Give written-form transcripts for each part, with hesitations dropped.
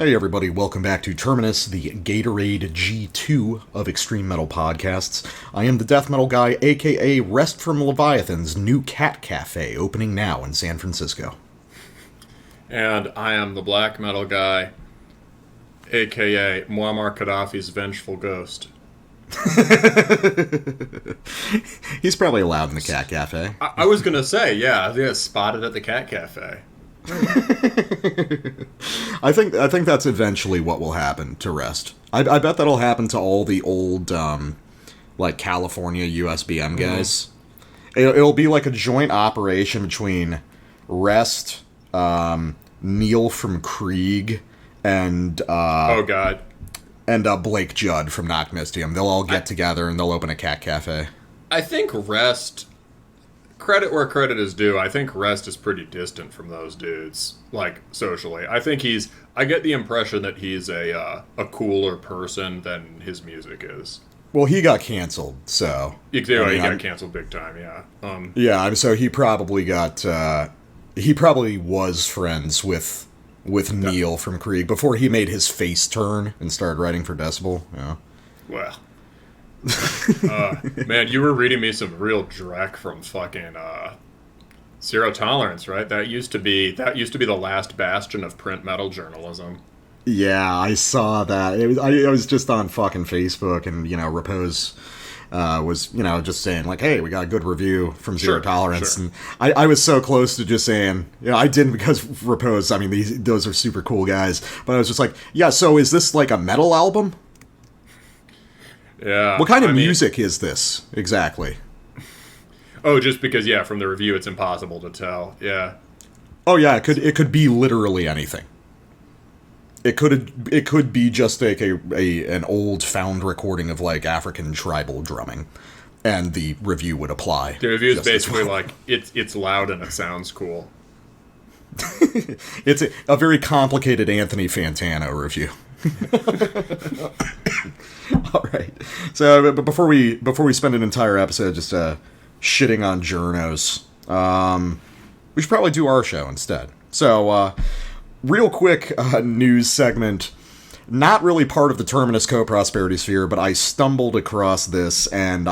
Hey everybody, welcome back to Terminus, the Gatorade G2 of extreme metal podcasts. I am the death metal guy, aka Rest from Leviathan's new cat cafe, opening now in San Francisco. And I am the black metal guy, aka Muammar Gaddafi's vengeful ghost. He's probably allowed in the cat cafe. I was gonna say, yeah, I think I spotted at the cat cafe. I think that's eventually what will happen to Rest. I bet that'll happen to all the old, like, California USBM guys. It'll be like a joint operation between Rest, Neil from Krieg, and oh god, and Blake Judd from Knock Mystium. They'll all get together and they'll open a cat cafe. I think Rest, credit where credit is due, I think Rest is pretty distant from those dudes, like, socially. I get the impression that he's a cooler person than his music is. Well, he got canceled, so... He got canceled big time, yeah. Yeah, so he probably got... he probably was friends with Neil from Krieg before he made his face turn and started writing for Decibel, yeah. Well... man, you were reading me some real dreck from fucking Zero Tolerance, right? That used to be the last bastion of print metal journalism. Yeah, I saw that. I was just on fucking Facebook, and Repose was just saying like, "Hey, we got a good review from Zero Tolerance," and I was so close to just saying, I didn't because Repose. I mean, those are super cool guys, but I was just like, yeah. So is this like a metal album? Yeah. What kind of music is this, exactly? Oh, just because, from the review it's impossible to tell, yeah. Oh yeah, it could be literally anything. It could be just like an old found recording of like African tribal drumming, and the review would apply. The review is basically like, it's loud and it sounds cool. It's a very complicated Anthony Fantano review. All right. So, but before we spend an entire episode just shitting on journos, we should probably do our show instead. So, real quick news segment. Not really part of the Terminus Co-Prosperity Sphere, but I stumbled across this, and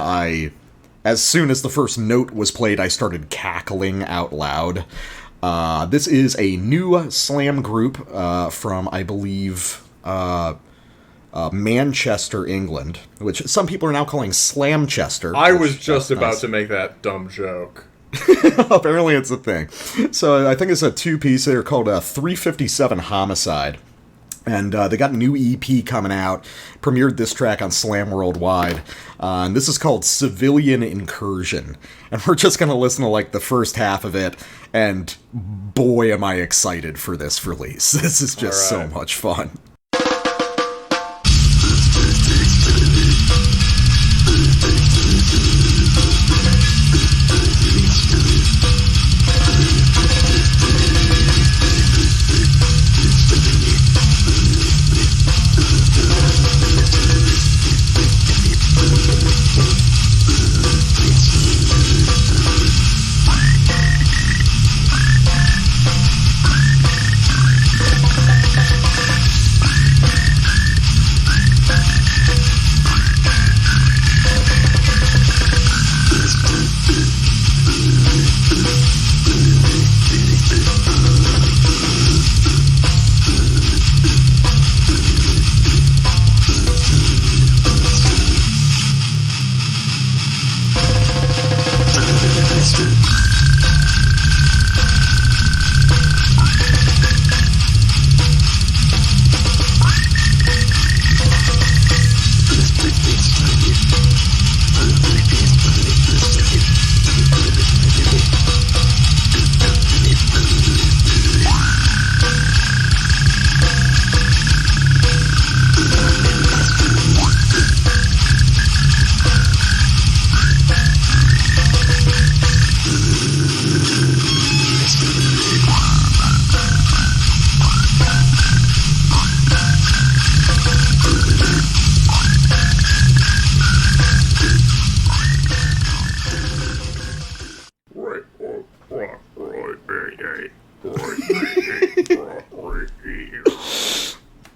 as soon as the first note was played, I started cackling out loud. This is a new slam group from, I believe, Manchester, England, which some people are now calling Slamchester. I was just about to make that dumb joke. Apparently it's a thing. So I think it's a two-piece. They're called 357 Homicide. And they got a new EP coming out, premiered this track on Slam Worldwide, and this is called Civilian Incursion. And we're just going to listen to, like, the first half of it, and boy am I excited for this release. This is just so much fun.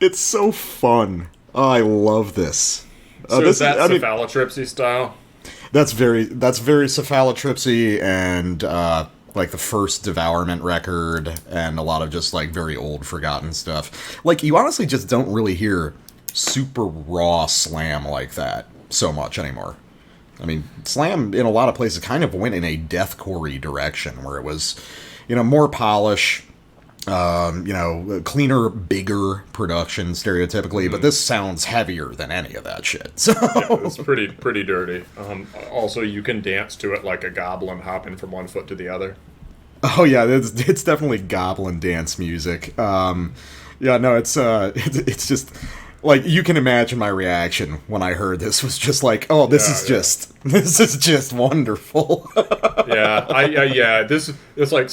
It's so fun. Oh, I love this. So is that cephalotripsy style? That's very cephalotripsy and like the first Devourment record and a lot of just like very old forgotten stuff. Like you honestly just don't really hear super raw slam like that so much anymore. I mean, slam in a lot of places kind of went in a deathcore-y direction where it was, more polish, cleaner, bigger production stereotypically, but this sounds heavier than any of that shit. So yeah, it's pretty dirty. Also, you can dance to it like a goblin hopping from one foot to the other. Oh yeah, it's definitely goblin dance music. It's just like you can imagine my reaction when I heard this was just like, oh, this is just wonderful. This it's like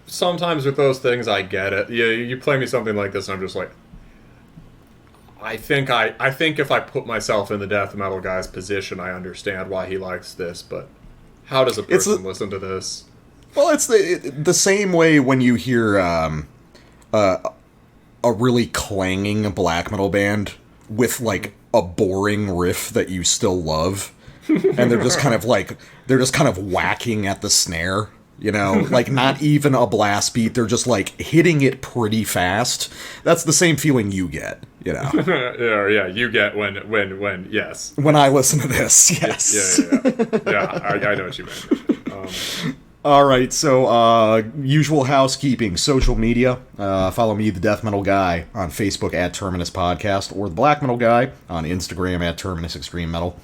sometimes with those things I get it. Yeah, you play me something like this, and I'm just like, I think if I put myself in the death metal guy's position, I understand why he likes this. But how does a person listen to this? Well, it's the same way when you hear a really clanging black metal band with like a boring riff that you still love, and they're just kind of whacking at the snare, like not even a blast beat, they're just like hitting it pretty fast. That's the same feeling you get, yeah, you get when yes, when I listen to this. Yes. I know what you meant. All right, so usual housekeeping, social media. Follow me, the Death Metal Guy, on Facebook at Terminus Podcast, or the Black Metal Guy on Instagram at Terminus Extreme Metal.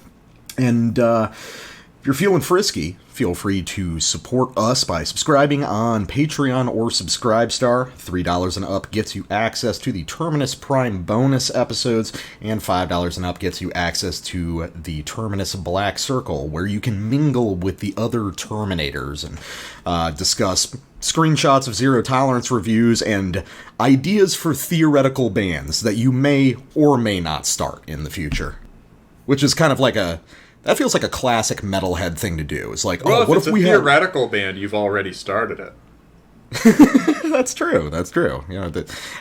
And if you're feeling frisky, feel free to support us by subscribing on Patreon or Subscribestar. $3 and up gets you access to the Terminus Prime bonus episodes, and $5 and up gets you access to the Terminus Black Circle, where you can mingle with the other Terminators and discuss screenshots of Zero Tolerance reviews and ideas for theoretical bands that you may or may not start in the future. Which is kind of like that feels like a classic metalhead thing to do. It's like, well, what if we had a theoretical band? You've already started it. That's true.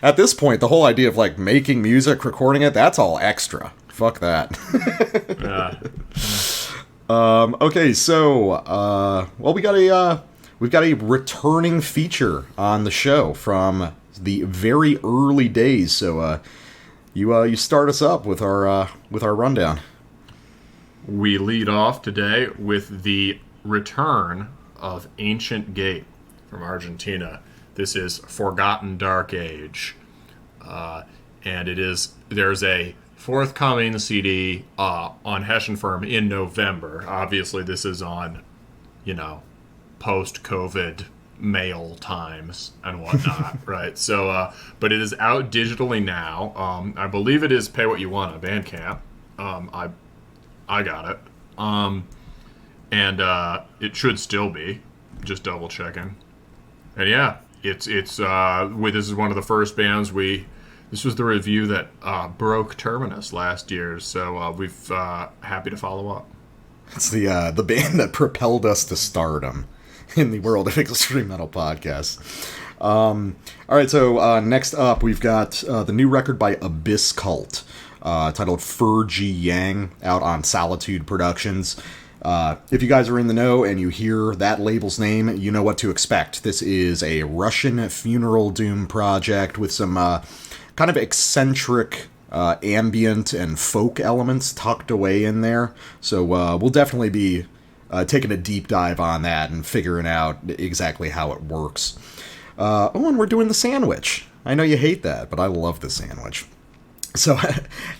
At this point, the whole idea of like making music, recording it, that's all extra. Fuck that. Okay, so we've got a returning feature on the show from the very early days. So you start us up with our rundown. We lead off today with the return of Ancient Gate from Argentina. This is Forgotten Dark Age. And there's a forthcoming CD on Hessian Firm in November. Obviously, this is on, post-COVID mail times and whatnot, right? So, but it is out digitally now. I believe it is pay what you want on Bandcamp. I got it. And it should still be. Just double checking. And yeah, this is one of the first bands this was the review that broke Terminus last year, so we've happy to follow up. It's the band that propelled us to stardom in the world of extreme metal podcasts. All right, so next up we've got the new record by Abysskvlt, titled Phur G, out on Solitude Productions. If you guys are in the know and you hear that label's name, you know what to expect. This is a Russian funeral doom project with some kind of eccentric ambient and folk elements tucked away in there. So we'll definitely be taking a deep dive on that and figuring out exactly how it works. And we're doing the sandwich. I know you hate that, but I love the sandwich. So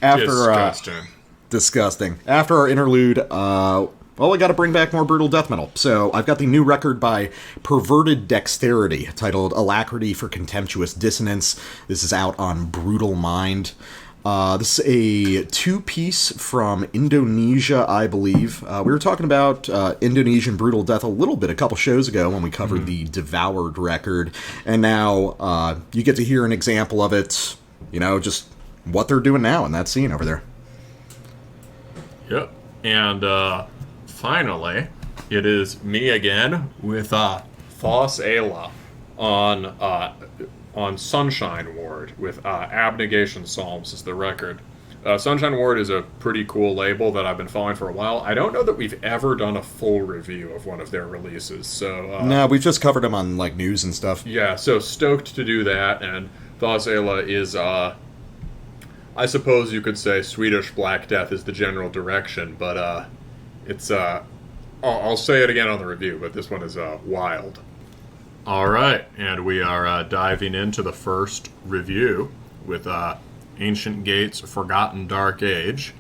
after disgusting. After our interlude, we got to bring back more brutal death metal. So I've got the new record by Perverted Dexterity, titled Alacrity for Contemptuous Dissonance. This is out on Brutal Mind. This is a two-piece from Indonesia, I believe. We were talking about Indonesian brutal death a little bit a couple shows ago when we covered the Devoured record, and now you get to hear an example of it, just what they're doing now in that scene over there. Yep. And finally, it is me again with Thos Aella on on Sunshine Ward with Abnegation Psalms as the record. Sunshine Ward is a pretty cool label that I've been following for a while. I don't know that we've ever done a full review of one of their releases. So no, we've just covered them on like news and stuff. Yeah, so stoked to do that. And Thos Aella is, I suppose you could say, Swedish Black Death is the general direction, but it's I'll say it again on the review, but this one is wild. All right, and we are diving into the first review with Ancient Gates, Forgotten Dark Age.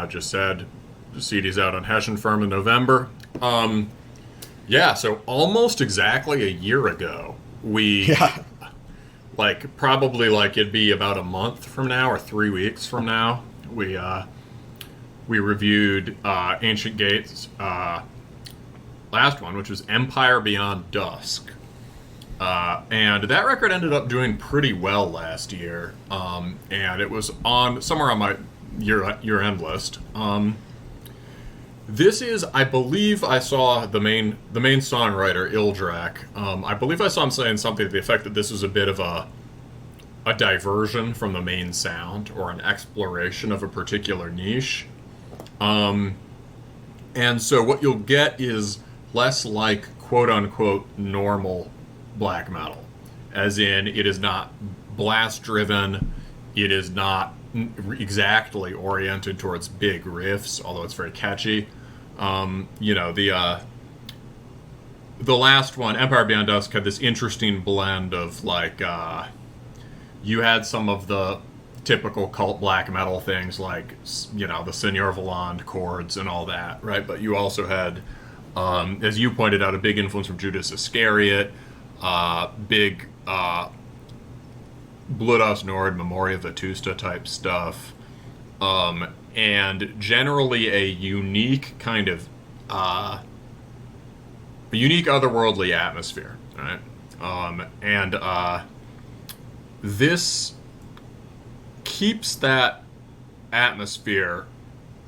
Just said the CD's out on Hessian Firm in November. Yeah, so almost exactly a year ago, we, probably it'd be about a month from now or 3 weeks from now, we reviewed Ancient Gates' last one, which was Empire Beyond Dusk. And that record ended up doing pretty well last year, and it was on somewhere on my year-end list. This is, I believe, I saw the main songwriter Ildrak. I believe I saw him saying something to the effect that this is a bit of a diversion from the main sound or an exploration of a particular niche. And so what you'll get is less like quote-unquote normal black metal, as in it is not blast driven, it is not exactly oriented towards big riffs, although it's very catchy. The last one, Empire Beyond Dusk, had this interesting blend of you had some of the typical cult black metal things like the Seigneur Voland chords and all that, right? But you also had, as you pointed out, a big influence from Judas Iscariot, big Bludos Nord, Memoria Vetusta type stuff, and generally a unique kind of unique otherworldly atmosphere, right? This keeps that atmosphere,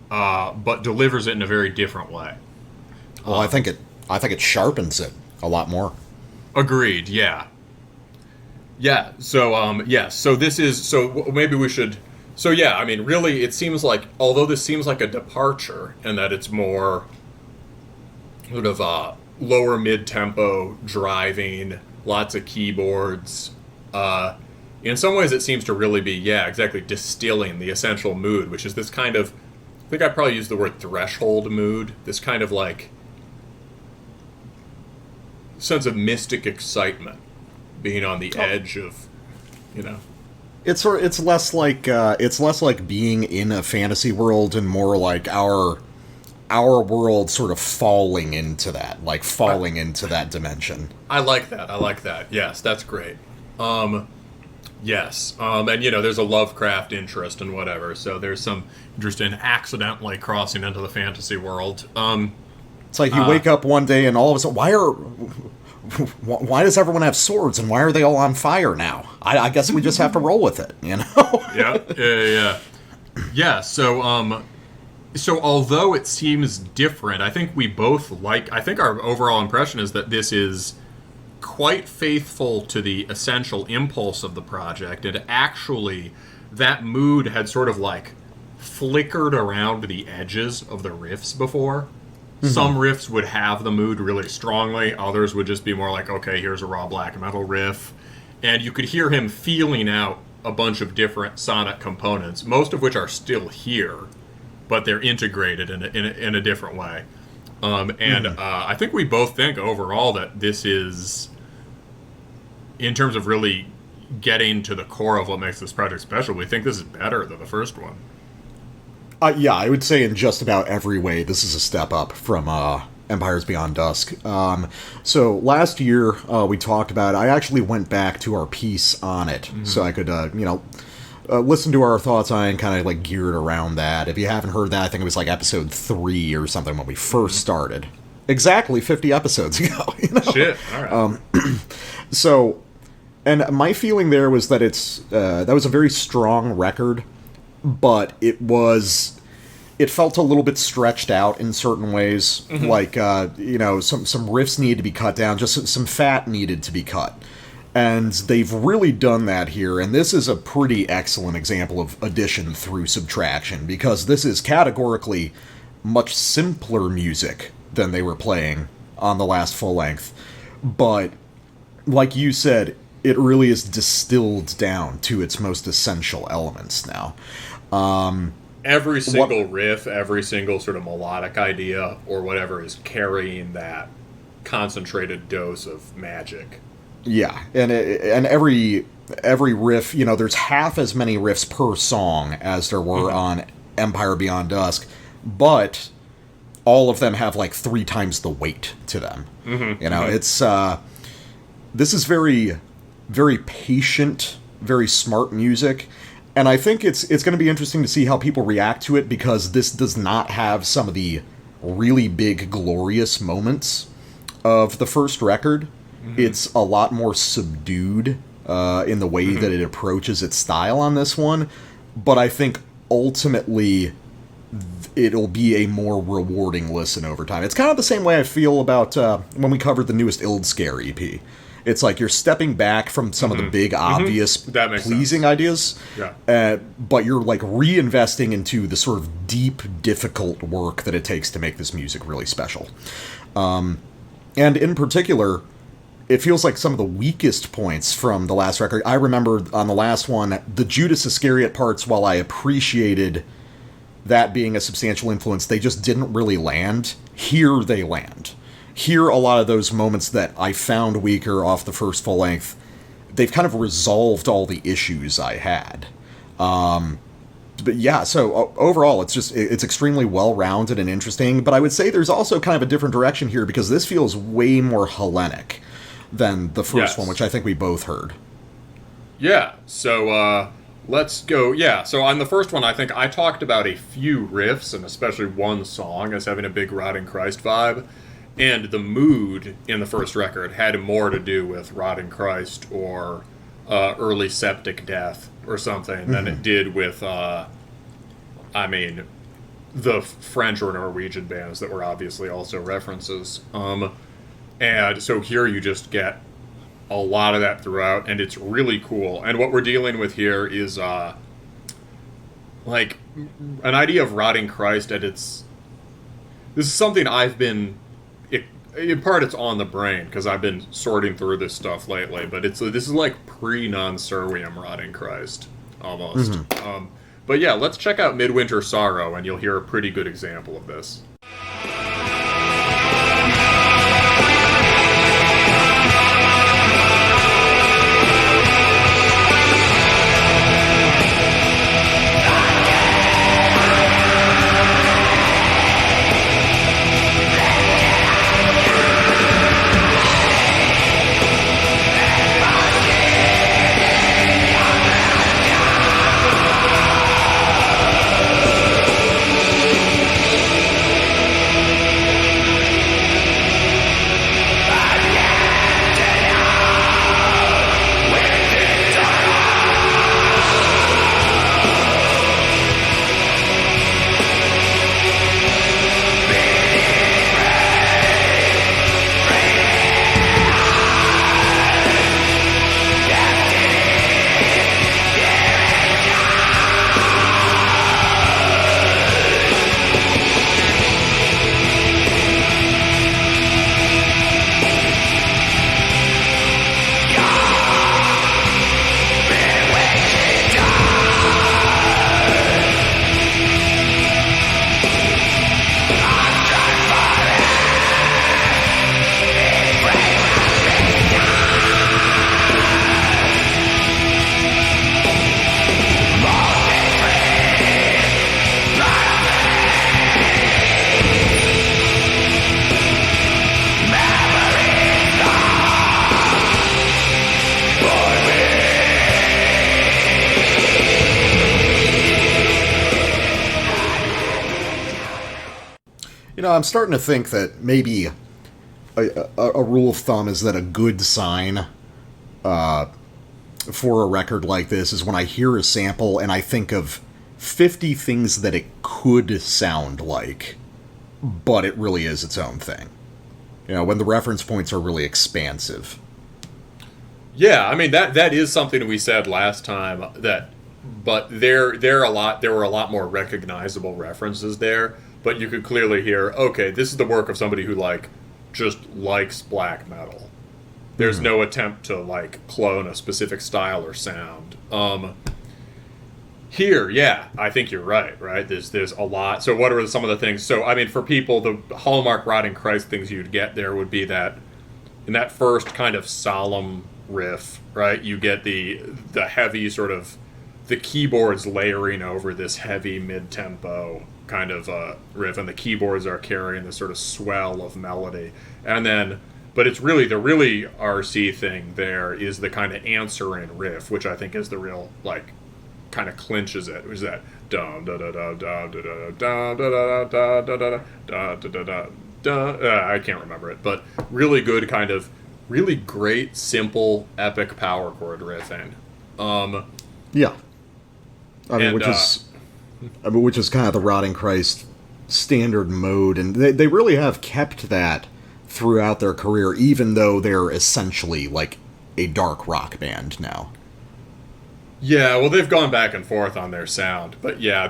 but delivers it in a very different way. Well, I think it sharpens it a lot more. Agreed. Yeah. Yeah. So So this is. So maybe we should. So yeah. I mean, really, it seems like, although this seems like a departure, and that it's more sort of lower mid-tempo driving, lots of keyboards. In some ways, it seems to really be, exactly, distilling the essential mood, which is this kind of. I think I probably used the word threshold mood. This kind of sense of mystic excitement, being on the edge of, It's less like being in a fantasy world and more like our world sort of falling into that, into that dimension. I like that. Yes, that's great. Yes. And there's a Lovecraft interest and whatever, so there's some interest in accidentally crossing into the fantasy world. It's like you wake up one day and all of a sudden, why does everyone have swords and why are they all on fire now? I guess we just have to roll with it, Yeah. So although it seems different, I think we both I think our overall impression is that this is quite faithful to the essential impulse of the project, and actually that mood had sort of flickered around the edges of the riffs before. Mm-hmm. Some riffs would have the mood really strongly, others would just be more like, okay, here's a raw black metal riff. And you could hear him feeling out a bunch of different sonic components, most of which are still here, but they're integrated in a different way. I think we both think overall that this is, in terms of really getting to the core of what makes this project special, we think this is better than the first one. Yeah, I would say in just about every way, this is a step up from Empires Beyond Dusk. So last year, we talked about, I actually went back to our piece on it, so I could, listen to our thoughts on it and kind of geared around that. If you haven't heard that, I think it was episode 3 or something when we first started. Exactly 50 episodes ago. Shit, all right. So, and my feeling there was that that was a very strong record, but it felt a little bit stretched out in certain ways. Mm-hmm. Some riffs needed to be cut down, just some fat needed to be cut. And they've really done that here, and this is a pretty excellent example of addition through subtraction, because this is categorically much simpler music than they were playing on the last full-length. But, like you said, it really is distilled down to its most essential elements now. Every single riff, every single sort of melodic idea, or whatever, is carrying that concentrated dose of magic. Yeah, and every riff, there's half as many riffs per song as there were on Empire Beyond Dusk, but all of them have like 3 times the weight to them. It's this is very, very patient, very smart music, and I think it's going to be interesting to see how people react to it, because this does not have some of the really big, glorious moments of the first record. It's a lot more subdued in the way that it approaches its style on this one, but I think ultimately it'll be a more rewarding listen over time. It's kind of the same way I feel about when we covered the newest Ildskär EP. It's like you're stepping back from some of the big, obvious, pleasing ideas, but you're like reinvesting into the sort of deep, difficult work that it takes to make this music really special. And in particular, it feels like some of the weakest points from the last record. I remember on the last one, the Judas Iscariot parts, while I appreciated that being a substantial influence, they just didn't really land. Here they land. Here, a lot of those moments that I found weaker off the first full length, they've kind of resolved all the issues I had. But yeah, so overall, it's extremely well-rounded and interesting, but I would say there's also kind of a different direction here, because this feels way more Hellenic than the first one, which I think we both heard. Yeah, so let's go. Yeah, so on the first one, I think I talked about a few riffs, and especially one song, as having a big Rotting Christ vibe. And the mood in the first record had more to do with Rotting Christ or early septic death or something than it did with, the French or Norwegian bands that were obviously also references. And so here you just get a lot of that throughout, and it's really cool. And what we're dealing with here is, like, an idea of Rotting Christ at its... This is something I've been... in part, it's on the brain, because I've been sorting through this stuff lately, but this is like pre-non-Servium Rotting Christ, almost. But yeah, let's check out Midwinter Sorrow, and you'll hear a pretty good example of this. I'm starting to think that maybe a rule of thumb is that a good sign for a record like this is when I hear a sample and I think of 50 things that it could sound like, but it really is its own thing. When the reference points are really expansive. Yeah, I mean that is something we said last time but there were a lot more recognizable references there, but you could clearly hear, okay, this is the work of somebody who like just likes black metal. There's no attempt to like clone a specific style or sound. Here, yeah, I think you're right. There's a lot. So what are some of the things? So I mean, for people, the hallmark Rotting Christ things you'd get there would be that in that first kind of solemn riff, right? You get the heavy sort of the keyboards layering over this heavy mid-tempo kind of riff, and the keyboards are carrying this sort of swell of melody, and then. But it's really the RC thing there is the kind of answering riff, which I think is the real like kind of clinches it. Which is that da da da da da da da da da da da da da da. I can't remember it, but really good kind of really great simple epic power chord riffing. Yeah, I mean, which is kind of the Rotting Christ standard mode, and they really have kept that throughout their career, even though they're essentially like a dark rock band now. Yeah, well, they've gone back and forth on their sound, but yeah,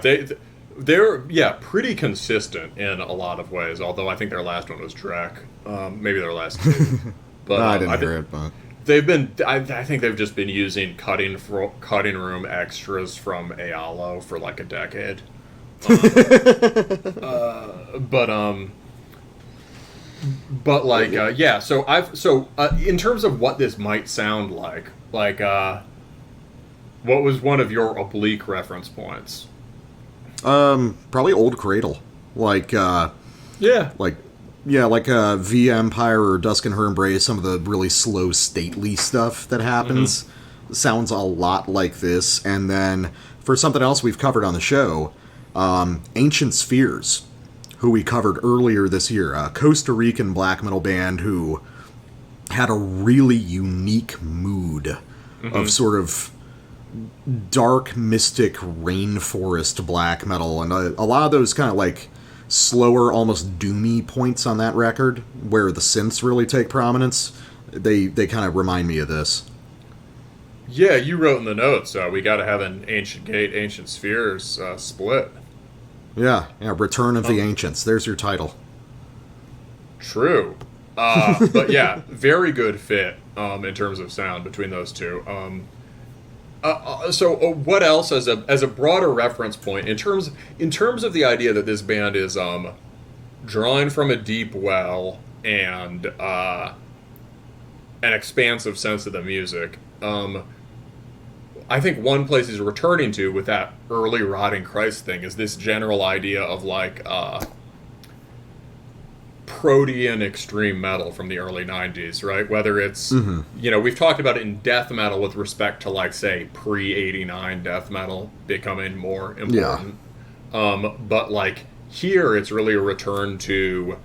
they're pretty consistent in a lot of ways. Although I think their last one was Drek, maybe their last two. But I didn't hear it. But they've been. I think they've just been using cutting room extras from Aella for like a decade. But like so in terms of what this might sound like what was one of your oblique reference points? Probably Old Cradle, like V Empire or Dusk and Her Embrace. Some of the really slow, stately stuff that happens sounds a lot like this. And then for something else we've covered on the show, Ancient Spheres, who we covered earlier this year, a Costa Rican black metal band who had a really unique mood of sort of dark, mystic rainforest black metal, and a lot of those kind of like slower, almost doomy points on that record, where the synths really take prominence, they kind of remind me of this. Yeah, you wrote in the notes, we got to have an Ancient Gate, Ancient Spheres split. Yeah, Return of the Ancients. There's your title. True. But yeah, very good fit in terms of sound between those two. So what else as a broader reference point in terms of the idea that this band is drawing from a deep well and an expansive sense of the music. I think one place he's returning to with that early Rotting Christ thing is this general idea of like protean extreme metal from the early 90s, right? Whether it's, we've talked about it in death metal with respect to like, say, pre-89 death metal becoming more important. Yeah. But like here, it's really a return to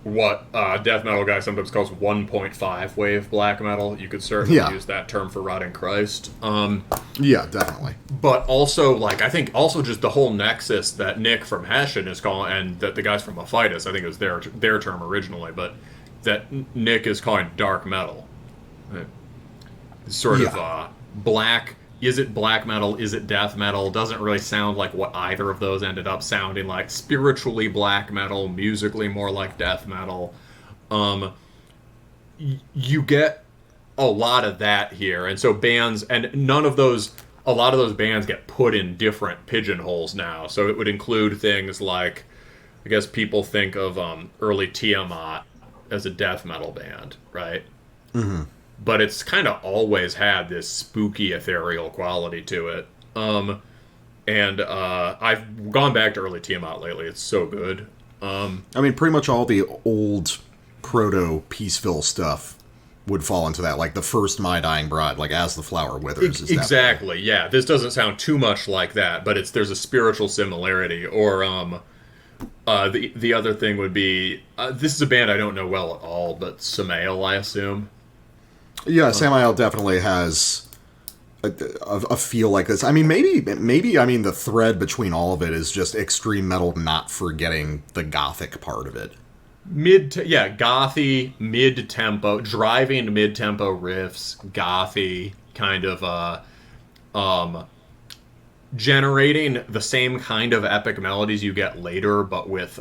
what death metal guy sometimes calls 1.5 wave black metal. You could certainly use that term for Rotting Christ. Yeah, definitely. But also, like, I think also just the whole nexus that Nick from Hessian is calling, and that the guys from Aphytus, I think it was their term originally, but that Nick is calling dark metal. Sort of black. Is it black metal? Is it death metal? Doesn't really sound like what either of those ended up sounding like. Spiritually black metal, musically more like death metal. You get a lot of that here. And so bands, and a lot of those bands get put in different pigeonholes now. So it would include things like, I guess people think of early Tiamat as a death metal band, right? Mm-hmm. But it's kind of always had this spooky, ethereal quality to it. And I've gone back to early Tiamat lately. It's so good. I mean, pretty much all the old proto-Peaceville stuff would fall into that. Like the first My Dying Bride, like As the Flower Withers. Is exactly, yeah. This doesn't sound too much like that, but there's a spiritual similarity. Or the other thing would be, this is a band I don't know well at all, but Samael, I assume. Yeah, Samael definitely has a feel like this. I mean, maybe the thread between all of it is just extreme metal not forgetting the gothic part of it. gothy, mid-tempo, driving mid-tempo riffs, gothy, kind of, generating the same kind of epic melodies you get later, but with,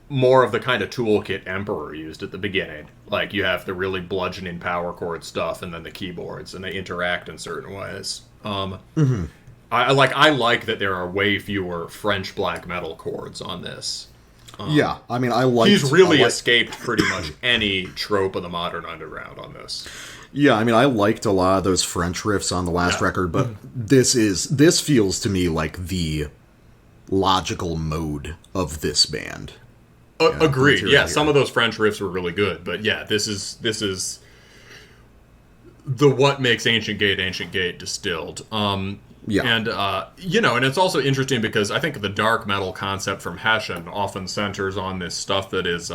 more of the kind of toolkit Emperor used at the beginning. Like, you have the really bludgeoning power chord stuff, and then the keyboards, and they interact in certain ways. I like that there are way fewer French black metal chords on this. Yeah, I mean, he's really escaped pretty much any trope of the modern underground on this. Yeah, I mean, I liked a lot of those French riffs on the last record, but this feels to me like the logical mode of this band. Agreed. Yeah, some of those French riffs were really good, but yeah, this is the what makes Ancient Gate distilled. Yeah. And, and it's also interesting because I think the dark metal concept from Hessian often centers on this stuff that is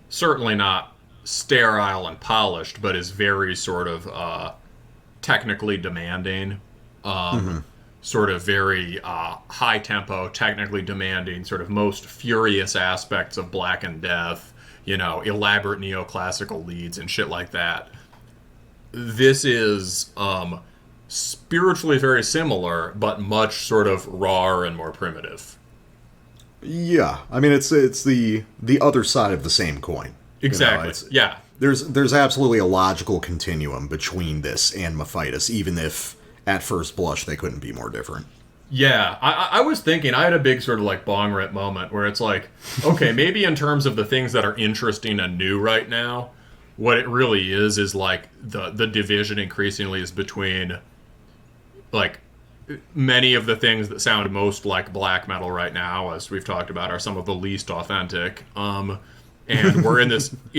certainly not sterile and polished, but is very sort of technically demanding, sort of very high tempo, technically demanding, sort of most furious aspects of Black and Death, elaborate neoclassical leads and shit like that. This is spiritually very similar, but much sort of raw and more primitive. Yeah, I mean, it's the other side of the same coin. Exactly. Yeah. There's absolutely a logical continuum between this and Mephitis, even if at first blush they couldn't be more different. Yeah, I was thinking, I had a big sort of like bong rip moment where it's like, okay, maybe in terms of the things that are interesting and new right now, what it really is like the division increasingly is between like many of the things that sound most like black metal right now, as we've talked about, are some of the least authentic. And we're in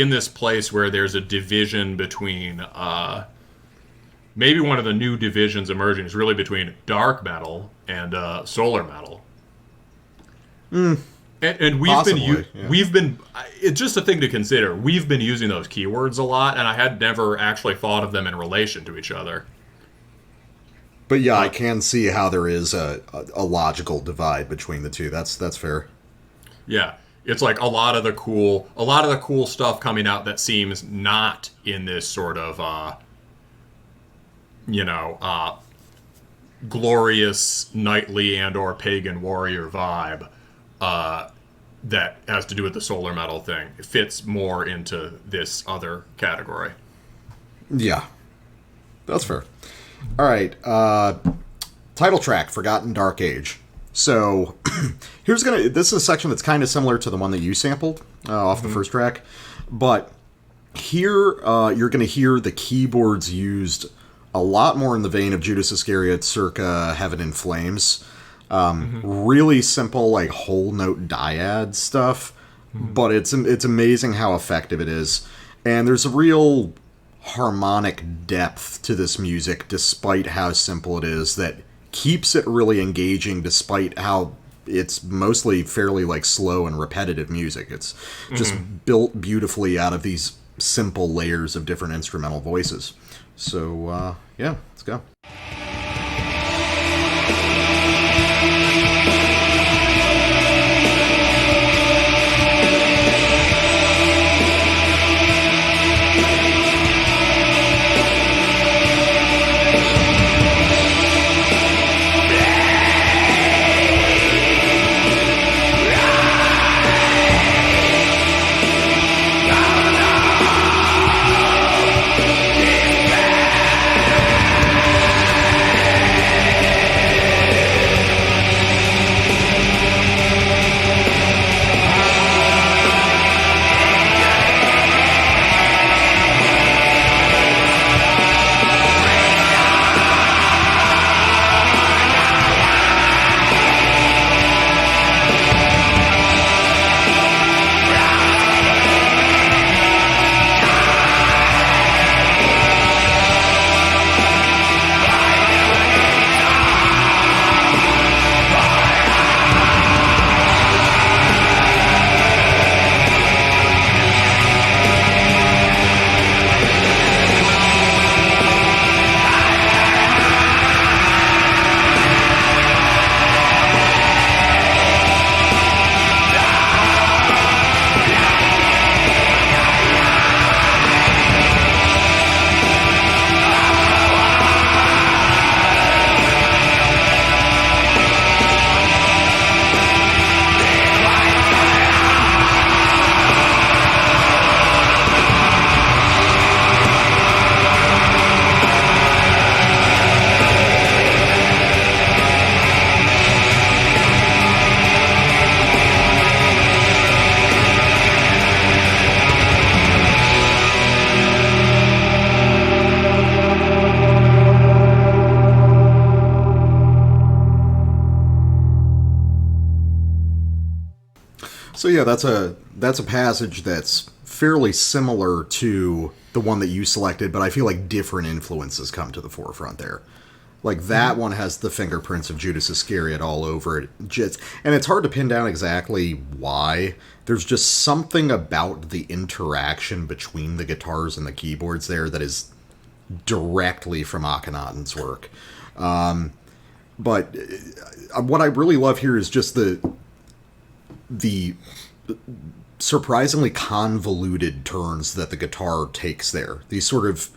this place where there's a division between maybe one of the new divisions emerging is really between dark metal and solar metal. And we've been it's just a thing to consider. We've been using those keywords a lot, and I had never actually thought of them in relation to each other. But yeah, I can see how there is a logical divide between the two. That's fair. Yeah, it's like a lot of the cool stuff coming out that seems not in this sort of glorious knightly and or pagan warrior vibe that has to do with the solar metal thing. It fits more into this other category. Yeah, that's fair. All right, title track, Forgotten Dark Age. So this is a section that's kind of similar to the one that you sampled off the first track, but here you're going to hear the keyboards used a lot more in the vein of Judas Iscariot circa Heaven in Flames. Really simple, like whole note dyad stuff, but it's amazing how effective it is, and there's a real harmonic depth to this music despite how simple it is that keeps it really engaging despite how it's mostly fairly like slow and repetitive music. It's just built beautifully out of these simple layers of different instrumental voices. So yeah, let's go. So yeah, that's a passage that's fairly similar to the one that you selected, but I feel like different influences come to the forefront there. Like, that one has the fingerprints of Judas Iscariot all over it. And it's hard to pin down exactly why. There's just something about the interaction between the guitars and the keyboards there that is directly from Akhenaten's work. But what I really love here is just the surprisingly convoluted turns that the guitar takes there. These sort of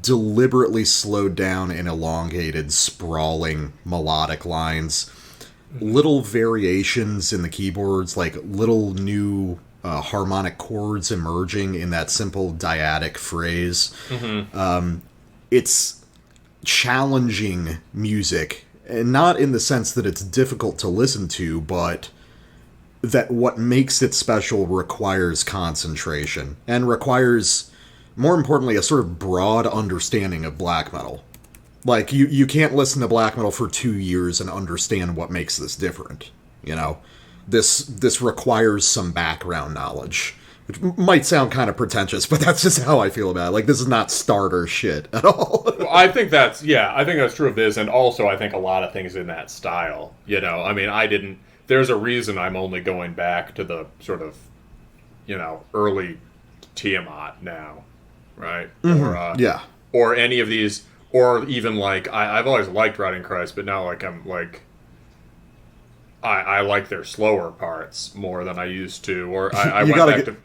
deliberately slowed down and elongated, sprawling melodic lines. Little variations in the keyboards, like little new harmonic chords emerging in that simple dyadic phrase. It's challenging music, and not in the sense that it's difficult to listen to, but that what makes it special requires concentration, and requires, more importantly, a sort of broad understanding of black metal. Like, you can't listen to black metal for 2 years and understand what makes this different, you know? This requires some background knowledge, which might sound kind of pretentious, but that's just how I feel about it. Like, this is not starter shit at all. Well, I think that's true of this, and also I think a lot of things in that style, you know? I mean, there's a reason I'm only going back to the sort of, you know, early Tiamat now, right? Yeah. Or any of these, or even like, I've always liked Riding Christ, but now like I'm like, I like their slower parts more than I used to, or I went back to...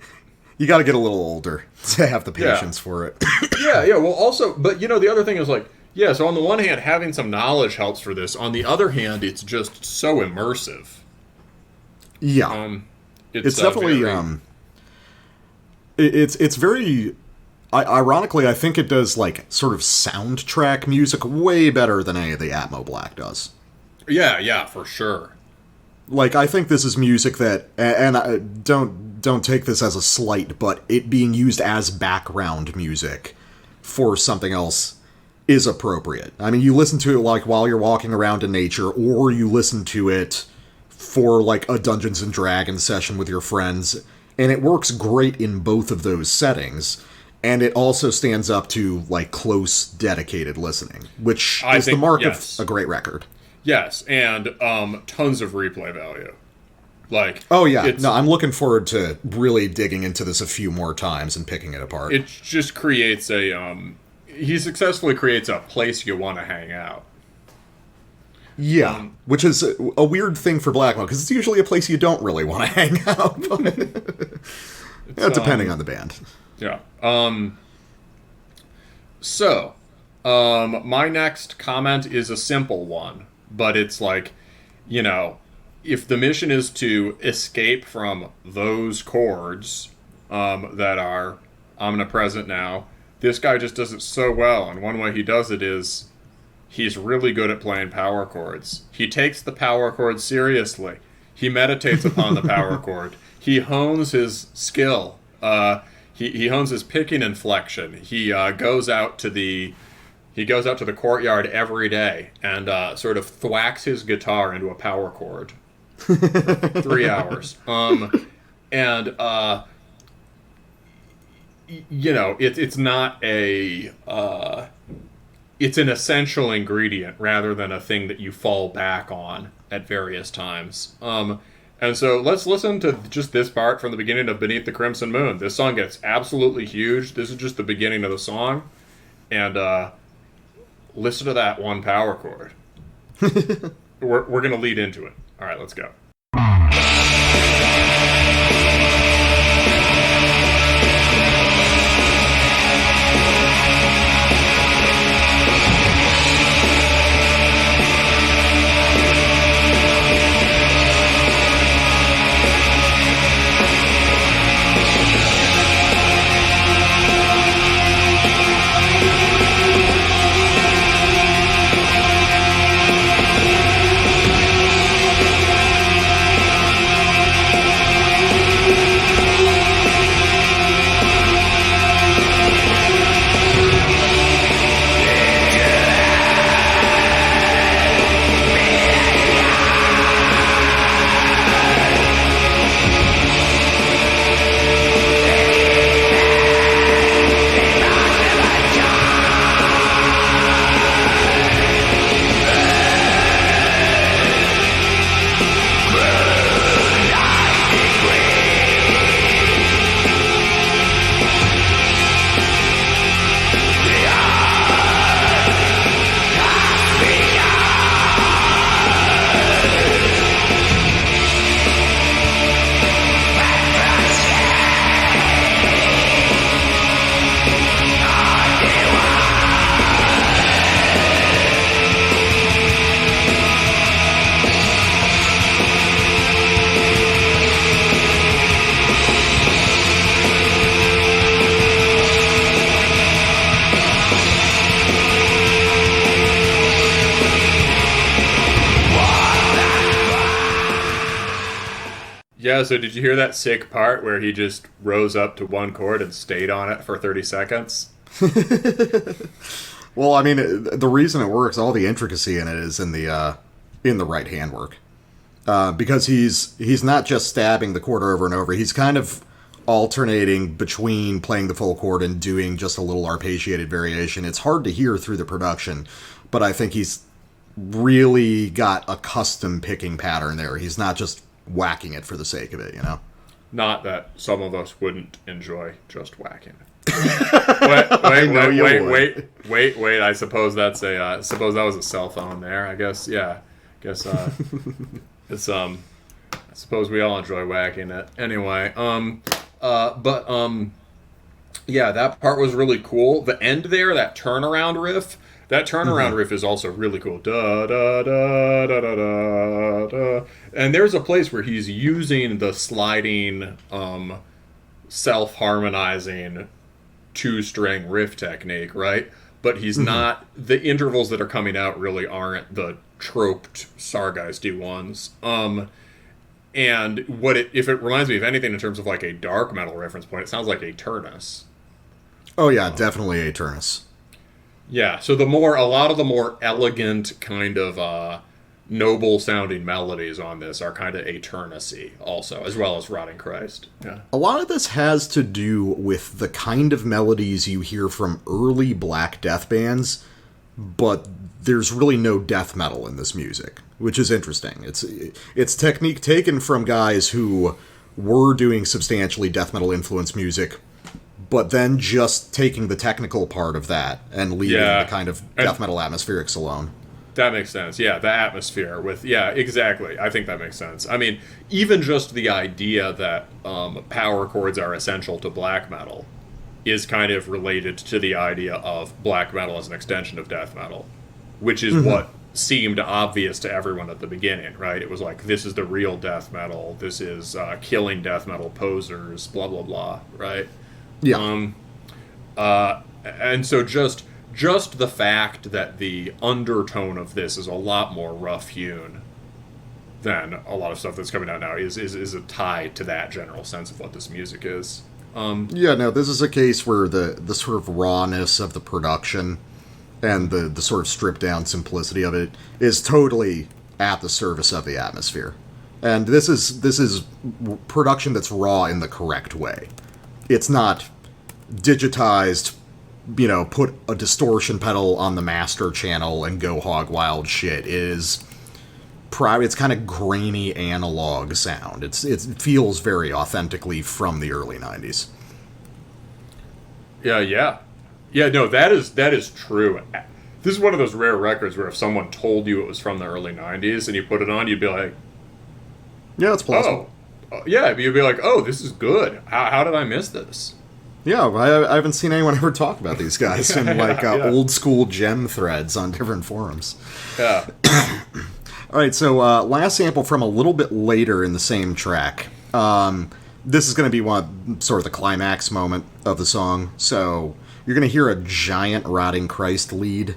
You gotta get a little older to have the patience for it. Yeah, well also, but you know, the other thing is like, yeah, so on the one hand, having some knowledge helps for this. On the other hand, it's just so immersive. Yeah. It's definitely, it's very... Ironically, I think it does, like, sort of soundtrack music way better than any of the Atmo Black does. Yeah, for sure. Like, I think this is music that, and I don't take this as a slight, but it being used as background music for something else is appropriate. I mean, you listen to it, like, while you're walking around in nature, or you listen to it for, like, a Dungeons & Dragons session with your friends, and it works great in both of those settings. And it also stands up to, like, close, dedicated listening, which is the mark of a great record. Yes, and tons of replay value. Like, oh yeah, no, I'm looking forward to really digging into this a few more times and picking it apart. It just creates he successfully creates a place you want to hang out. Yeah, which is a weird thing for black metal, because it's usually a place you don't really want to hang out. Depending on the band. Yeah. My next comment is a simple one, but it's like, you know, if the mission is to escape from those chords that are omnipresent now, this guy just does it so well, and one way he does it is he's really good at playing power chords. He takes the power chord seriously. He meditates upon the power chord. He hones his skill. He hones his picking inflection. He goes out to the courtyard every day and sort of thwacks his guitar into a power chord for 3 hours. You know, it's not it's an essential ingredient rather than a thing that you fall back on at various times. And so let's listen to just this part from the beginning of Beneath the Crimson Moon. This song gets absolutely huge. This is just the beginning of the song. And listen to that one power chord. We're going to lead into it. All right, let's go. Yeah, so did you hear that sick part where he just rose up to one chord and stayed on it for 30 seconds? Well, I mean, the reason it works, all the intricacy in it is in the right hand work. Because he's not just stabbing the chord over and over, he's kind of alternating between playing the full chord and doing just a little arpeggiated variation. It's hard to hear through the production, but I think he's really got a custom picking pattern there. He's not just whacking it for the sake of it, you know? Not that some of us wouldn't enjoy just whacking it. Wait. I suppose that's suppose that was a cell phone there. I guess, yeah. It's I suppose we all enjoy whacking it. Anyway, yeah, that part was really cool. The end there, that turnaround riff. That turnaround riff is also really cool. Da da da da da da da. And there's a place where he's using the sliding, self-harmonizing 2-string riff technique, right? But he's not. The intervals that are coming out really aren't the troped Sargeisty ones. And if it reminds me of anything in terms of like a dark metal reference point, it sounds like a Turnus. Oh yeah, definitely a Turnus. Yeah, so a lot of the more elegant kind of noble sounding melodies on this are kind of a Turnus-y also, as well as Rotting Christ. Yeah. A lot of this has to do with the kind of melodies you hear from early Black Death bands, but there's really no death metal in this music, which is interesting. It's technique taken from guys who were doing substantially death metal influenced music, but then just taking the technical part of that and leaving the kind of death metal atmospherics alone. That makes sense. Yeah, the atmosphere exactly. I think that makes sense. I mean, even just the idea that power chords are essential to black metal is kind of related to the idea of black metal as an extension of death metal, which is what seemed obvious to everyone at the beginning, right? It was like, this is the real death metal. This is killing death metal posers, blah, blah, blah, right? Yeah. And so just the fact that the undertone of this is a lot more rough-hewn than a lot of stuff that's coming out now is a tie to that general sense of what this music is. This is a case where the sort of rawness of the production and the sort of stripped-down simplicity of it is totally at the service of the atmosphere. And this is production that's raw in the correct way. It's not digitized, put a distortion pedal on the master channel and go hog wild shit. It's kind of grainy analog sound. It feels very authentically from the early 90s. Yeah. No, that is true. This is one of those rare records where if someone told you it was from the early 90s and you put it on, you'd be like, yeah, it's plausible. Yeah, you'd be like, oh, this is good. How did I miss this? Yeah, I haven't seen anyone ever talk about these guys in old school gem threads on different forums. Yeah. All right, so last sample from a little bit later in the same track. This is going to be sort of the climax moment of the song. So you're going to hear a giant Rotting Christ lead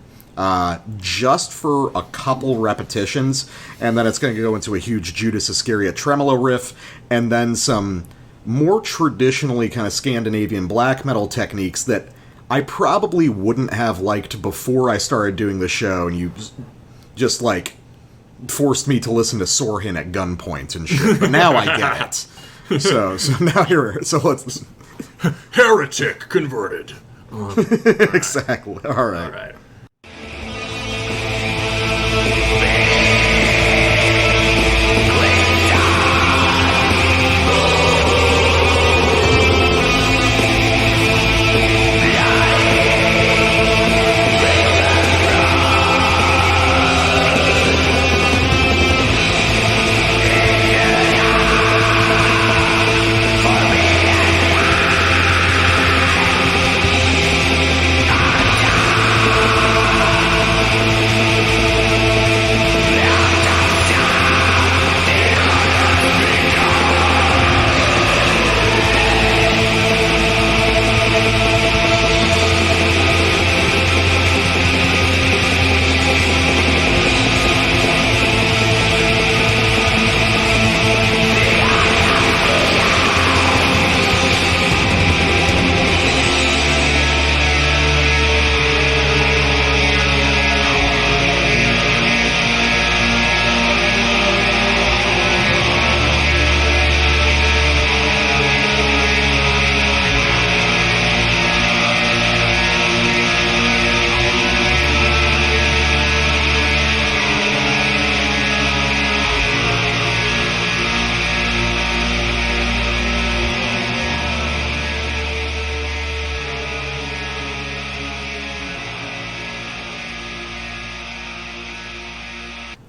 just for a couple repetitions, and then it's going to go into a huge Judas Iscariot tremolo riff, and then some more traditionally kind of Scandinavian black metal techniques that I probably wouldn't have liked before I started doing the show, and you just, forced me to listen to Sorhin at gunpoint and shit. But now I get it. So now let's... Heretic converted. Exactly. All right.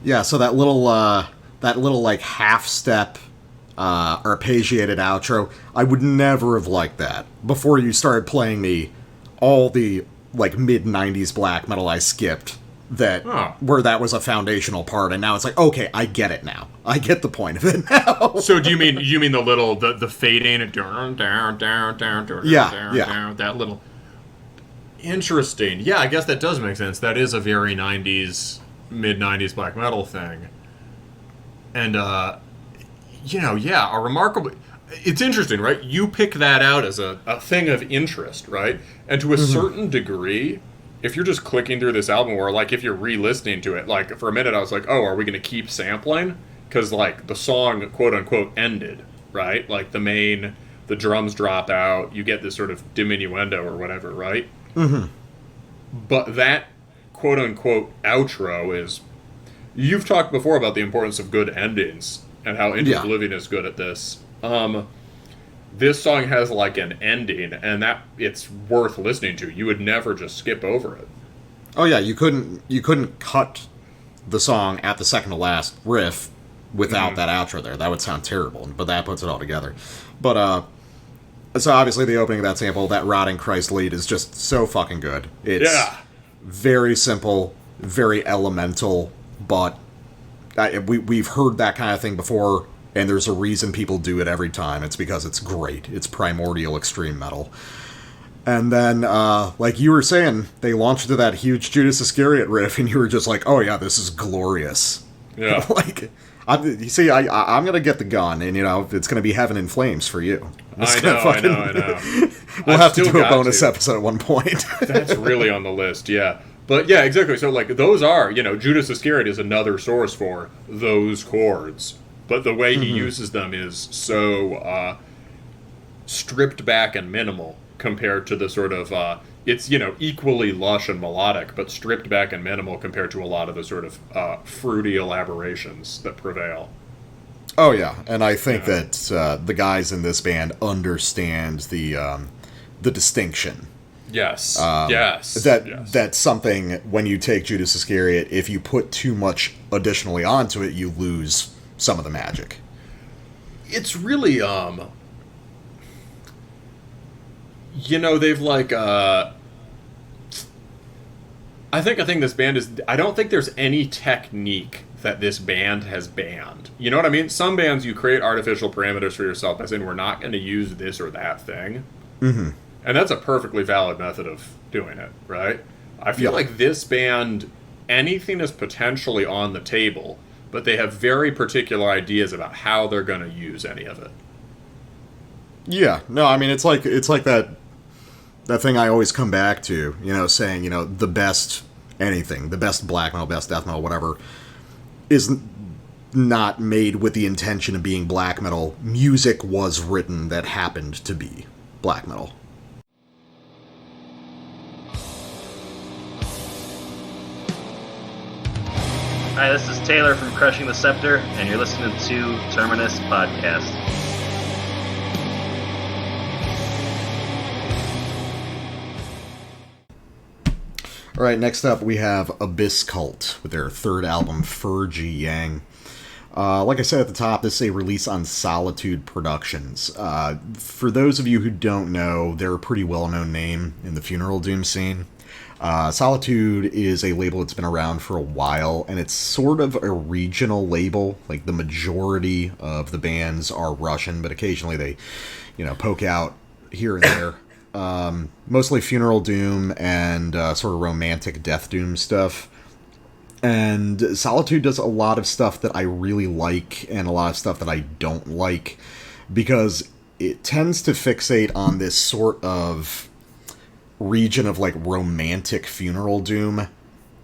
Yeah, so that little like half step arpeggiated outro, I would never have liked that before you started playing me all the like mid 90s black metal I skipped where that was a foundational part, and now it's like, okay, I get it now. I get the point of it now. So do you mean the little the fading down that little. Interesting. Yeah, I guess that does make sense. That is a very 90s, mid-90s black metal thing. And, a remarkable... It's interesting, right? You pick that out as a thing of interest, right? And to a certain degree, if you're just clicking through this album, or, like, if you're re-listening to it, like, for a minute I was like, oh, are we going to keep sampling? Because, like, the song, quote-unquote, ended, right? Like, the drums drop out, you get this sort of diminuendo or whatever, right? Mm-hmm. But that quote-unquote outro is... You've talked before about the importance of good endings and how Interlude is good at this. This song has like an ending, and that it's worth listening to. You would never just skip over it. Oh yeah, you couldn't cut the song at the second to last riff without that outro there. That would sound terrible, but that puts it all together. But so obviously the opening of that sample, that Rotting Christ lead, is just so fucking good. It's very simple, very elemental, but we've heard that kind of thing before, and there's a reason people do it every time. It's because it's great. It's primordial extreme metal. And then, like you were saying, they launched into that huge Judas Iscariot riff, and you were just like, oh yeah, this is glorious. Yeah. Like... you see, I'm going to get the gun, and, it's going to be heaven in flames for you. I know. We'll have to do a bonus episode at one point. That's really on the list, yeah. But, yeah, exactly. So, like, those are, Judas Iscariot is another source for those chords. But the way he uses them is so stripped back and minimal compared to the sort of... it's, equally lush and melodic, but stripped back and minimal compared to a lot of the sort of fruity elaborations that prevail. Oh, yeah. And I think that the guys in this band understand the distinction. Yes. Yes. That's something, when you take Judas Iscariot, if you put too much additionally onto it, you lose some of the magic. It's really, they've like, I think this band is... I don't think there's any technique that this band has banned. You know what I mean? Some bands, you create artificial parameters for yourself, as in, we're not going to use this or that thing. Mm-hmm. And that's a perfectly valid method of doing it, right? I feel like this band, anything is potentially on the table, but they have very particular ideas about how they're going to use any of it. Yeah. No, I mean, it's like that thing I always come back to, saying, the best anything, the best black metal, best death metal, whatever, is not made with the intention of being black metal. Music was written that happened to be black metal. Hi, this is Taylor from Crushing the Scepter, and you're listening to Terminus Podcast. All right, next up we have Abysskvlt with their third album, Phur G. Like I said at the top, this is a release on Solitude Productions. For those of you who don't know, they're a pretty well-known name in the funeral doom scene. Solitude is a label that's been around for a while, and it's sort of a regional label. Like, the majority of the bands are Russian, but occasionally they, poke out here and there. Mostly funeral doom and sort of romantic death doom stuff. And Solitude does a lot of stuff that I really like and a lot of stuff that I don't like, because it tends to fixate on this sort of region of like romantic funeral doom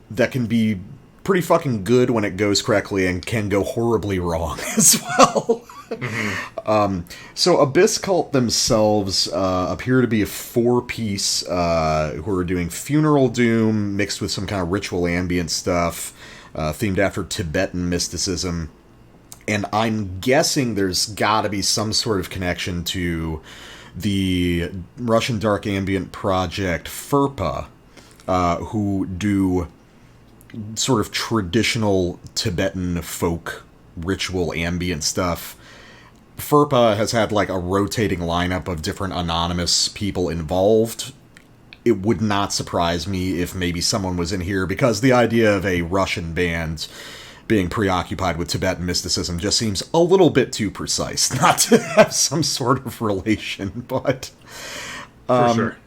that can be pretty fucking good when it goes correctly and can go horribly wrong as well. Mm-hmm. So Abysskvlt themselves appear to be a four-piece who are doing funeral doom mixed with some kind of ritual ambient stuff themed after Tibetan mysticism, and I'm guessing there's gotta be some sort of connection to the Russian dark ambient project Furpa, who do sort of traditional Tibetan folk ritual ambient stuff. FERPA has had like a rotating lineup of different anonymous people involved. It would not surprise me if maybe someone was in here, because the idea of a Russian band being preoccupied with Tibetan mysticism just seems a little bit too precise not to have some sort of relation, but... For sure.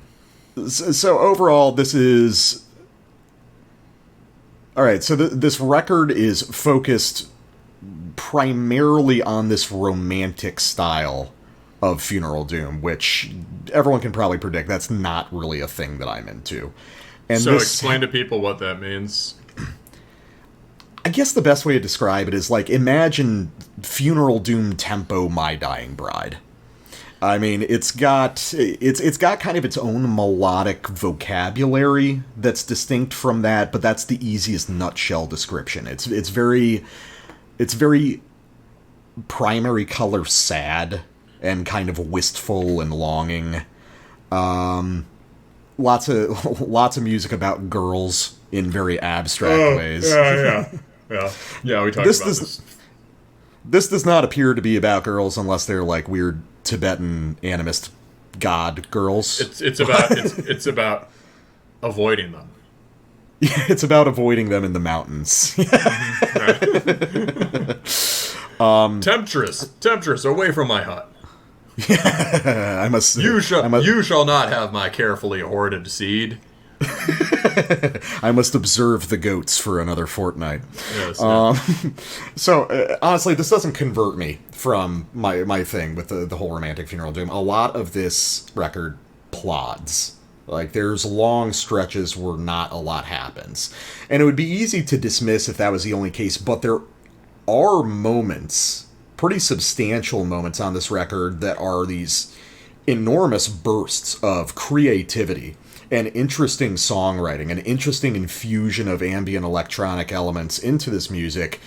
So overall, this is... Alright, so this record is focused primarily on this romantic style of Funeral Doom, which everyone can probably predict that's not really a thing that I'm into. And so explain to people what that means. I guess the best way to describe it is like, imagine Funeral Doom tempo My Dying Bride. I mean, it's got kind of its own melodic vocabulary that's distinct from that, but that's the easiest nutshell description. It's very primary color sad and kind of wistful and longing. Lots of music about girls in very abstract ways. Yeah. We talked about this. This does not appear to be about girls unless they're like weird Tibetan animist god girls. It's about avoiding them. Yeah, it's about avoiding them in the mountains. Temptress, away from my hut. Yeah, I must. You shall not have my carefully hoarded seed. I must observe the goats for another fortnight. Yes. So honestly, this doesn't convert me from my thing with the whole romantic Funeral Doom. A lot of this record plods. Like, there's long stretches where not a lot happens. And it would be easy to dismiss if that was the only case, but there are moments, pretty substantial moments on this record that are these enormous bursts of creativity and interesting songwriting, an interesting infusion of ambient electronic elements into this music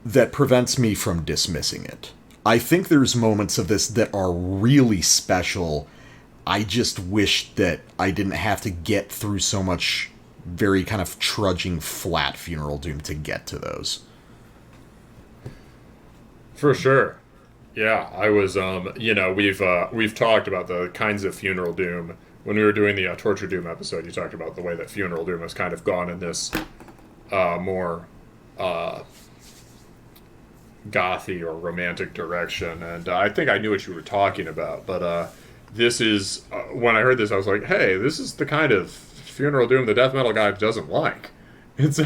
that prevents me from dismissing it. I think there's moments of this that are really special. I just wish that I didn't have to get through so much very kind of trudging flat Funeral Doom to get to those. For sure. Yeah, I was, we've talked about the kinds of Funeral Doom. When we were doing the Torture Doom episode, you talked about the way that Funeral Doom has kind of gone in this more gothy or romantic direction. And I think I knew what you were talking about, but this is, when I heard this, I was like, hey, this is the kind of Funeral Doom the death metal guy doesn't like. It's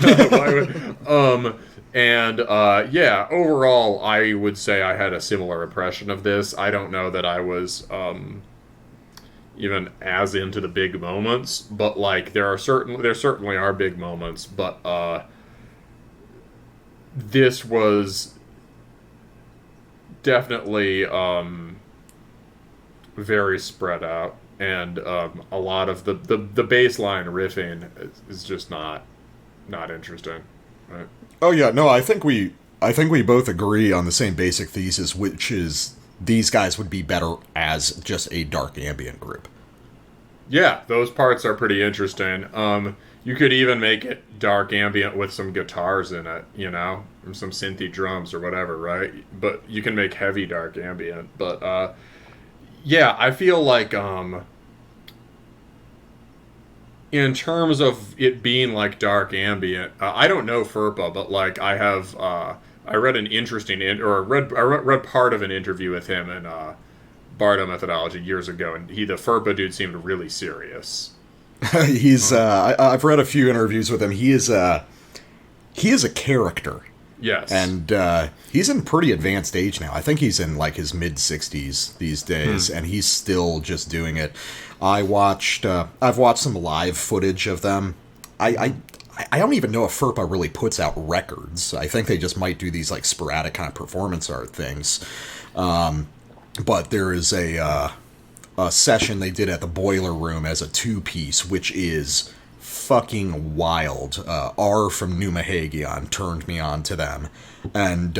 overall, I would say I had a similar impression of this. I don't know that I was even as into the big moments, but like there certainly are big moments, but this was definitely very spread out, and a lot of the baseline riffing is just not interesting, right? Oh yeah, no, I think we both agree on the same basic thesis, which is these guys would be better as just a dark ambient group. Yeah, those parts are pretty interesting. You could even make it dark ambient with some guitars in it, or some synthy drums or whatever, right? But you can make heavy dark ambient. But I feel like in terms of it being like dark ambient, I don't know FERPA, but like I have, I read an interesting, I read part of an interview with him in Bardo Methodology years ago, and the FERPA dude seemed really serious. He's, I've read a few interviews with him. He is a character. Yes. And he's in pretty advanced age now. I think he's in like his mid-60s these days, and he's still just doing it. I've watched some live footage of them. I don't even know if FERPA really puts out records. I think they just might do these like sporadic kind of performance art things. But there is a session they did at the Boiler Room as a 2-piece, which is fucking wild. R from New Mahagion turned me on to them. And,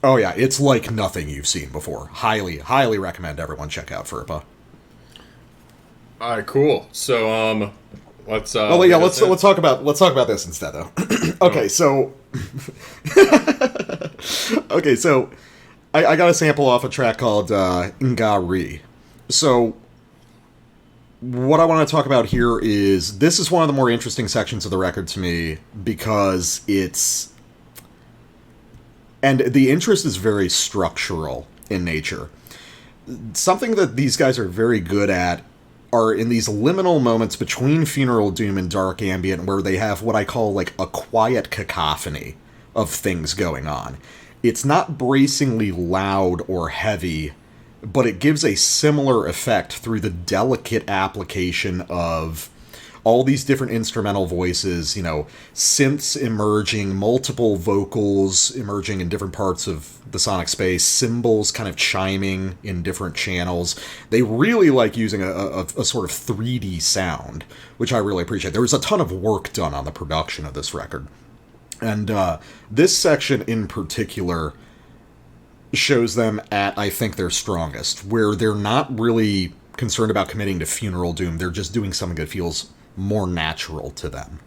it's like nothing you've seen before. Highly, highly recommend everyone check out FERPA. Alright, cool. So, Let's let's talk about this instead, though. Okay, so I got a sample off a track called Ngari. So what I want to talk about here is, this is one of the more interesting sections of the record to me, because and the interest is very structural in nature. Something that these guys are very good at are in these liminal moments between funeral doom and dark ambient, where they have what I call like a quiet cacophony of things going on. It's not bracingly loud or heavy, but it gives a similar effect through the delicate application of all these different instrumental voices, synths emerging, multiple vocals emerging in different parts of the sonic space, cymbals kind of chiming in different channels. They really like using a sort of 3D sound, which I really appreciate. There was a ton of work done on the production of this record. And this section in particular shows them at, I think, their strongest, where they're not really concerned about committing to funeral doom. They're just doing something that feels more natural to them.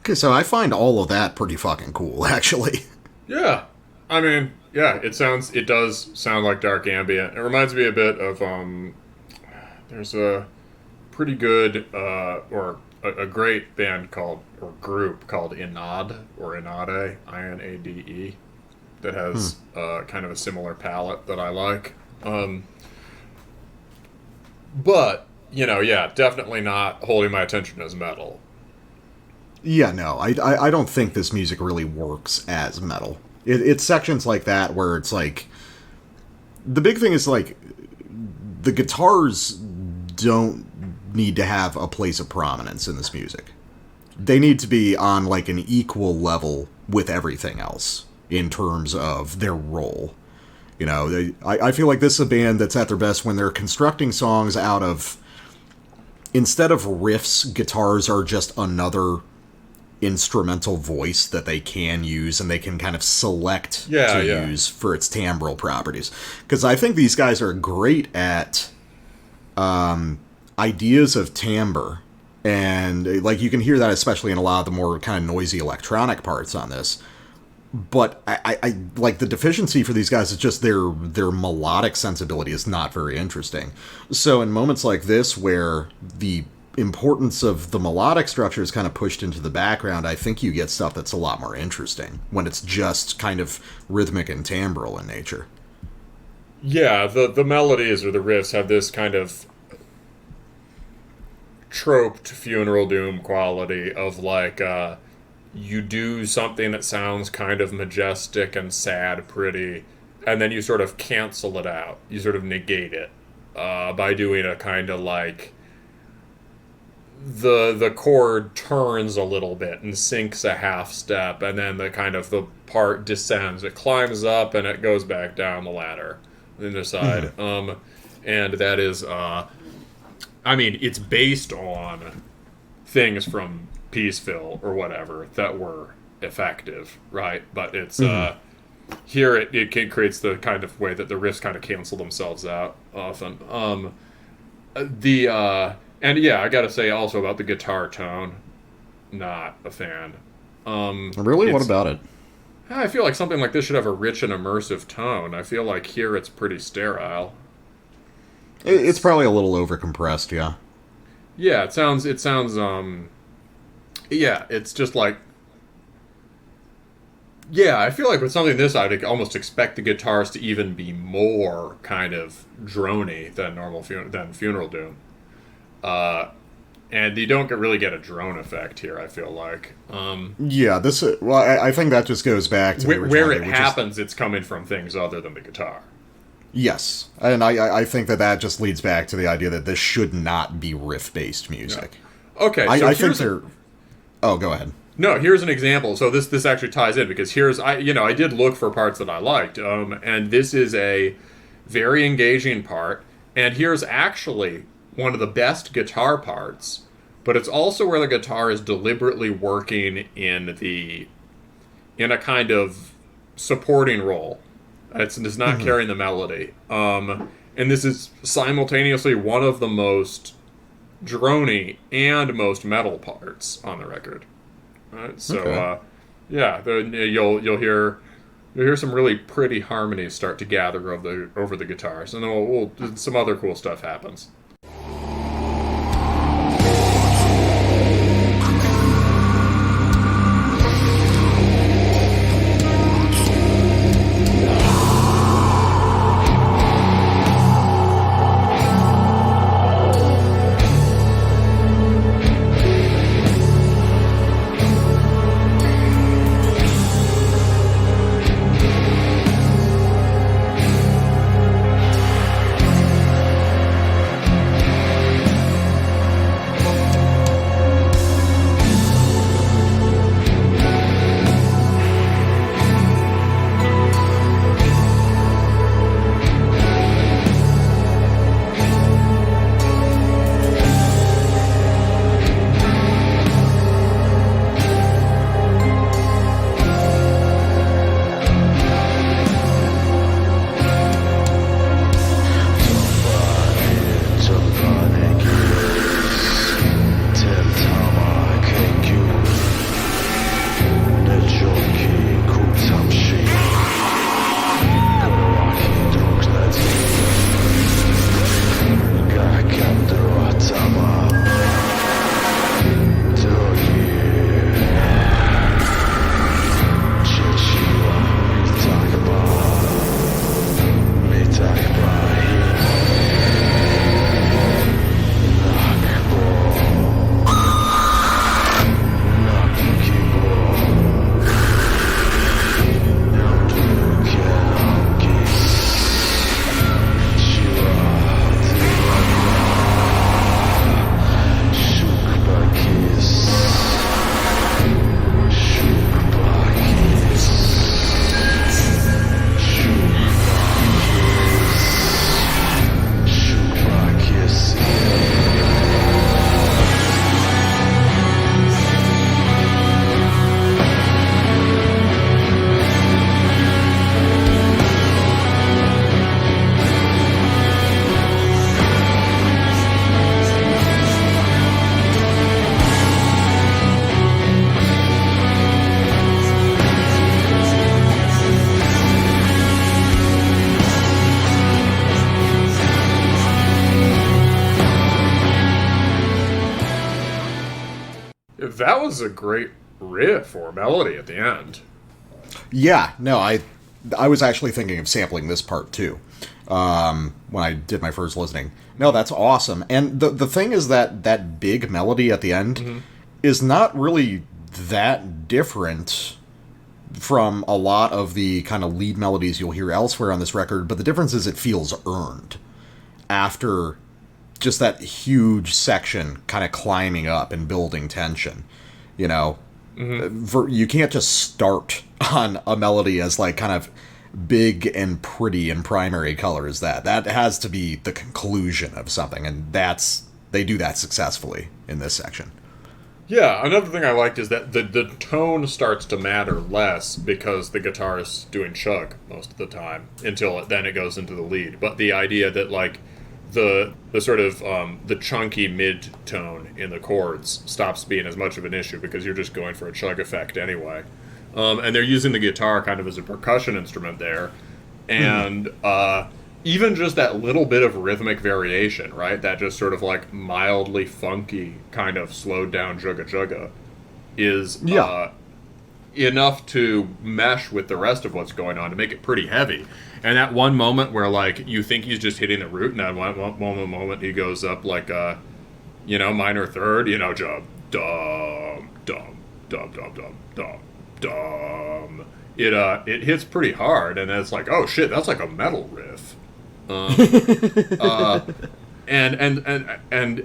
Okay, so I find all of that pretty fucking cool, actually. Yeah. I mean, yeah, it does sound like dark ambient. It reminds me a bit of, there's a pretty good, or a great band group called Inade, or Inade, Inade, that has kind of a similar palette that I like. But, yeah, definitely not holding my attention as metal. Yeah, no, I don't think this music really works as metal. It's sections like that where it's like, the big thing is like, the guitars don't need to have a place of prominence in this music. They need to be on like an equal level with everything else in terms of their role. I feel like this is a band that's at their best when they're constructing songs out of, instead of riffs, guitars are just another instrumental voice that they can use and they can kind of select use for its timbral properties. Because I think these guys are great at ideas of timbre. And, like, you can hear that especially in a lot of the more kind of noisy electronic parts on this. But I like the deficiency for these guys is just their melodic sensibility is not very interesting. So in moments like this where the importance of the melodic structure is kind of pushed into the background, I think you get stuff that's a lot more interesting when it's just kind of rhythmic and timbral in nature. Yeah, the melodies or the riffs have this kind of troped funeral doom quality of, like, you do something that sounds kind of majestic and sad pretty, and then you sort of cancel it out. You sort of negate it by doing a kind of, like, the chord turns a little bit and sinks a half step, and then the part descends. It climbs up and it goes back down the ladder on the side. And that is... I mean, it's based on things from Peaceville or whatever that were effective, right? But it's here it creates the kind of way that the riffs kind of cancel themselves out often. And yeah, I gotta say also about the guitar tone, not a fan. Really? What about it? I feel like something like this should have a rich and immersive tone. I feel like here it's pretty sterile. It's probably a little overcompressed, yeah. Yeah, it sounds, yeah, it's just like, yeah, I feel like with something this, I'd almost expect the guitars to even be more kind of drony than than Funeral Doom. And you don't really get a drone effect here, I feel like. Yeah, I think that just goes back to where it happens, it's coming from things other than the guitar. Yes, and I think that just leads back to the idea that this should not be riff-based music. Yeah. Okay, so I think they're... Oh, go ahead. No, here's an example. So this actually ties in, because I did look for parts that I liked, and this is a very engaging part, and here's actually one of the best guitar parts, but it's also where the guitar is deliberately working in a kind of supporting role. It's not carrying the melody. And this is simultaneously one of the most drony and most metal parts on the record. Right? So, yeah, you'll hear some really pretty harmonies start to gather over the guitars, and then some other cool stuff happens. that was a great riff or melody at the end. Yeah, no, I was actually thinking of sampling this part too when I did my first listening. No, that's awesome. And the thing is that big melody at the end is not really that different from a lot of the kind of lead melodies you'll hear elsewhere on this record, but the difference is it feels earned after just that huge section kind of climbing up and building tension. You know, you can't just start on a melody as like kind of big and pretty in primary colors. That has to be the conclusion of something, and they do that successfully in this section. Yeah, another thing I liked is that the tone starts to matter less because the guitar is doing chug most of the time until then it goes into the lead. But the idea that like the sort of the chunky mid tone in the chords stops being as much of an issue because you're just going for a chug effect anyway. And they're using the guitar kind of as a percussion instrument there. And even just that little bit of rhythmic variation, right? That just sort of like mildly funky kind of slowed down jugga jugga is enough to mesh with the rest of what's going on to make it pretty heavy. And that one moment where like you think he's just hitting the root, and that one moment he goes up like a, minor third, jump, dum, dum, dum, dum, dum, dum. Dumb. It hits pretty hard, and it's like, oh shit, that's like a metal riff. And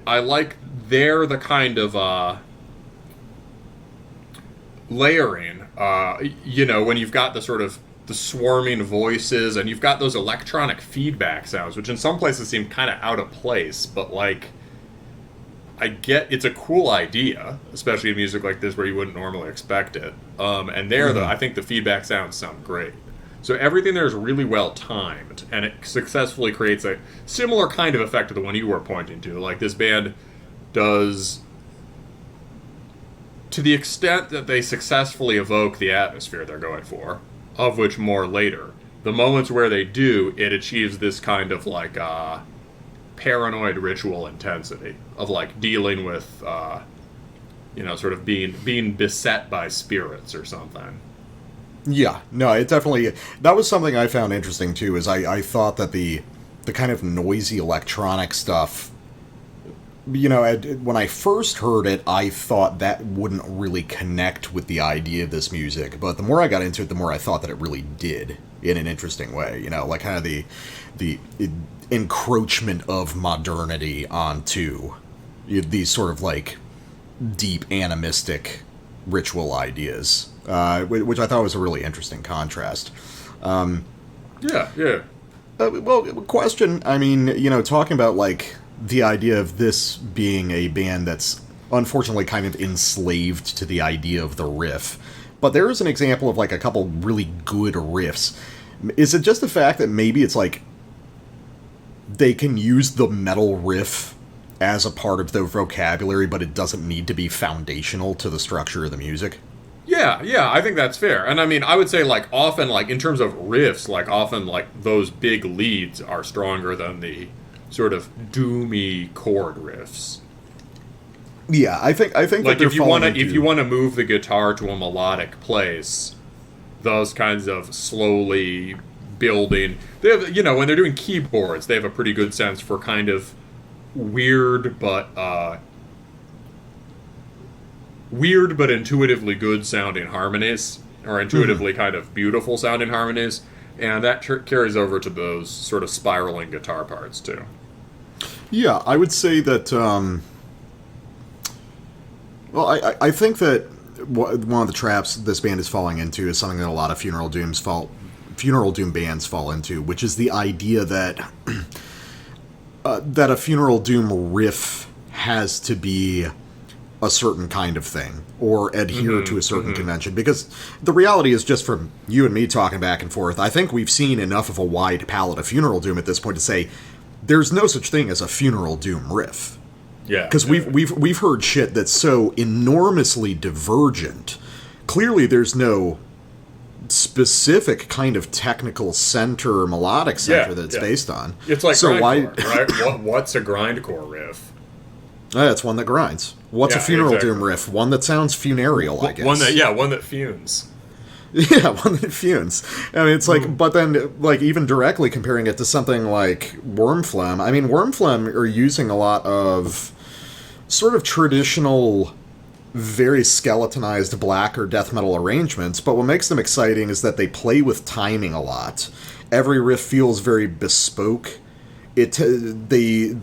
I like the kind of layering. When you've got the sort of the swarming voices, and you've got those electronic feedback sounds, which in some places seem kind of out of place, but like, I get it's a cool idea, especially in music like this where you wouldn't normally expect it. And I think the feedback sounds sound great. So everything there is really well timed, and it successfully creates a similar kind of effect to the one you were pointing to. Like this band does, to the extent that they successfully evoke the atmosphere they're going for, of which more later. The moments where they do, it achieves this kind of like paranoid ritual intensity of like dealing with sort of being beset by spirits or something. Yeah, no, it definitely, that was something I found interesting too, is I thought that the kind of noisy electronic stuff, when I first heard it, I thought that wouldn't really connect with the idea of this music, but the more I got into it, the more I thought that it really did in an interesting way, like kind of the encroachment of modernity onto these sort of like deep animistic ritual ideas, which I thought was a really interesting contrast. Yeah. Well, question, I mean, talking about like the idea of this being a band that's unfortunately kind of enslaved to the idea of the riff, but there is an example of like a couple really good riffs. Is it just the fact that maybe it's like they can use the metal riff as a part of their vocabulary, but it doesn't need to be foundational to the structure of the music? Yeah, I think that's fair. And I mean, I would say, like, often, like, in terms of riffs, like, often, like, those big leads are stronger than the sort of doomy chord riffs. Yeah, I think like, if you want to move the guitar to a melodic place, those kinds of slowly building, they have, when they're doing keyboards, they have a pretty good sense for kind of weird but intuitively good sounding harmonies, or intuitively kind of beautiful sounding harmonies, and that carries over to those sort of spiraling guitar parts too. Yeah, I would say that I think that one of the traps this band is falling into is something that a lot of funeral doom bands fall into, which is the idea that that a funeral doom riff has to be a certain kind of thing, or adhere to a certain convention. Because the reality is, just from you and me talking back and forth, I think we've seen enough of a wide palette of funeral doom at this point to say there's no such thing as a funeral doom riff. Yeah, because we've heard shit that's so enormously divergent. Clearly, there's no specific kind of technical center, melodic center that it's based on. It's like so grindcore, right? What's a grindcore riff? It's one that grinds. What's a funeral doom riff? One that sounds funereal, I guess. One that fumes. Yeah, one that fumes. I mean, it's like, but then, like, even directly comparing it to something like Wormflamme, I mean, Wormflamme are using a lot of sort of traditional, very skeletonized black or death metal arrangements, but what makes them exciting is that they play with timing a lot. Every riff feels very bespoke. The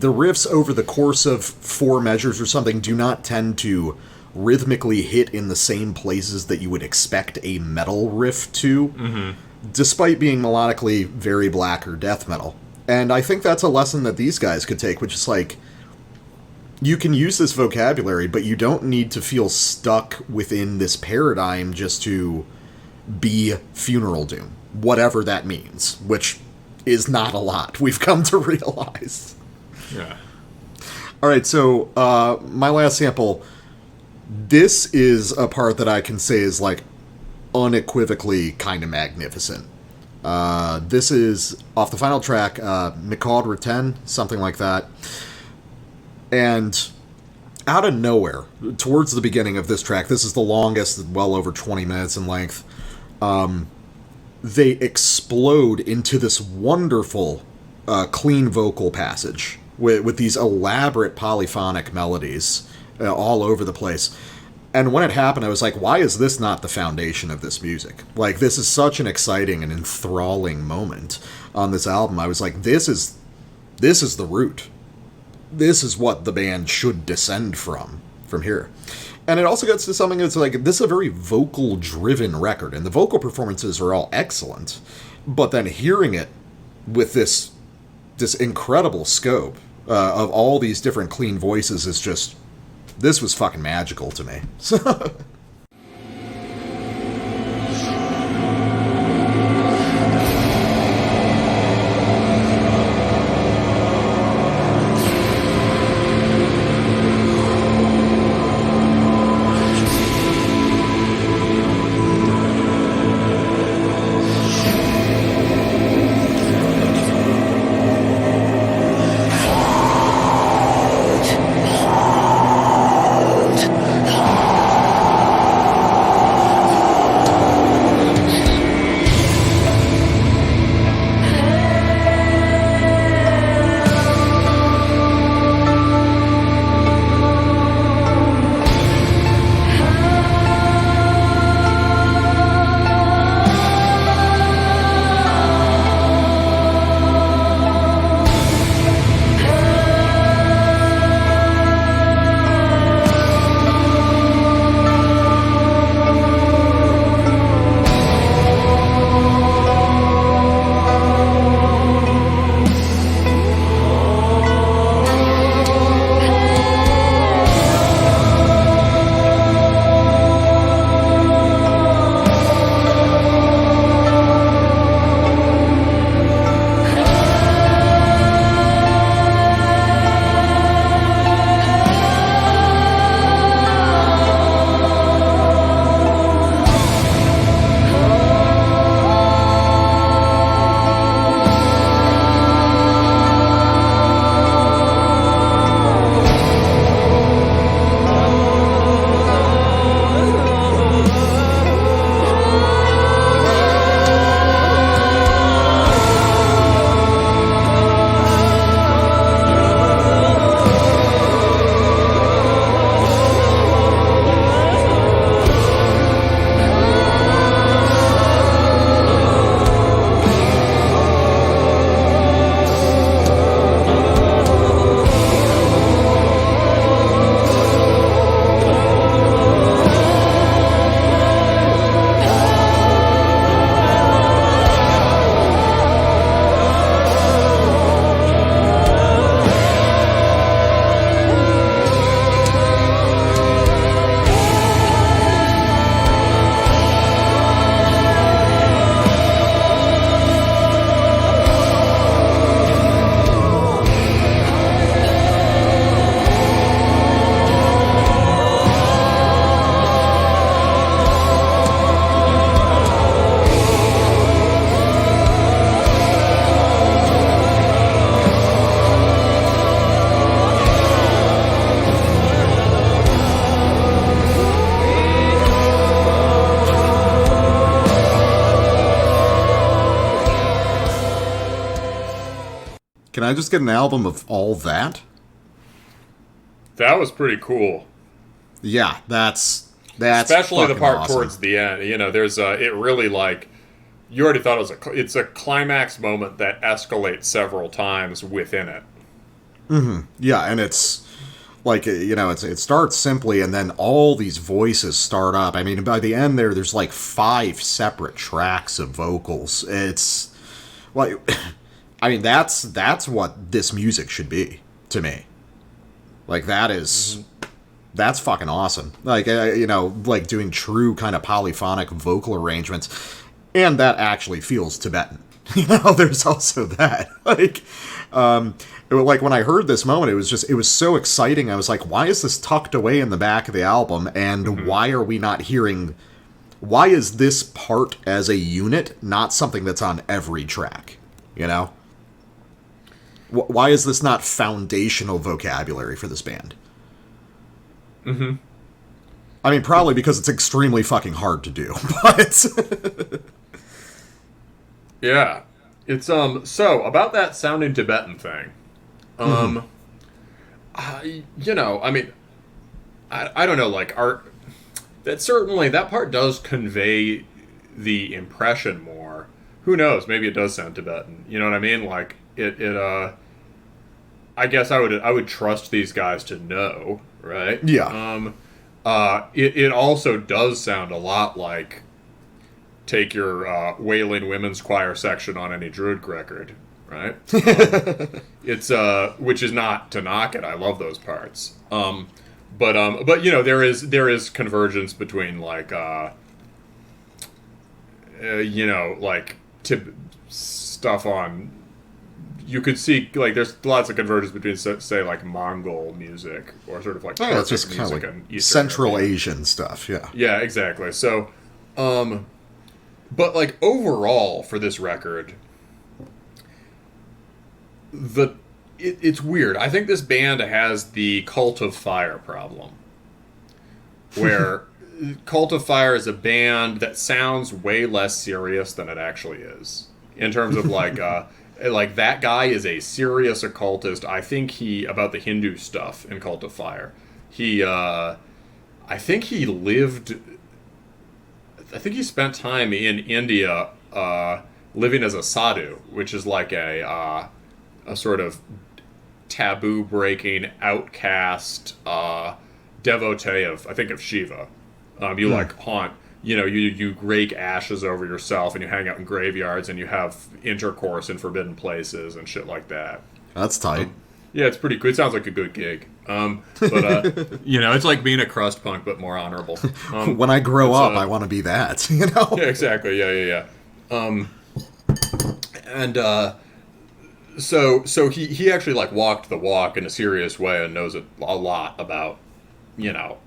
riffs over the course of 4 measures or something do not tend to rhythmically hit in the same places that you would expect a metal riff to, despite being melodically very black or death metal. And I think that's a lesson that these guys could take, which is like, you can use this vocabulary, but you don't need to feel stuck within this paradigm just to be funeral doom, whatever that means, which is not a lot, we've come to realize. Yeah. Alright, so my last sample, this is a part that I can say is, like, unequivocally kind of magnificent. This is off the final track, Mikad Reten, something like that. And out of nowhere, towards the beginning of this track, this is the longest, well over 20 minutes in length, they explode into this wonderful, clean vocal passage with these elaborate polyphonic melodies all over the place. And when it happened, I was like, why is this not the foundation of this music? Like, this is such an exciting and enthralling moment on this album. I was like, this is the root. This is what the band should descend from here. And it also gets to something that's like, this is a very vocal-driven record, and the vocal performances are all excellent. But then hearing it with this incredible scope of all these different clean voices is just, this was fucking magical to me. I just get an album of all that? That was pretty cool. Yeah, that's especially the part awesome. towards the end. You know, there's it really like you already thought it's a climax moment that escalates several times within it. Yeah, and it's like, you know, it starts simply, and then all these voices start up. I mean, by the end there's like 5 separate tracks of vocals. It's like, I mean, that's what this music should be to me. Like, that is, that's fucking awesome. Like, you know, like doing true kind of polyphonic vocal arrangements, and that actually feels Tibetan. You know, there's also that. Like, like when I heard this moment, it was so exciting. I was like, why is this tucked away in the back of the album, and why are we not hearing? Why is this part as a unit not something that's on every track? You know? Why is this not foundational vocabulary for this band? I mean, probably because it's extremely fucking hard to do, but... Yeah. It's, so, about that sounding Tibetan thing, you know, I mean, I don't know, like, that part does convey the impression more. Who knows, maybe it does sound Tibetan, you know what I mean? Like, I guess I would trust these guys to know, right? Yeah. It also does sound a lot like take your Wailing Women's Choir section on any Druid record, right? It's which is not to knock it. I love those parts. But you know, there is convergence between like you know, like stuff on. You could see, like, there's lots of convergence between, say, like, Mongol music, or sort of, like, it's just kind of like Central Asian stuff, yeah. Yeah, exactly. So, but, like, overall, for this record, it's weird. I think this band has the Cult of Fire problem, where Cult of Fire is a band that sounds way less serious than it actually is, in terms of, like, like, that guy is a serious occultist. I think about the Hindu stuff in Cult of Fire. I think he spent time in India living as a sadhu, which is like a sort of taboo-breaking, outcast devotee of Shiva. You like haunt. You know, you rake ashes over yourself, and you hang out in graveyards, and you have intercourse in forbidden places and shit like that. That's tight. Yeah, it's pretty cool. It sounds like a good gig. But you know, it's like being a crust punk, but more honorable. When I grow up, I want to be that. You know? Yeah, exactly. Yeah. So he actually like walked the walk in a serious way and knows a lot about, you know.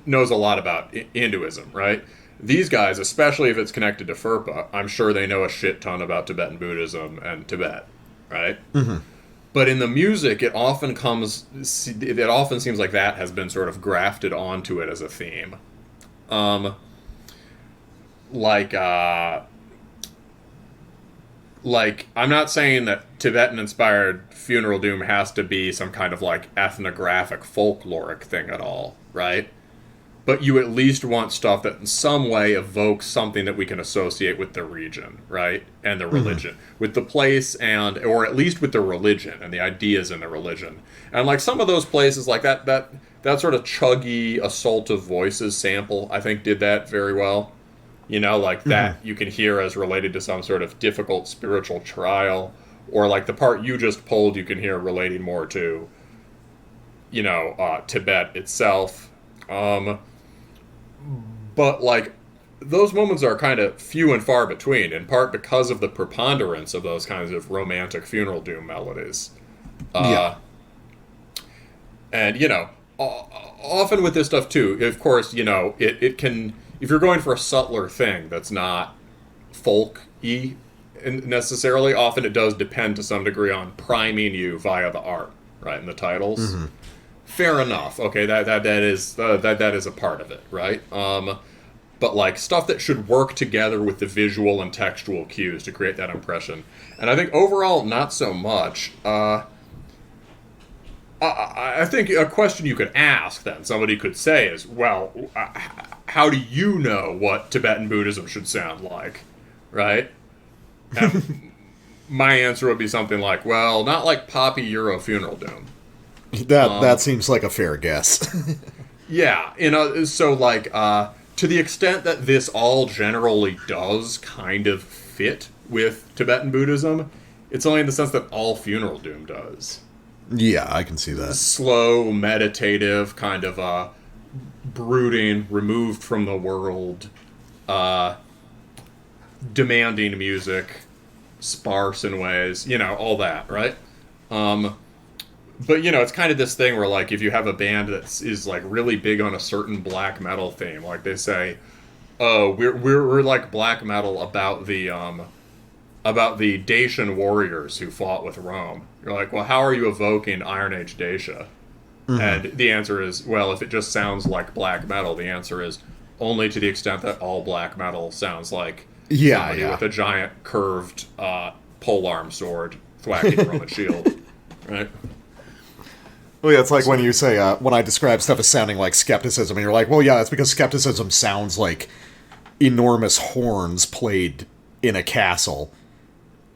Knows a lot about Hinduism, right? These guys, especially if it's connected to Phurpa, I'm sure they know a shit ton about Tibetan Buddhism and Tibet, right? But in the music, it often seems like that has been sort of grafted onto it as a theme. Like, I'm not saying that Tibetan-inspired Funeral Doom has to be some kind of, like, ethnographic folkloric thing at all, right? But you at least want stuff that in some way evokes something that we can associate with the region, right? And the religion. With the place or at least with the religion and the ideas in the religion. And like some of those places, like that sort of chuggy Assault of Voices sample, I think did that very well. You know, like that you can hear as related to some sort of difficult spiritual trial. Or like the part you just pulled, you can hear relating more to, you know, Tibet itself. But, like, those moments are kind of few and far between, in part because of the preponderance of those kinds of romantic funeral doom melodies. Yeah. And, you know, often with this stuff, too, of course, you know, it can... If you're going for a subtler thing that's not folk-y necessarily, often it does depend to some degree on priming you via the art, right, and the titles. Fair enough. Okay, that is a part of it, right? but like stuff that should work together with the visual and textual cues to create that impression. And I think overall, not so much. I think a question you could ask then, somebody could say is, well, how do you know what Tibetan Buddhism should sound like, right? And my answer would be something like, well, not like poppy Euro funeral doom. That seems like a fair guess. Yeah, so like, to the extent that this all generally does kind of fit with Tibetan Buddhism, it's only in the sense that all funeral doom does. Yeah, I can see that. Slow, meditative, kind of brooding, removed from the world, demanding music, sparse in ways, all that, right? But, it's kind of this thing where, like, if you have a band that is, like, really big on a certain black metal theme, like they say, oh, we're like black metal about the Dacian warriors who fought with Rome. You're like, well, how are you evoking Iron Age Dacia? Mm-hmm. And the answer is, well, if it just sounds like black metal, the answer is only to the extent that all black metal sounds like somebody with a giant curved polearm sword thwacking from a shield, right? Well, yeah, it's like when you say, when I describe stuff as sounding like skepticism, and you're like, well, yeah, that's because skepticism sounds like enormous horns played in a castle.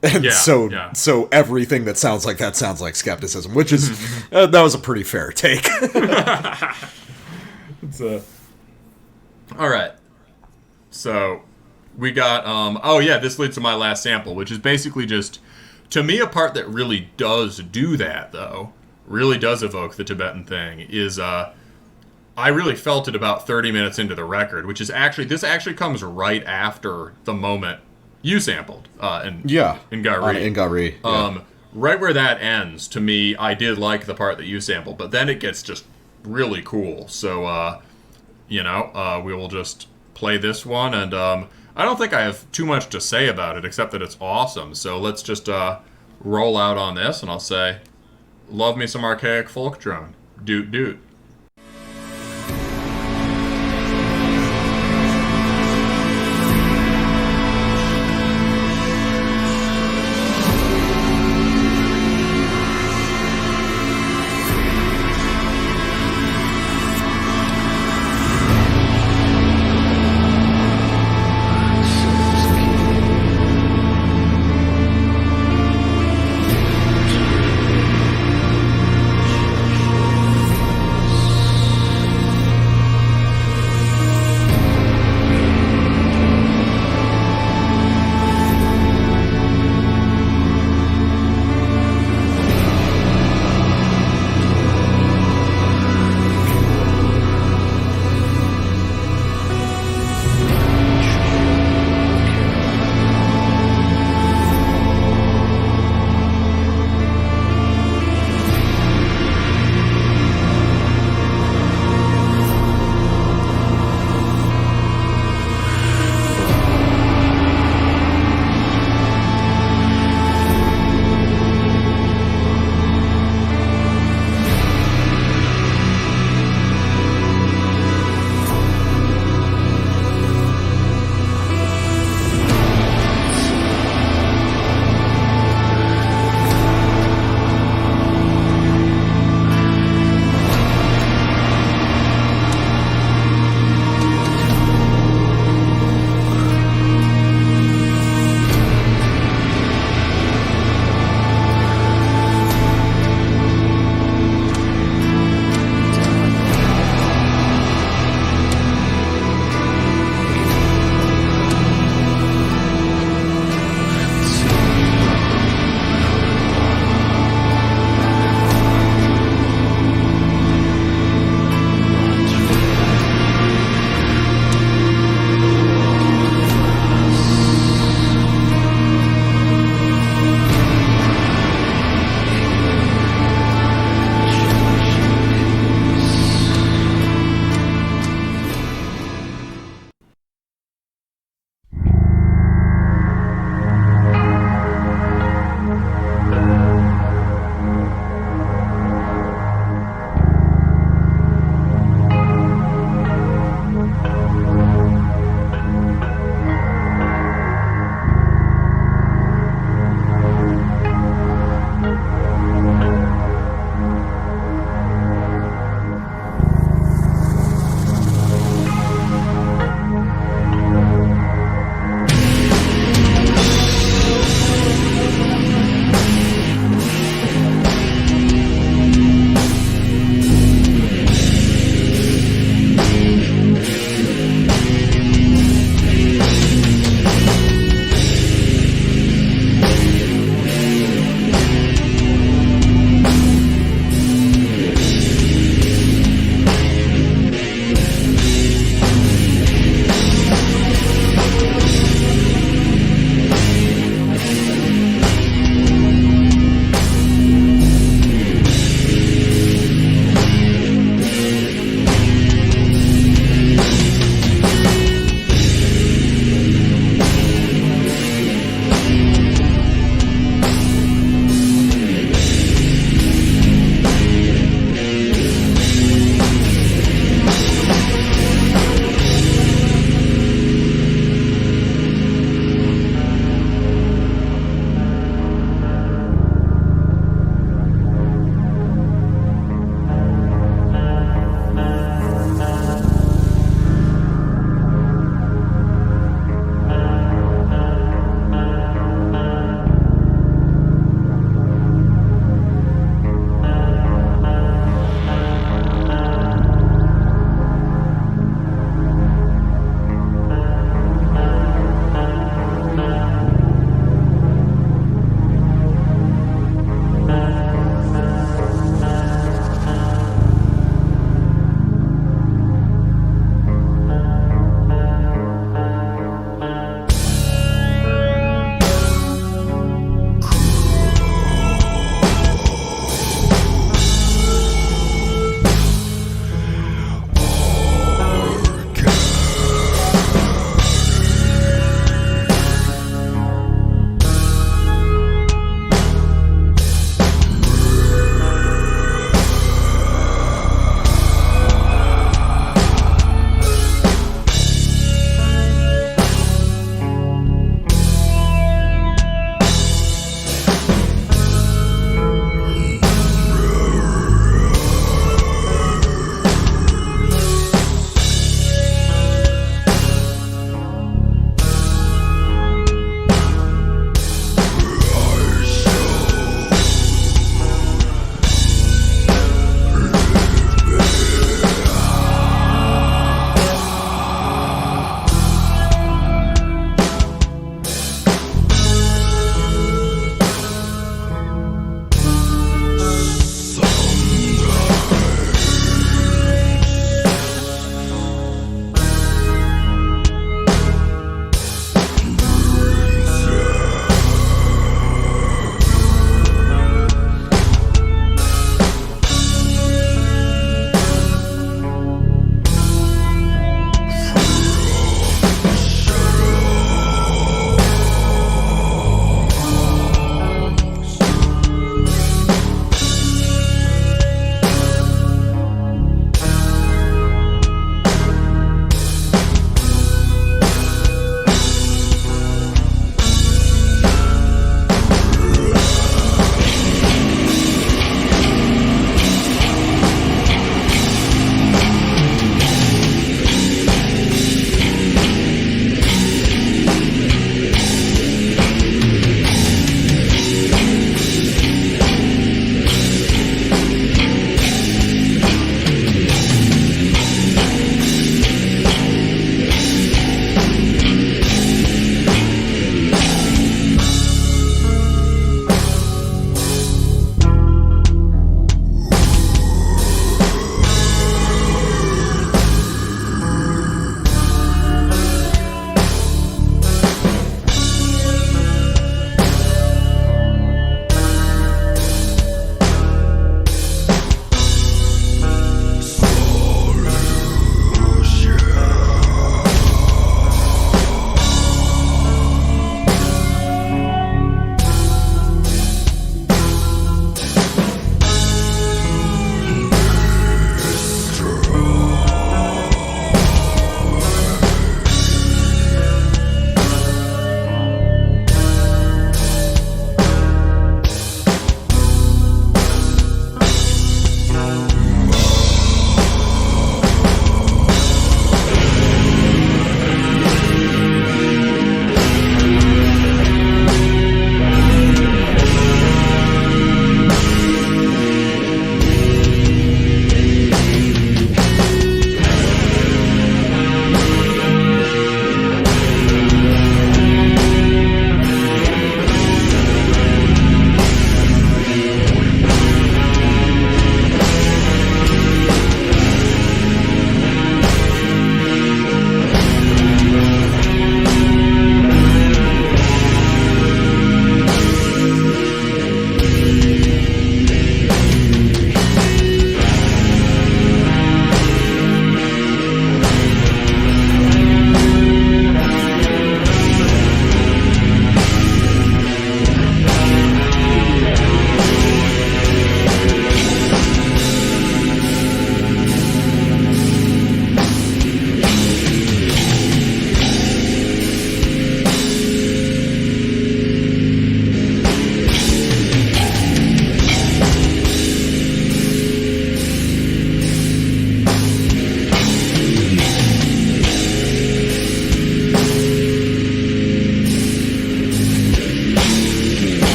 And so everything that sounds like that sounds like skepticism, which is, that was a pretty fair take. All right. So, we got, this leads to my last sample, which is basically just, to me, a part that really does do that, though, really does evoke the Tibetan thing, is, I really felt it about 30 minutes into the record, which is this actually comes right after the moment you sampled in Gari. Right where that ends, to me, I did like the part that you sampled, but then it gets just really cool. So, we will just play this one, and I don't think I have too much to say about it, except that it's awesome. So let's just roll out on this, and I'll say, love me some archaic folk drone. Doot doot.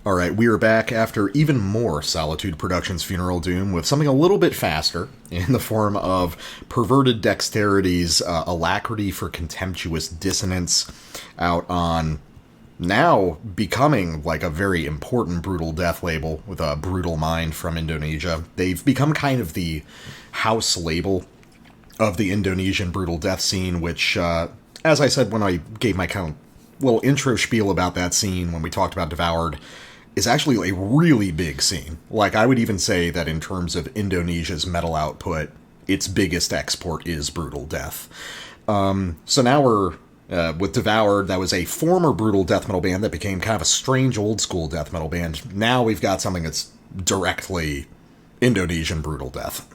All right, we are back after even more Solitude Productions Funeral Doom with something a little bit faster in the form of Perverted Dexterity's Alacrity for Contemptuous Dissonance, out on now becoming like a very important brutal death label with a Brutal Mind from Indonesia. They've become kind of the house label of the Indonesian brutal death scene, which, as I said when I gave my kind of little intro spiel about that scene when we talked about Devoured, is actually a really big scene. Like, I would even say that in terms of Indonesia's metal output, its biggest export is brutal death. So now we're with Devoured. That was a former brutal death metal band that became kind of a strange old school death metal band. Now we've got something that's directly Indonesian brutal death.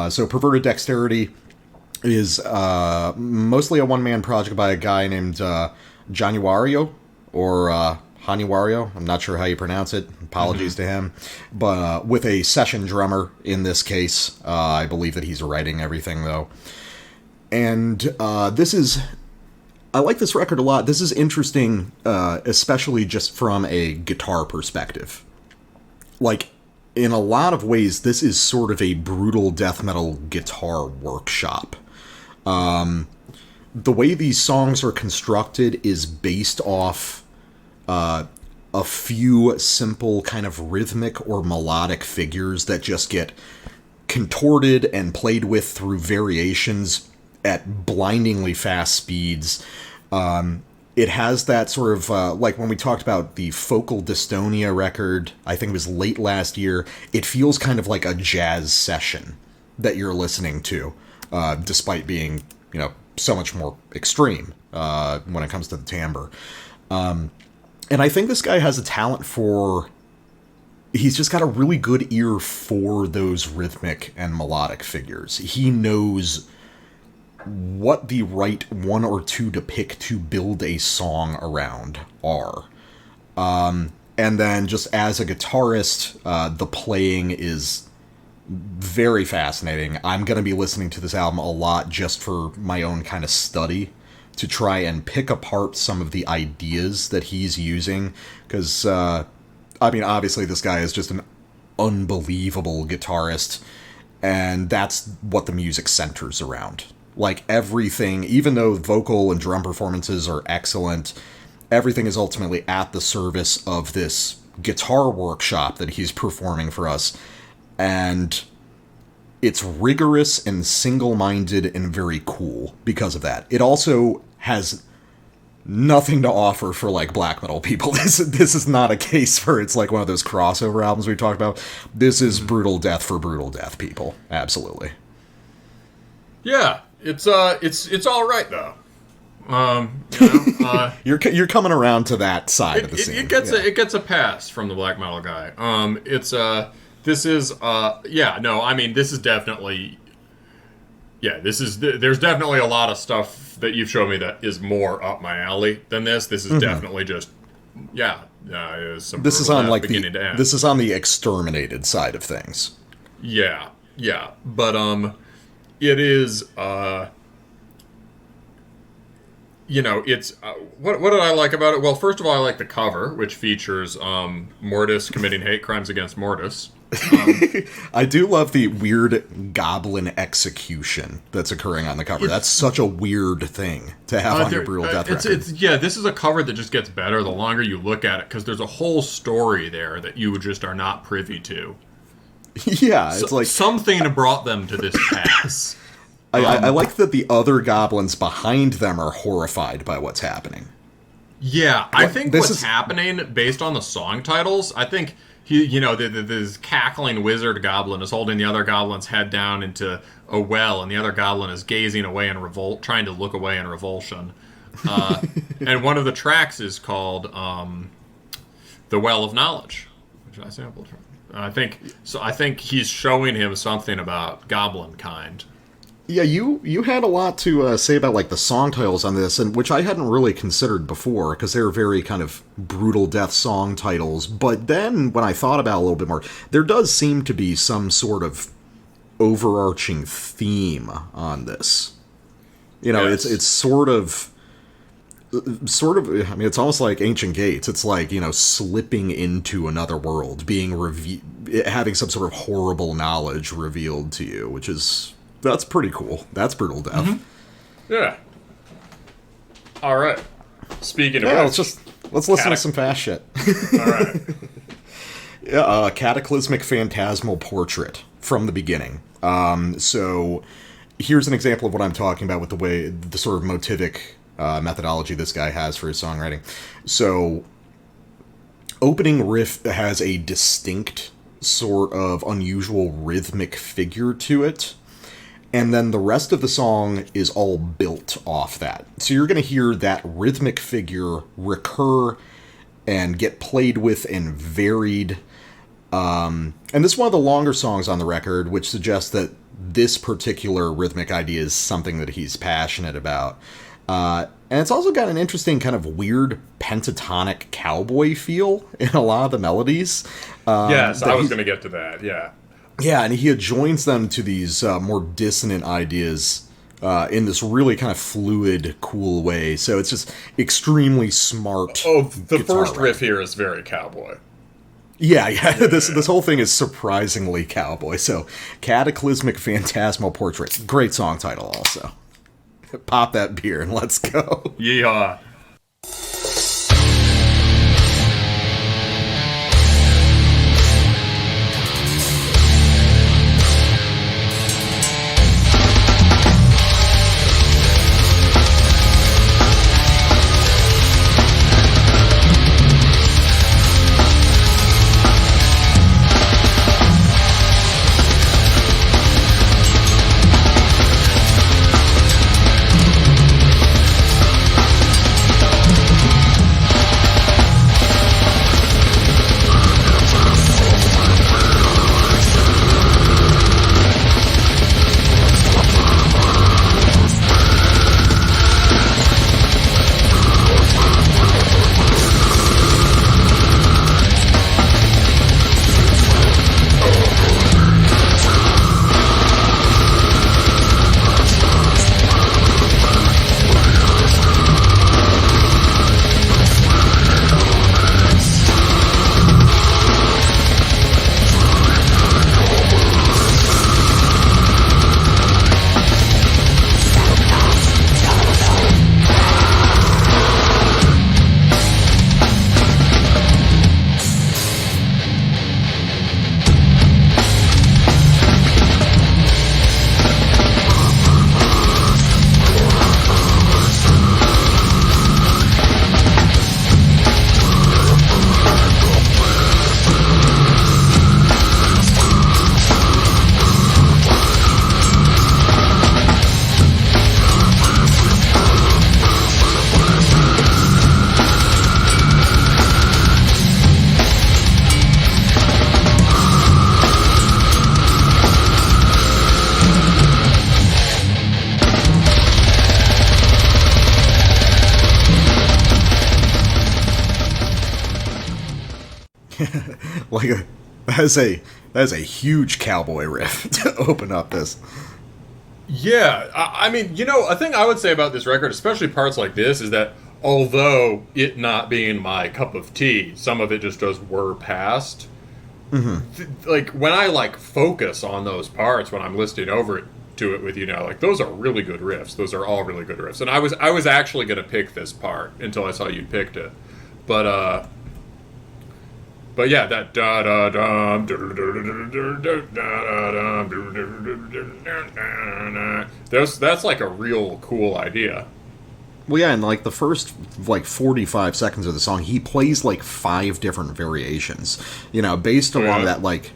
So Perverted Dexterity is mostly a one-man project by a guy named Januario, or Hanuario, I'm not sure how you pronounce it, apologies to him, but with a session drummer in this case. I believe that he's writing everything, though. And I like this record a lot. This is interesting, especially just from a guitar perspective. Like, in a lot of ways, this is sort of a brutal death metal guitar workshop. The way these songs are constructed is based off a few simple kind of rhythmic or melodic figures that just get contorted and played with through variations at blindingly fast speeds. It has that sort of, like when we talked about the Focal Dystonia record, I think it was late last year, it feels kind of like a jazz session that you're listening to, despite being, so much more extreme when it comes to the timbre. And I think this guy has a talent for... He's just got a really good ear for those rhythmic and melodic figures. He knows what the right one or two to pick to build a song around are. And then just as a guitarist, the playing is very fascinating. I'm going to be listening to this album a lot just for my own kind of study, to try and pick apart some of the ideas that he's using, because, obviously this guy is just an unbelievable guitarist, and that's what the music centers around. Like, everything, even though vocal and drum performances are excellent, everything is ultimately at the service of this guitar workshop that he's performing for us, and it's rigorous and single-minded and very cool because of that. It also has nothing to offer for, like, black metal people. This is not a case where it's like one of those crossover albums we talked about. This is brutal death for brutal death people. Absolutely. Yeah, it's all right though. You're coming around to that side of the scene. It gets a pass from the black metal guy. This is definitely. Yeah, there's definitely a lot of stuff that you've shown me that is more up my alley than this. This is definitely just, this is on like this is on the exterminated side of things. Yeah, but it is it's what did I like about it? Well, first of all, I like the cover, which features Mortis committing hate crimes against Mortis. I do love the weird goblin execution that's occurring on the cover. That's such a weird thing to have on your brutal death record. This is a cover that just gets better the longer you look at it, because there's a whole story there that you just are not privy to. Yeah, it's like something brought them to this pass. I like that the other goblins behind them are horrified by what's happening. Yeah, I think what's happening, based on the song titles, I think this cackling wizard goblin is holding the other goblin's head down into a well, and the other goblin is gazing away in revolt, trying to look away in revulsion. And one of the tracks is called "The Well of Knowledge," which I sampled from. I think he's showing him something about goblin kind. Yeah, you had a lot to say about like the song titles on this, and which I hadn't really considered before, because they're very kind of brutal death song titles. But then when I thought about it a little bit more, there does seem to be some sort of overarching theme on this. Yes. It's sort of sort of, I mean, it's almost like Ancient Gates. It's like, slipping into another world, being having some sort of horrible knowledge revealed to you, that's pretty cool. That's brutal death. Mm-hmm. Yeah. All right. Speaking of let's listen to some fast shit. All right. Cataclysmic Phantasmal Portrait from the beginning. So here's an example of what I'm talking about with the sort of motivic methodology this guy has for his songwriting. So opening riff has a distinct sort of unusual rhythmic figure to it. And then the rest of the song is all built off that. So you're going to hear that rhythmic figure recur and get played with and varied. And this is one of the longer songs on the record, which suggests that this particular rhythmic idea is something that he's passionate about. And it's also got an interesting kind of weird pentatonic cowboy feel in a lot of the melodies. Yes, I was going to get to that, yeah. Yeah, and he adjoins them to these more dissonant ideas in this really kind of fluid, cool way. So it's just extremely smart. Oh, the first riff here is very cowboy. Yeah. This whole thing is surprisingly cowboy. So, Cataclysmic Phantasmal Portrait. Great song title also. Pop that beer and let's go. Yeehaw. That is a huge cowboy riff to open up this. Yeah, I mean, a thing I would say about this record, especially parts like this, is that although it not being my cup of tea, some of it just does whir past. Mm-hmm. Like, when I, focus on those parts, when I'm listening over to it with you now, those are really good riffs. Those are all really good riffs. And I was actually going to pick this part until I saw you picked it. But yeah, that da da dum that's a real cool idea. Well, yeah, and the first 45 seconds of the song, he plays 5 different variations, based along that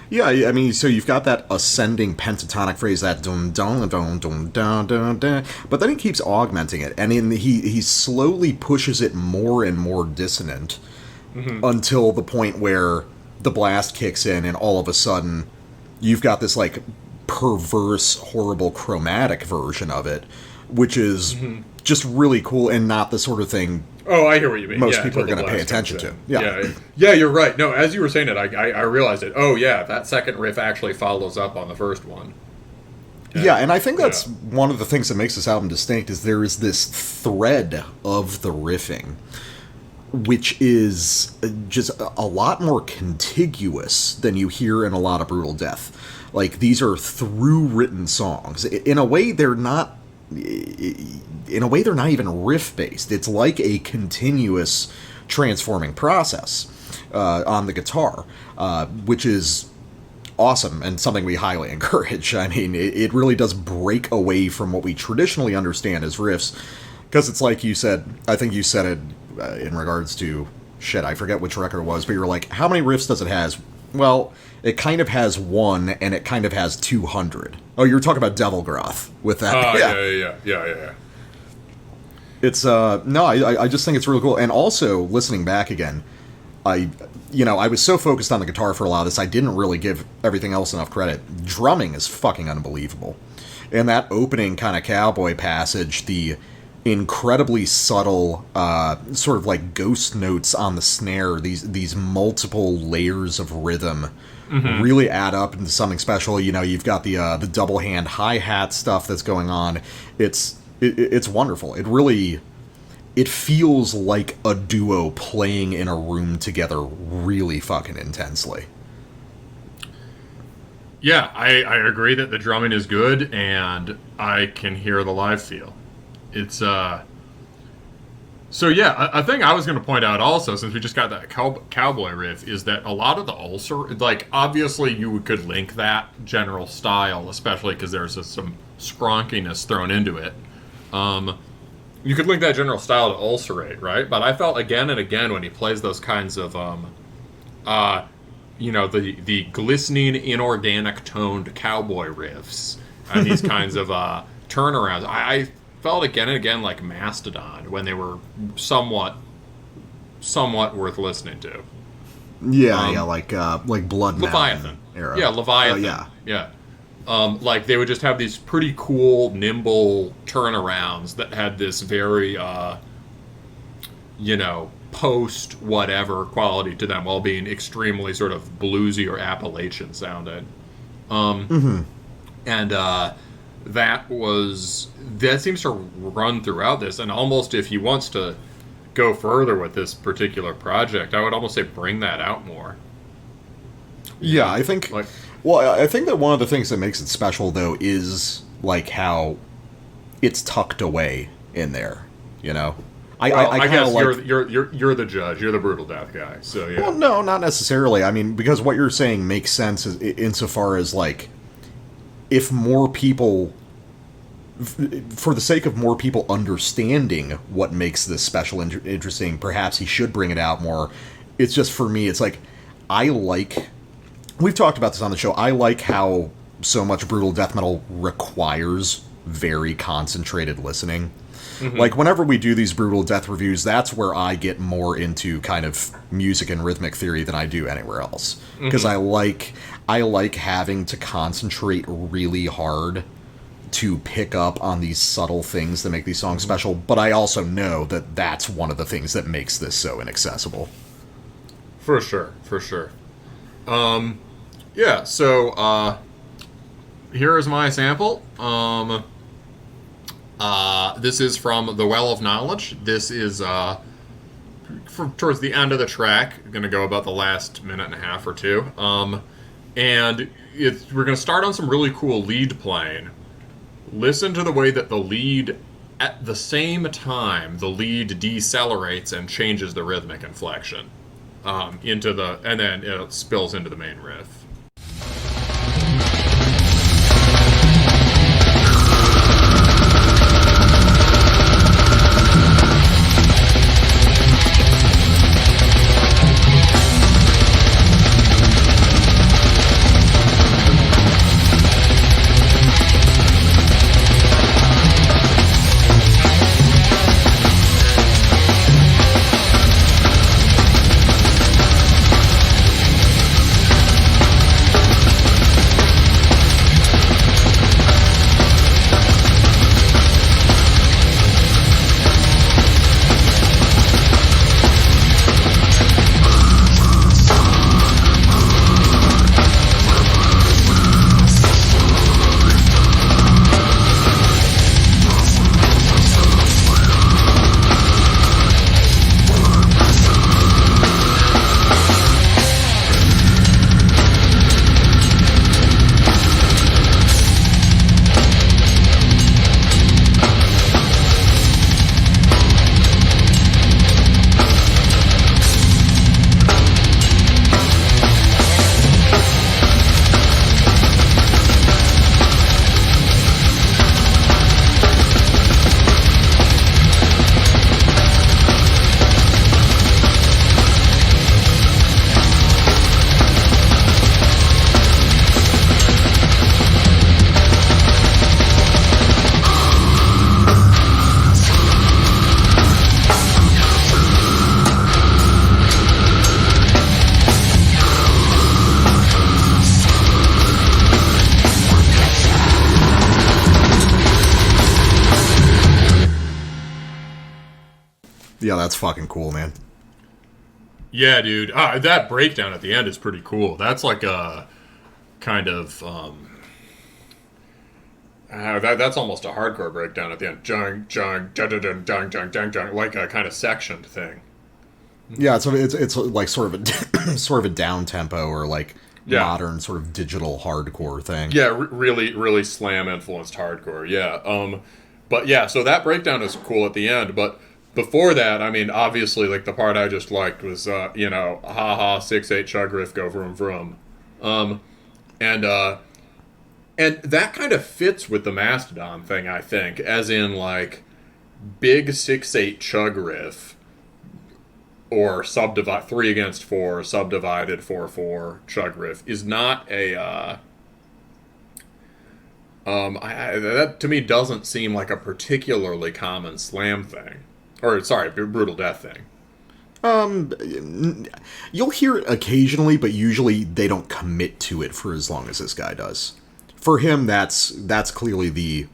yeah, I mean, so you've got that ascending pentatonic phrase, that dum dum dum dum dum dum dum, but then he keeps augmenting it, and he slowly pushes it more and more dissonant. Mm-hmm. Until the point where the blast kicks in and all of a sudden you've got this perverse, horrible chromatic version of it, which is just really cool and not the sort of thing I hear what you mean. Most people are going to pay attention to. Yeah, you're right. No, as you were saying it, I realized it. Oh yeah, that second riff actually follows up on the first one. Yeah, and I think that's one of the things that makes this album distinct is there is this thread of the riffing, which is just a lot more contiguous than you hear in a lot of Brutal Death. Like, these are through-written songs. In a way, they're not even riff-based. It's like a continuous transforming process on the guitar, which is awesome and something we highly encourage. I mean, it really does break away from what we traditionally understand as riffs, because it's like you said, I think you said it in regards to, shit, I forget which record it was, but you were like, how many riffs does it has? Well, it kind of has one, and it kind of has 200. Oh, you were talking about Devilgroth with that. Yeah. It's, no, I just think it's really cool. And also, listening back again, I was so focused on the guitar for a lot of this, I didn't really give everything else enough credit. Drumming is fucking unbelievable. And that opening kind of cowboy passage, the incredibly subtle, sort of like ghost notes on the snare, these multiple layers of rhythm really add up into something special. You know, you've got the double hand hi-hat stuff that's going on. It's wonderful. It feels like a duo playing in a room together really fucking intensely. Yeah, I agree that the drumming is good, and I can hear the live feel. It's, so yeah, a thing I was going to point out also, since we just got that cowboy riff, is that a lot of the ulcer, like, obviously you could link that general style, especially because there's some skronkiness thrown into it. You could link that general style to ulcerate, right? But I felt again and again when he plays those kinds of, the glistening, inorganic toned cowboy riffs and these kinds of turnarounds. I felt again and again like Mastodon when they were somewhat worth listening to. Yeah, like Blood Leviathan era. Yeah, Leviathan. Yeah. Like they would just have these pretty cool, nimble turnarounds that had this very, post whatever quality to them, while being extremely sort of bluesy or Appalachian sounding. And that seems to run throughout this, and almost if he wants to go further with this particular project, I would almost say bring that out more. Yeah, I think. I think that one of the things that makes it special, though, is like how it's tucked away in there. You know, I guess you're the judge. You're the Brutal Death guy. So yeah. Well, no, not necessarily. I mean, because what you're saying makes sense insofar as like, if more people, for the sake of more people understanding what makes this special and interesting, perhaps he should bring it out more. It's just, for me, it's like, we've talked about this on the show, I like how so much brutal death metal requires very concentrated listening. Like, whenever we do these brutal death reviews, that's where I get more into kind of music and rhythmic theory than I do anywhere else. Because I like having to concentrate really hard to pick up on these subtle things that make these songs special, but I also know that that's one of the things that makes this so inaccessible. For sure. Yeah, so here is my sample. This is from The Well of Knowledge. This is towards the end of the track. Going to go about the last minute and a half or two. And we're going to start on some really cool lead playing. Listen to the way that the lead, at the same time, the lead decelerates and changes the rhythmic inflection and then it spills into the main riff. Yeah, that's fucking cool, man. Yeah, dude. That breakdown at the end is pretty cool. That's like a kind of that's almost a hardcore breakdown at the end. Jung, jung, jung, jung, jung, jung, jung, jung, like a kind of sectioned thing. Yeah, it's like sort of a down tempo or like modern sort of digital hardcore thing. Yeah, really slam influenced hardcore. Yeah. But yeah, so that breakdown is cool at the end, but before that, I mean, obviously, like, the part I just liked was, ha ha, 6/8 chug riff, go vroom vroom. And that kind of fits with the Mastodon thing, I think, as in, like, big 6/8 chug riff, or 3 against 4, subdivided 4/4 chug riff, is not a, that to me doesn't seem like a particularly common slam thing. Or, sorry, brutal death thing. You'll hear it occasionally, but usually they don't commit to it for as long as this guy does. For him, that's clearly the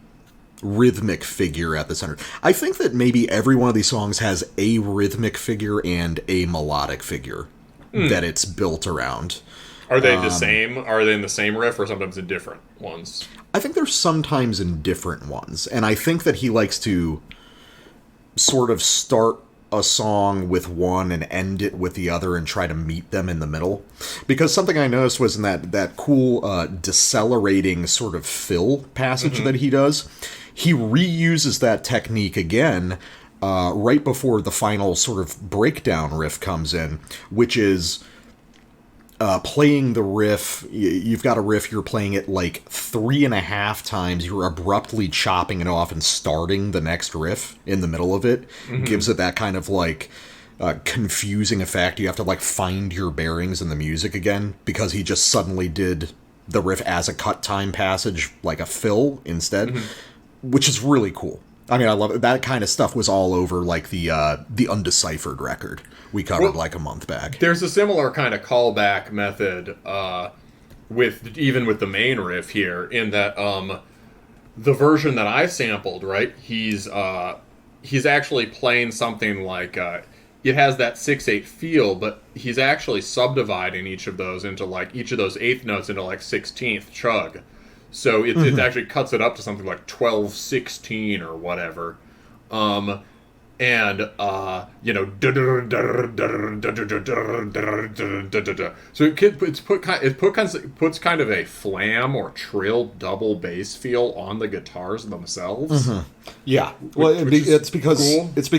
rhythmic figure at the center. I think that maybe every one of these songs has a rhythmic figure and a melodic figure that it's built around. Are they the same? Are they in the same riff or sometimes in different ones? I think they're sometimes in different ones, and I think that he likes to sort of start a song with one and end it with the other and try to meet them in the middle. Because something I noticed was in that cool decelerating sort of fill passage that he does, he reuses that technique again right before the final sort of breakdown riff comes in, which is playing the riff. You've got a riff, you're playing it like 3.5 times, you're abruptly chopping it off and starting the next riff in the middle of it. Gives it that kind of like confusing effect. You have to like find your bearings in the music again, because he just suddenly did the riff as a cut time passage, like a fill instead, which is really cool. I mean, I love it. That kind of stuff was all over like the Undeciphered record we covered like a month back. There's a similar kind of callback method with the main riff here, in that the version that I sampled, right? He's actually playing something like it has that 6/8 feel, but he's actually subdividing each of those into like each of those eighth notes into like 16th chug. So it actually cuts it up to something like 12/16 or whatever. And so it puts kind of a flam or trill double bass feel on the guitars themselves. Yeah, well, it's because cool. It's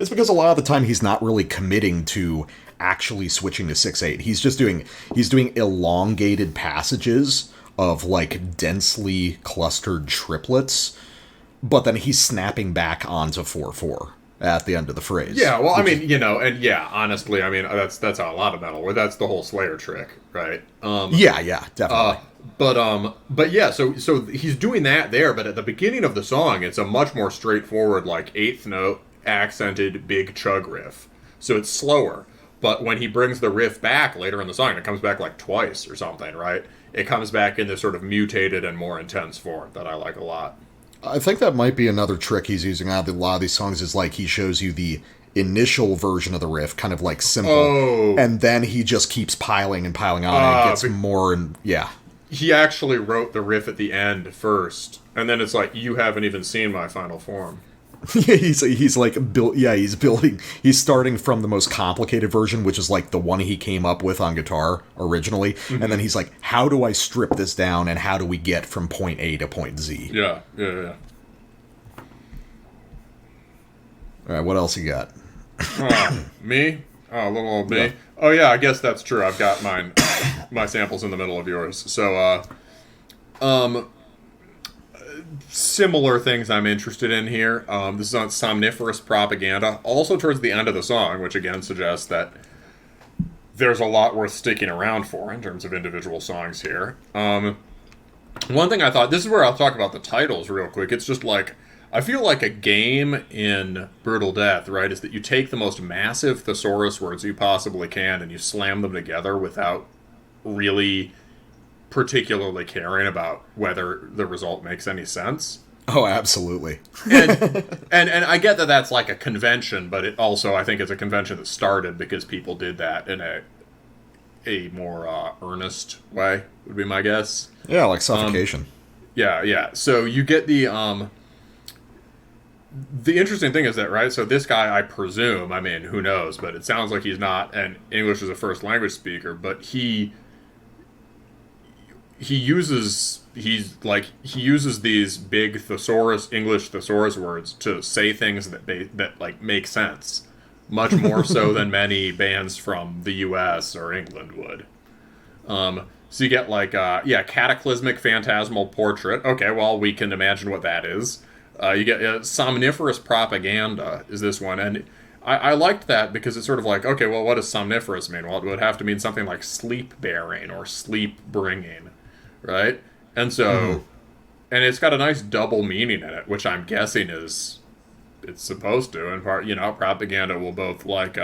because a lot of the time he's not really committing to actually switching to 6/8. He's doing elongated passages of like densely clustered triplets, but then he's snapping back onto 4/4 at the end of the phrase. Yeah, well, I mean, honestly, I mean, that's how a lot of metal works. That's the whole Slayer trick, right? Yeah, definitely. But yeah, so he's doing that there, but at the beginning of the song, it's a much more straightforward, like, eighth note, accented, big chug riff. So it's slower. But when he brings the riff back later in the song, it comes back like twice or something, right? It comes back in this sort of mutated and more intense form that I like a lot. I think that might be another trick he's using out of a lot of these songs, is like he shows you the initial version of the riff, kind of like simple, and then he just keeps piling and piling on, and it gets more, and yeah. He actually wrote the riff at the end first, and then it's like, you haven't even seen my final form. he's like built. Yeah, he's starting from the most complicated version, which is like the one he came up with on guitar originally, and then he's like, how do I strip this down, and how do we get from point A to point Z? Yeah. All right, what else you got? Me? Oh, little old me. Yeah. Oh yeah, I guess that's true. I've got my samples in the middle of yours. So, similar things I'm interested in here. This is on Somniferous Propaganda, also towards the end of the song, which again suggests that there's a lot worth sticking around for in terms of individual songs here. One thing I thought, this is where I'll talk about the titles real quick. It's just like, I feel like a game in Brutal Death, right, is that you take the most massive thesaurus words you possibly can and you slam them together without really particularly caring about whether the result makes any sense. Oh, absolutely. and I get that that's like a convention, but it also, I think it's a convention that started because people did that in a more earnest way, would be my guess. Yeah, like suffocation. Yeah. So you get the interesting thing is that, right, so this guy, I presume, I mean, who knows, but it sounds like he's not an English as a first language speaker, but he uses these big English thesaurus words to say things that like make sense, much more so than many bands from the US or England would. So you get like cataclysmic phantasmal portrait. Okay, well, we can imagine what that is. You get somniferous propaganda is this one, and I liked that because it's sort of like, okay, well, what does somniferous mean? Well, it would have to mean something like sleep bearing or sleep bringing, right? And so, and it's got a nice double meaning in it, which I'm guessing it's supposed to. In part, propaganda will both like,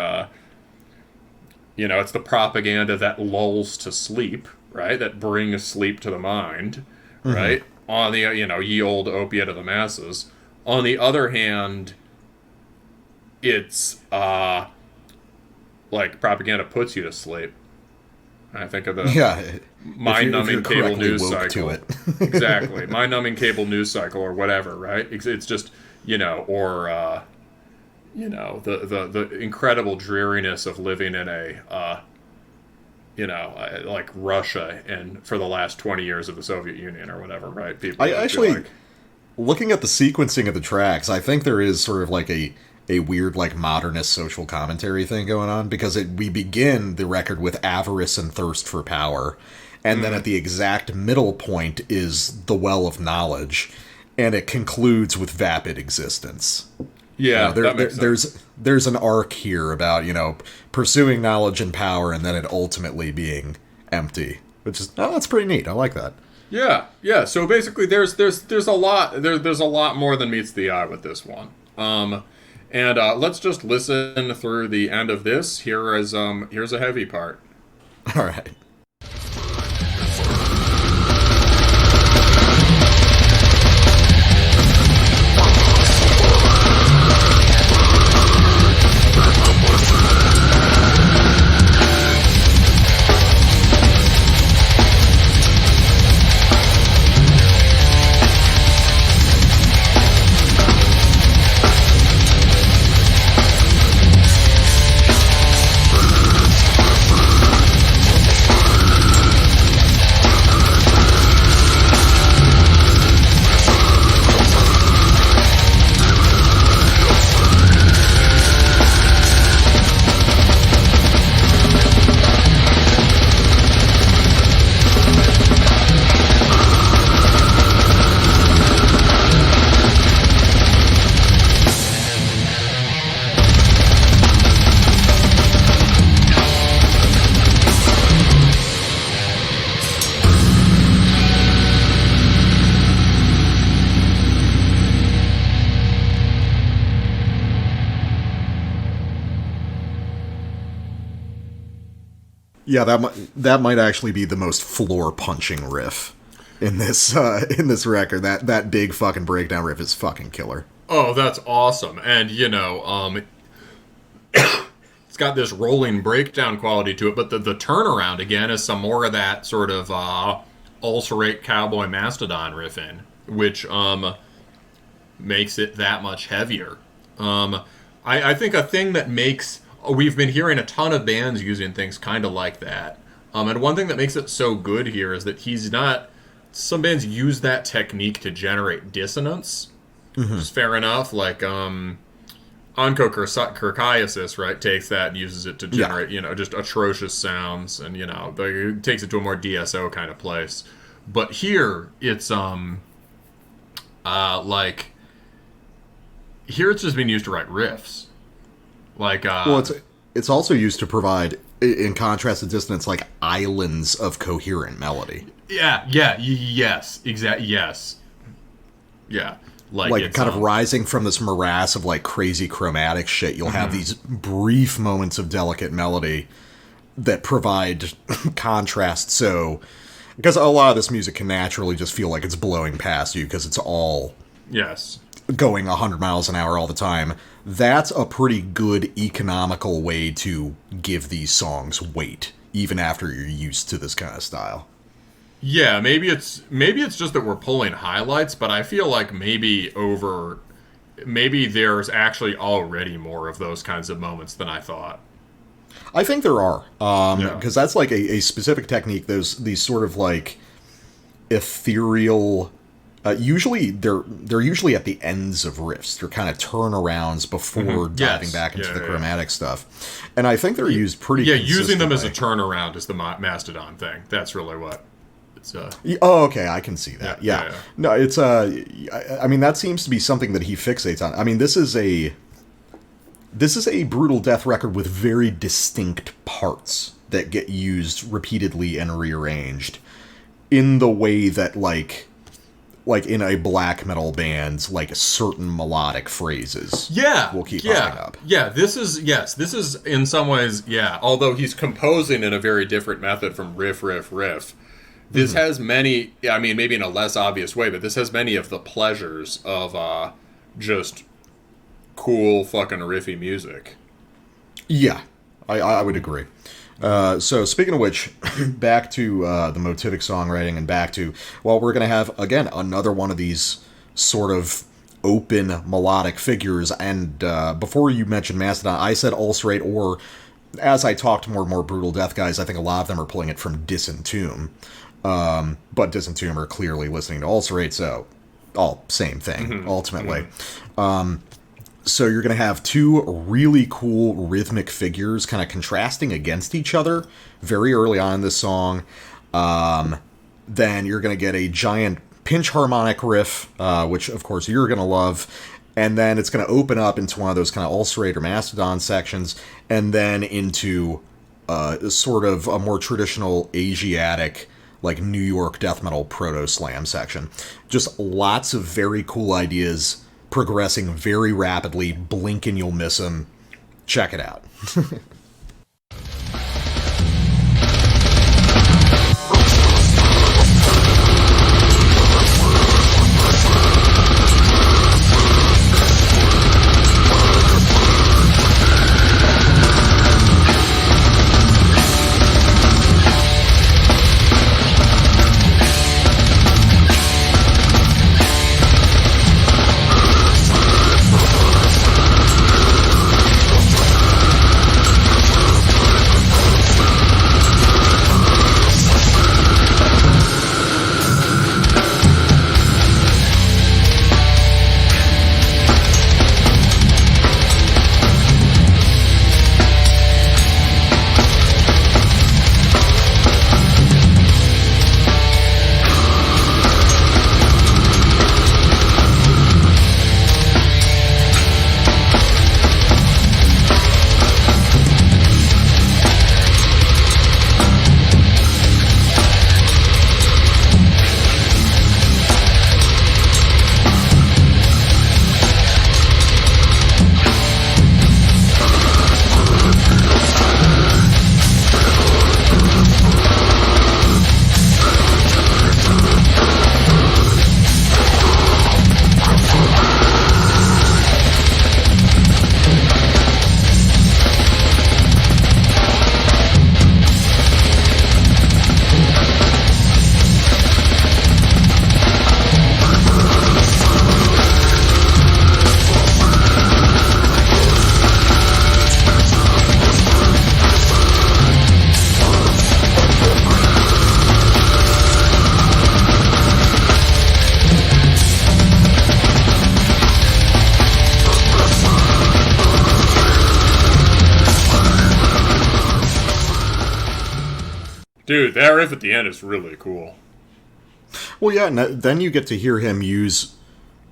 it's the propaganda that lulls to sleep, right? That brings sleep to the mind, right? On the, ye old opiate of the masses. On the other hand, it's, like, propaganda puts you to sleep. I think of the mind-numbing cable news cycle. Exactly. Mind-numbing cable news cycle or whatever, right? It's just, the incredible dreariness of living in a, like Russia and for the last 20 years of the Soviet Union or whatever, right? People looking at the sequencing of the tracks, I think there is sort of like a weird, like, modernist social commentary thing going on, because we begin the record with avarice and thirst for power, and then at the exact middle point is the well of knowledge, and it concludes with vapid existence. Yeah, that makes sense. There's an arc here about, pursuing knowledge and power, and then it ultimately being empty, which is, that's pretty neat. I like that. Yeah. So basically, there's a lot more than meets the eye with this one. And let's just listen through the end of this. Here's a heavy part. All right. Yeah, that might actually be the most floor punching riff in this record. That big fucking breakdown riff is fucking killer. Oh, that's awesome. And it's got this rolling breakdown quality to it, but the turnaround again is some more of that sort of ulcerate cowboy mastodon riffing, which makes it that much heavier. I think a thing that makes we've been hearing a ton of bands using things kind of like that. And one thing that makes it so good here is that he's not... Some bands use that technique to generate dissonance, which is fair enough. Like, Onco Kirkiasis, right, takes that and uses it to generate, just atrocious sounds. And, it takes it to a more DSO kind of place. But here, it's, here it's just being used to write riffs. Like, well, it's also used to provide, in contrast to Dissonance, like islands of coherent melody. Yes, exactly, yes. Yeah. Like kind of rising from this morass of like crazy chromatic shit, you'll have these brief moments of delicate melody that provide contrast. So, because a lot of this music can naturally just feel like it's blowing past you because it's all Yes. going 100 miles an hour all the time, that's a pretty good economical way to give these songs weight, even after you're used to this kind of style. Yeah, maybe it's just that we're pulling highlights, but I feel like maybe there's actually already more of those kinds of moments than I thought. I think there are, because that's like a specific technique. These sort of like ethereal. Usually they're usually at the ends of riffs. They're kind of turnarounds before diving back into the chromatic stuff, and I think they're used pretty. Yeah, using them as a turnaround is the Mastodon thing. That's really what. It's, oh, okay, I can see that. Yeah. No, it's I mean, that seems to be something that he fixates on. I mean, this is a brutal death record with very distinct parts that get used repeatedly and rearranged in the way that like in a black metal band, like certain melodic phrases will keep popping up. Yeah, this is in some ways, although he's composing in a very different method from riff. This has many, I mean, maybe in a less obvious way, but this has many of the pleasures of just cool fucking riffy music. Yeah, I would agree. So speaking of which, back to the motivic songwriting and back to, well, we're going to have, again, another one of these sort of open melodic figures. And before you mentioned Mastodon, I said ulcerate, or as I talk to more and more brutal death guys, I think a lot of them are pulling it from Disentomb. But Disentomb are clearly listening to ulcerate, so all same thing, ultimately. So you're going to have two really cool rhythmic figures kind of contrasting against each other very early on in this song. Then you're going to get a giant pinch harmonic riff, which, of course, you're going to love. And then it's going to open up into one of those kind of ulcerate or Mastodon sections, and then into sort of a more traditional Asiatic, like New York death metal proto-slam section. Just lots of very cool ideas progressing very rapidly. Blink and you'll miss them. Check it out. Dude, that riff at the end is really cool. Well, yeah, and then you get to hear him use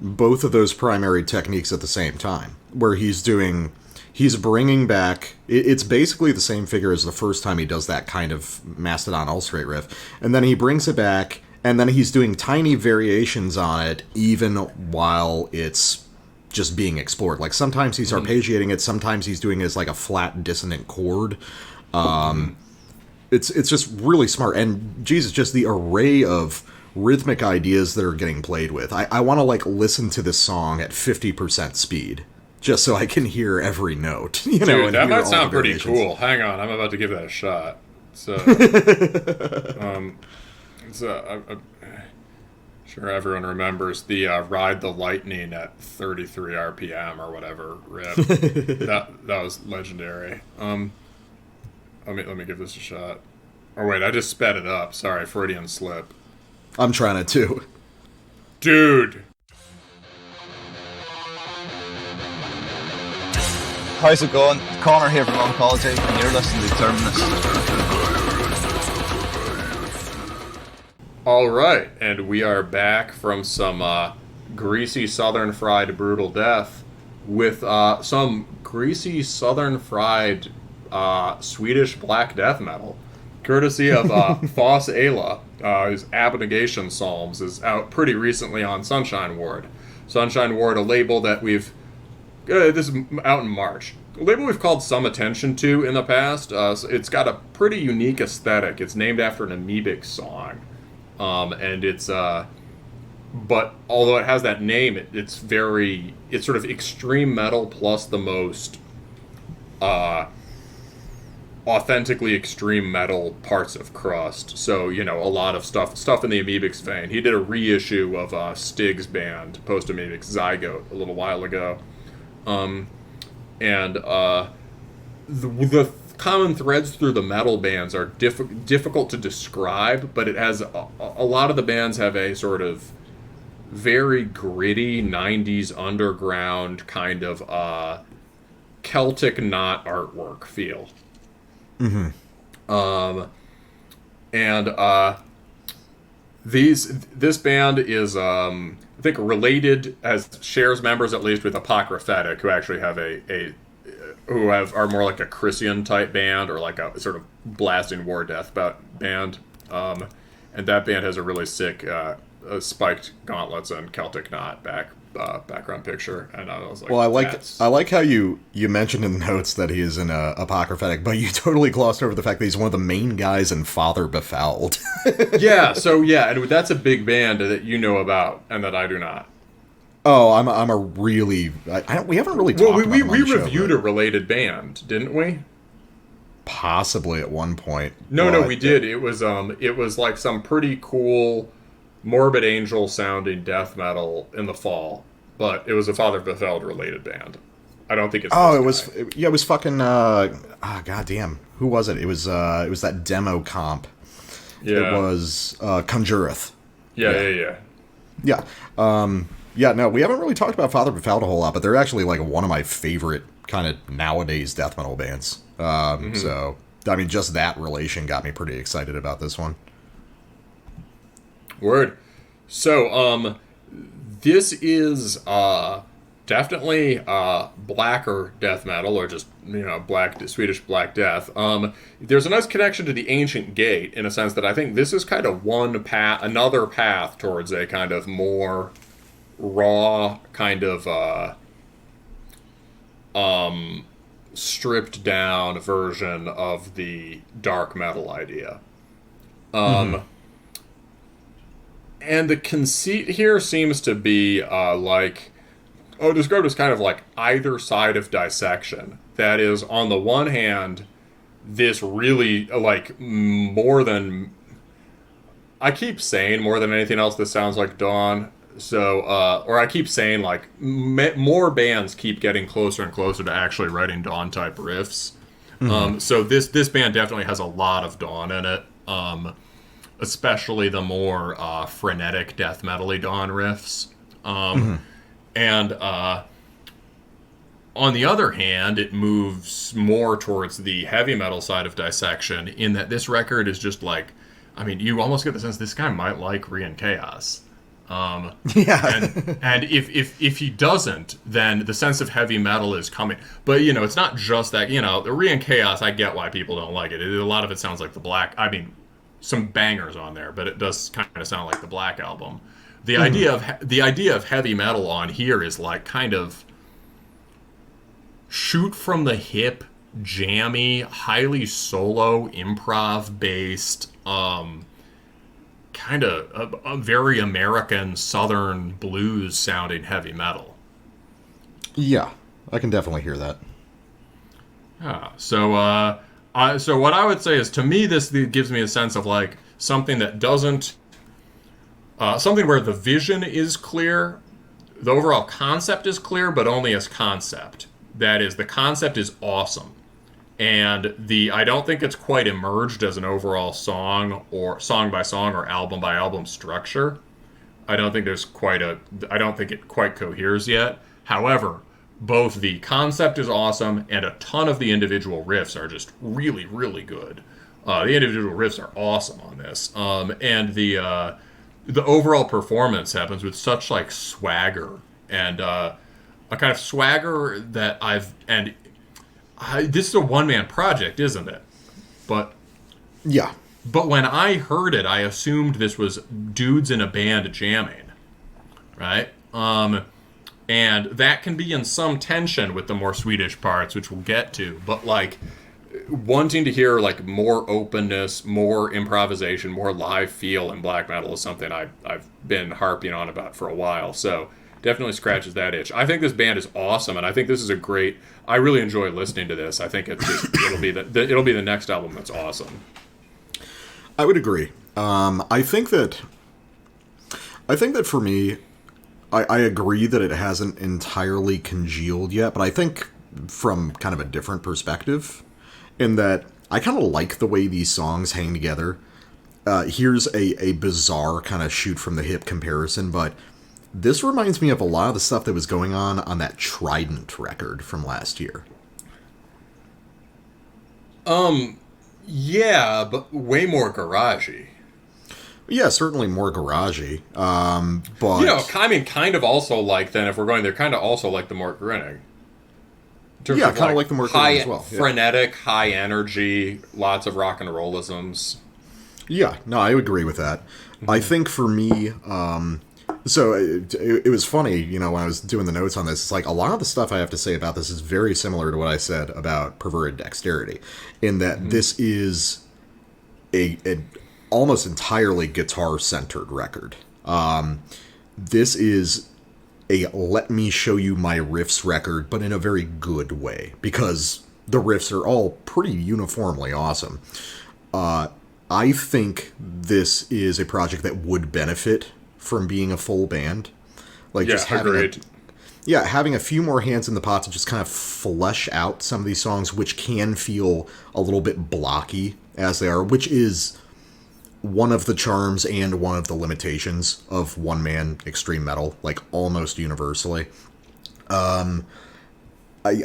both of those primary techniques at the same time, where he's bringing back, it's basically the same figure as the first time he does that kind of Mastodon ulcerate riff, and then he brings it back, and then he's doing tiny variations on it, even while it's just being explored. Like, sometimes he's arpeggiating it, sometimes he's doing it as like a flat dissonant chord. It's just really smart, and Jesus, just the array of rhythmic ideas that are getting played with. I want to like listen to this song at 50% speed just so I can hear every note. You know, Dude, and that hear might all sound the pretty variations. cool. Hang on, I'm about to give that a shot. So, sure everyone remembers the Ride the Lightning at 33 RPM or whatever riff. that was legendary. Let me give this a shot. Oh wait, I just sped it up. Sorry, Freudian slip. I'm trying to too. Dude. How's it going? Connor here from Oncology, and you're listening to Terminus. All right, and we are back from some greasy southern fried brutal death with some greasy southern fried Swedish black death metal, courtesy of Thos Aella. His Abnegation Psalms is out pretty recently on Sunshine Ward. Sunshine Ward, a label that we've this is out in March. A label we've called some attention to in the past. It's got a pretty unique aesthetic. It's named after an amoebic song. And it's, but although it has that name, it's sort of extreme metal plus the most, authentically extreme metal parts of crust. So, you know, a lot of stuff in the amoebics vein. He did a reissue of, Stig's band, post-amoebic Zygote, a little while ago. The common threads through the metal bands are difficult to describe, but it has a lot of the bands have a sort of very gritty 90s underground kind of Celtic knot artwork feel. Mm-hmm. This band is I think related, shares members at least with Apocryphetic, who actually have are more like a Christian type band, or like a sort of blasting war death band. And that band has a really sick spiked gauntlets and Celtic knot background picture. And I was like, well, I like how you mentioned in the notes that he is in Apocryphetic, but you totally glossed over the fact that he's one of the main guys in Father Bevvy. And that's a big band that you know about and that I do not. Oh, I'm a really we haven't really talked about we him on the show, reviewed a related band, didn't we? Possibly at one point. No, we did. It was like some pretty cool Morbid Angel sounding death metal in the fall, but it was a Father Bevvy related band. I don't think it's. Oh, it was fucking. Goddamn, who was it? It was that demo comp. Yeah. It was Conjureth. Yeah. Yeah, no, we haven't really talked about Father Bevvy a whole lot, but they're actually like one of my favorite kind of nowadays death metal bands. So, I mean, just that relation got me pretty excited about this one. Word. So, this is definitely blacker death metal, or just, you know, Swedish black death. There's a nice connection to the Ancient Gate in a sense that I think this is kind of another path towards a kind of more raw, kind of stripped down version of the dark metal idea. And the conceit here seems to be described as kind of like either side of dissection. That is, on the one hand, this really, like, more than anything else, this sounds like Dawn. So, or I keep saying, like, more bands keep getting closer and closer to actually writing Dawn-type riffs. So this band definitely has a lot of Dawn in it. Especially the more frenetic death metal-y Dawn riffs. And on the other hand, it moves more towards the heavy metal side of dissection, in that this record is just like, I mean, you almost get the sense this guy might like Reian Chaos. And if he doesn't, then the sense of heavy metal is coming. But, you know, it's not just that, you know, the Reian Chaos, I get why people don't like it. A lot of it sounds like the Black, I mean, some bangers on there, but it does kind of sound like the Black Album. The idea of heavy metal on here is like kind of shoot from the hip, jammy, highly solo, improv based, kind of a very American Southern blues sounding heavy metal. Yeah, I can definitely hear that. Yeah. So so what I would say is, to me, this gives me a sense of like something that doesn't, something where the vision is clear, the overall concept is clear, but only as concept. That is, the concept is awesome. And I don't think it's quite emerged as an overall song by song or album by album structure. I don't think it quite coheres yet. However, both the concept is awesome and a ton of the individual riffs are just really, really good. The individual riffs are awesome on this. And the overall performance happens with such like swagger and a kind of swagger that this is a one-man project, isn't it? But yeah. But when I heard it, I assumed this was dudes in a band jamming, right? And that can be in some tension with the more Swedish parts, which we'll get to. But like wanting to hear like more openness, more improvisation, more live feel in black metal is something I've been harping on about for a while. So definitely scratches that itch. I think this band is awesome, and I think this is a great. I really enjoy listening to this. I think it'll be the next album that's awesome. I would agree. I think that for me, I agree that it hasn't entirely congealed yet, but I think from kind of a different perspective, in that I kind of like the way these songs hang together. Here's a bizarre kind of shoot from the hip comparison, but this reminds me of a lot of the stuff that was going on that Trident record from last year. Yeah, but way more garagey. Yeah, certainly more garagey. But I mean, kind of also like, then if we're going there, kind of also like the Mort Grinning. Yeah, kind of like the Mort Grinning as well. Yeah. Frenetic, high energy, lots of rock and rollisms. Yeah, no, I agree with that. Mm-hmm. I think for me, so it was funny, when I was doing the notes on this, it's like a lot of the stuff I have to say about this is very similar to what I said about Perverted Dexterity, in that this is a almost entirely guitar-centered record. This is a let me show you my riffs record, but in a very good way, because the riffs are all pretty uniformly awesome. I think this is a project that would benefit from being a full band. Like, just having a few more hands in the pot to just kind of flesh out some of these songs, which can feel a little bit blocky as they are, which is one of the charms and one of the limitations of one-man extreme metal, like almost universally. I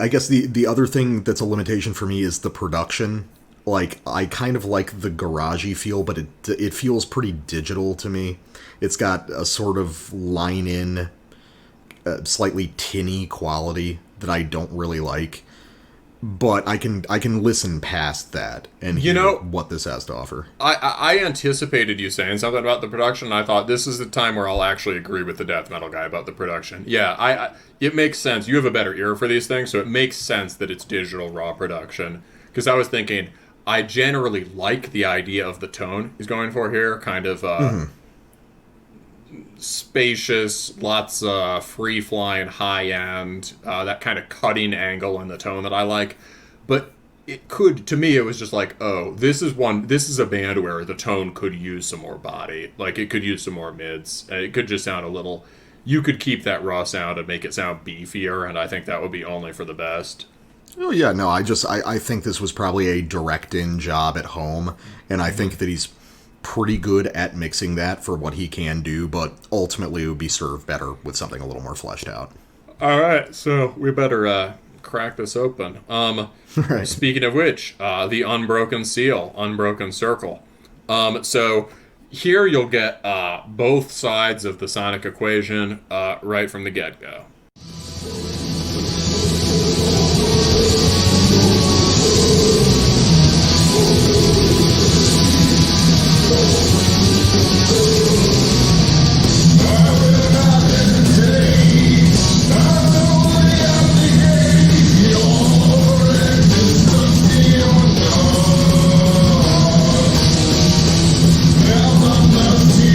guess the other thing that's a limitation for me is the production. Like, I kind of like the garagey feel, but it feels pretty digital to me. It's got a sort of line-in, slightly tinny quality that I don't really like. But I can listen past that and hear what this has to offer. I anticipated you saying something about the production, and I thought this is the time where I'll actually agree with the death metal guy about the production. Yeah, it makes sense. You have a better ear for these things, so it makes sense that it's digital raw production. Because I was thinking, I generally like the idea of the tone he's going for here, kind of spacious, lots of free-flying, high-end, that kind of cutting angle in the tone that I like. But it could, to me, it was just like, oh, this is a band where the tone could use some more body. Like, it could use some more mids. It could just sound a little... You could keep that raw sound and make it sound beefier, and I think that would be only for the best. Oh, yeah, no, I think this was probably a direct-in job at home, and I think that he's pretty good at mixing that for what he can do, but ultimately it would be served better with something a little more fleshed out. All right, so we better crack this open. Right. Speaking of which, the Unbroken Seal, Unbroken Circle. So here you'll get both sides of the sonic equation right from the get-go. Abnegation.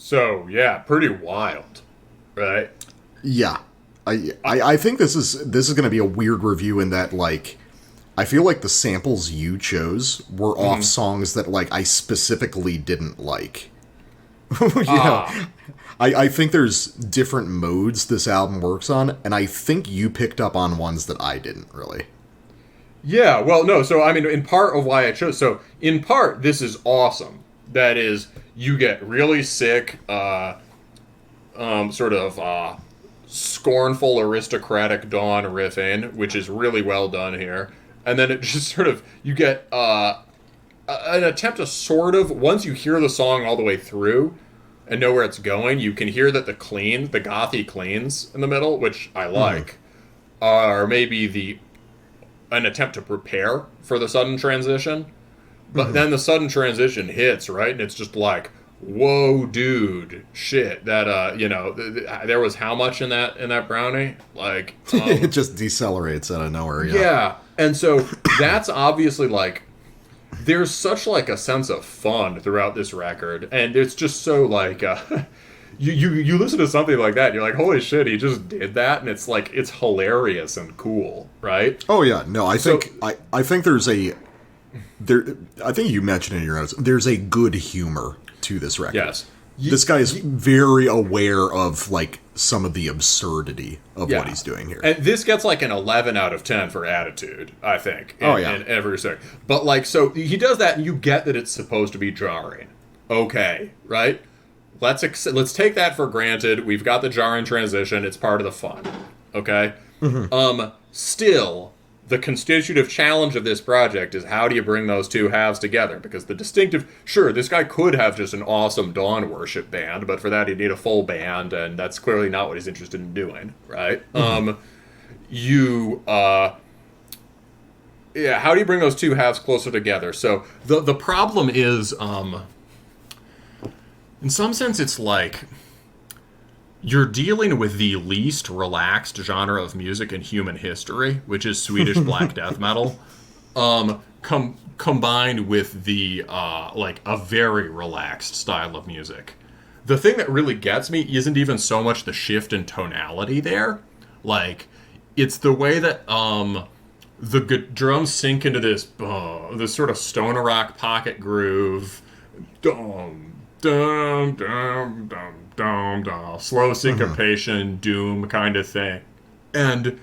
So yeah, pretty wild, right? Yeah. I think this is going to be a weird review in that, like, I feel like the samples you chose were off songs that, like, I specifically didn't like. I think there's different modes this album works on, and I think you picked up on ones that I didn't really. Yeah, well, no, so, I mean, in part of why I chose... So, in part, this is awesome. That is, you get really sick, scornful, aristocratic Dawn riff in, which is really well done here. And then it just sort of... You get an attempt to sort of... Once you hear the song all the way through and know where it's going, you can hear that the gothy cleans in the middle, which I like, are maybe an attempt to prepare for the sudden transition. But then the sudden transition hits, right? And it's just like, whoa, dude, shit. That, there was how much in that brownie? Like, it just decelerates out of nowhere, yeah. And so that's obviously, like, there's such, like, a sense of fun throughout this record. And it's just so, like, you listen to something like that, and you're like, holy shit, he just did that, and it's like, it's hilarious and cool, right? Oh yeah, no, I think there's I think you mentioned in your notes, there's a good humor to this record. Yes. This guy is very aware of, like, some of the absurdity of what he's doing here. And this gets, like, an 11 out of 10 for attitude, I think. In every second. But, like, so he does that, and you get that it's supposed to be jarring. Okay, right? Let's take that for granted. We've got the jarring transition. It's part of the fun. Okay? Still, the constitutive challenge of this project is, how do you bring those two halves together? Because the distinctive... Sure, this guy could have just an awesome Dawn worship band, but for that he'd need a full band, and that's clearly not what he's interested in doing, right? How do you bring those two halves closer together? So, the problem is... in some sense, it's like you're dealing with the least relaxed genre of music in human history, which is Swedish black death metal, combined with the a very relaxed style of music. The thing that really gets me isn't even so much the shift in tonality there. Like, it's the way that the drums sink into this sort of stoner rock pocket groove. Dum, dum, dum, dum, dum, dum, slow syncopation, doom kind of thing. And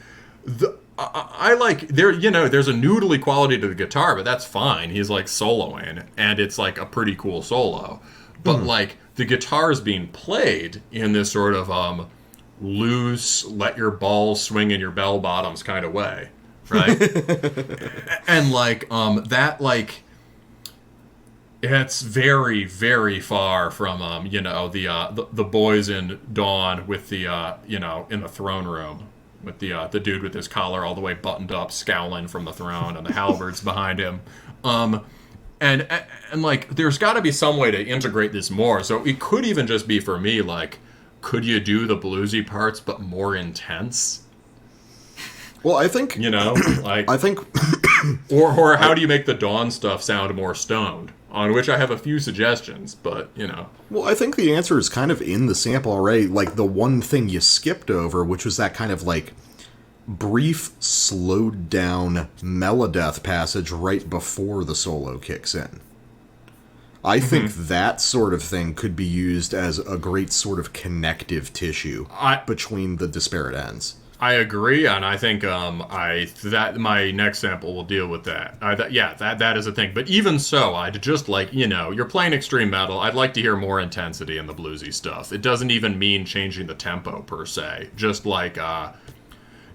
I like, there's a noodly quality to the guitar, but that's fine. He's, like, soloing, and it's, like, a pretty cool solo. But, like, the guitar is being played in this sort of loose, let your balls swing in your bell bottoms kind of way, right? And, like, that, like... It's very, very far from, the boys in Dawn with the, in the throne room with the dude with his collar all the way buttoned up, scowling from the throne, and the halberds behind him. And like, there's got to be some way to integrate this more. So it could even just be, for me, like, could you do the bluesy parts but more intense? Well, I think... I think... or how do you make the Dawn stuff sound more stoned? On which I have a few suggestions, but, Well, I think the answer is kind of in the sample already. Like, the one thing you skipped over, which was that kind of, like, brief, slowed down melodeath passage right before the solo kicks in. I think that sort of thing could be used as a great sort of connective tissue between the disparate ends. I agree, and I think that my next sample will deal with that. That is a thing. But even so, I'd just like, you're playing extreme metal. I'd like to hear more intensity in the bluesy stuff. It doesn't even mean changing the tempo per se. Just like, I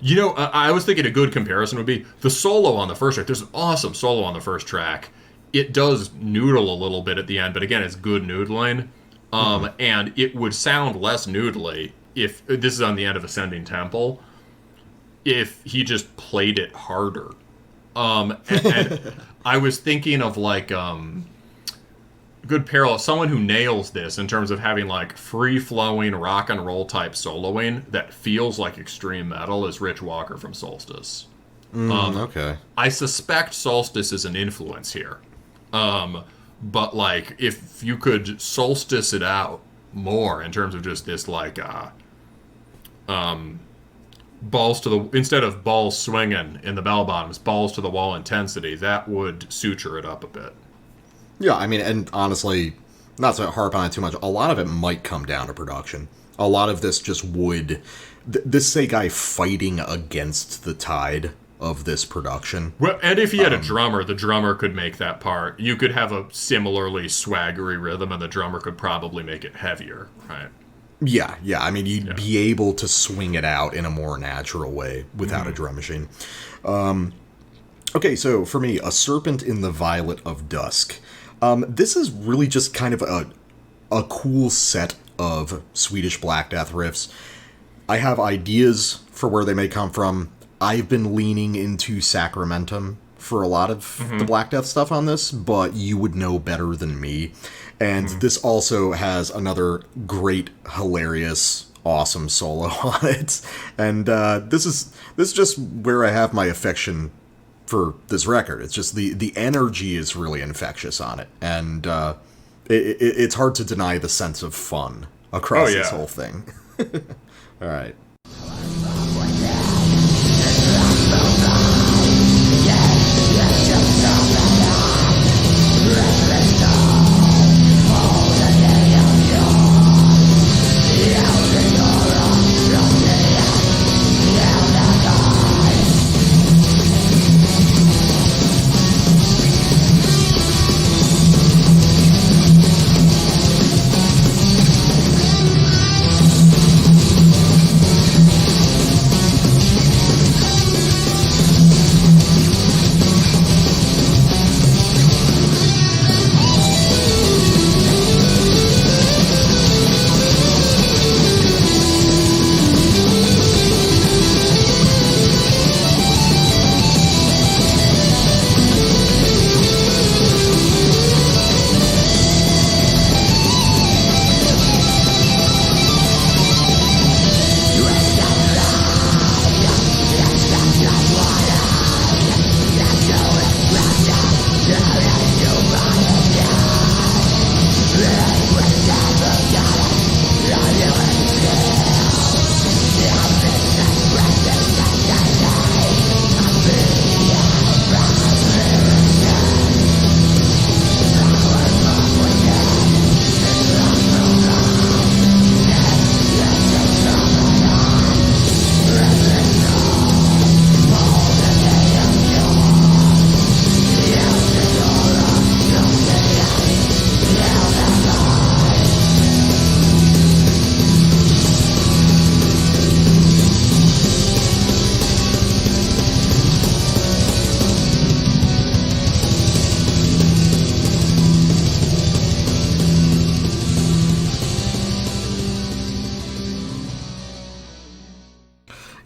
was thinking a good comparison would be the solo on the first track. There's an awesome solo on the first track. It does noodle a little bit at the end, but again, it's good noodling. And it would sound less noodly if this is on the end of Ascending Temple. If he just played it harder. And I was thinking of, like, good parallel, someone who nails this in terms of having, like, free-flowing rock and roll type soloing that feels like extreme metal is Rich Walker from Solstice. Okay. I suspect Solstice is an influence here. But, like, if you could solstice it out, more in terms of just this, like, balls to the... Instead of balls swinging in the bell bottoms, balls to the wall intensity, that would suture it up a bit. Yeah, I mean, and honestly, not to harp on it too much, a lot of it might come down to production. A lot of this just would... This is a guy fighting against the tide of this production. Well, and if he had a drummer, the drummer could make that part. You could have a similarly swaggery rhythm, and the drummer could probably make it heavier, right? Yeah. I mean, you'd be able to swing it out in a more natural way without a drum machine. Okay, so for me, A Serpent in the Violet of Dusk. This is really just kind of a cool set of Swedish Black Death riffs. I have ideas for where they may come from. I've been leaning into Sacramentum for a lot of the Black Death stuff on this, but you would know better than me. And this also has another great, hilarious, awesome solo on it. And this is just where I have my affection for this record. It's just the energy is really infectious on it. And it's hard to deny the sense of fun across this whole thing. All right.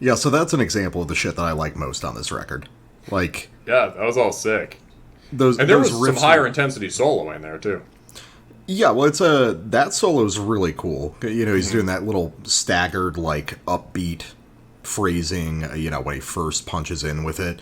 Yeah, so that's an example of the shit that I like most on this record. Like, yeah, that was all sick. There was some higher intensity solo in there too. Yeah, well, that solo's really cool. You know, he's doing that little staggered, like, upbeat phrasing, you know, when he first punches in with it.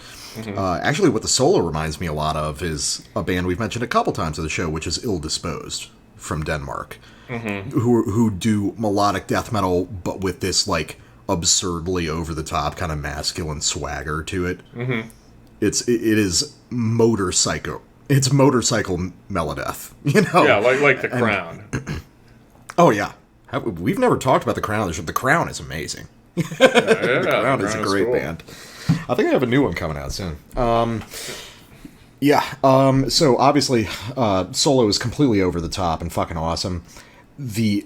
Actually, what the solo reminds me a lot of is a band we've mentioned a couple times on the show, which is Ill Disposed from Denmark, who do melodic death metal, but with this, like, absurdly over-the-top kind of masculine swagger to it. It is motorcycle. It's motorcycle melodeath, you know? Yeah, like The Crown. Oh, yeah. We've never talked about The Crown on the show. The Crown is amazing. The Crown is a great band. I think I have a new one coming out soon. So obviously, solo is completely over the top and fucking awesome. The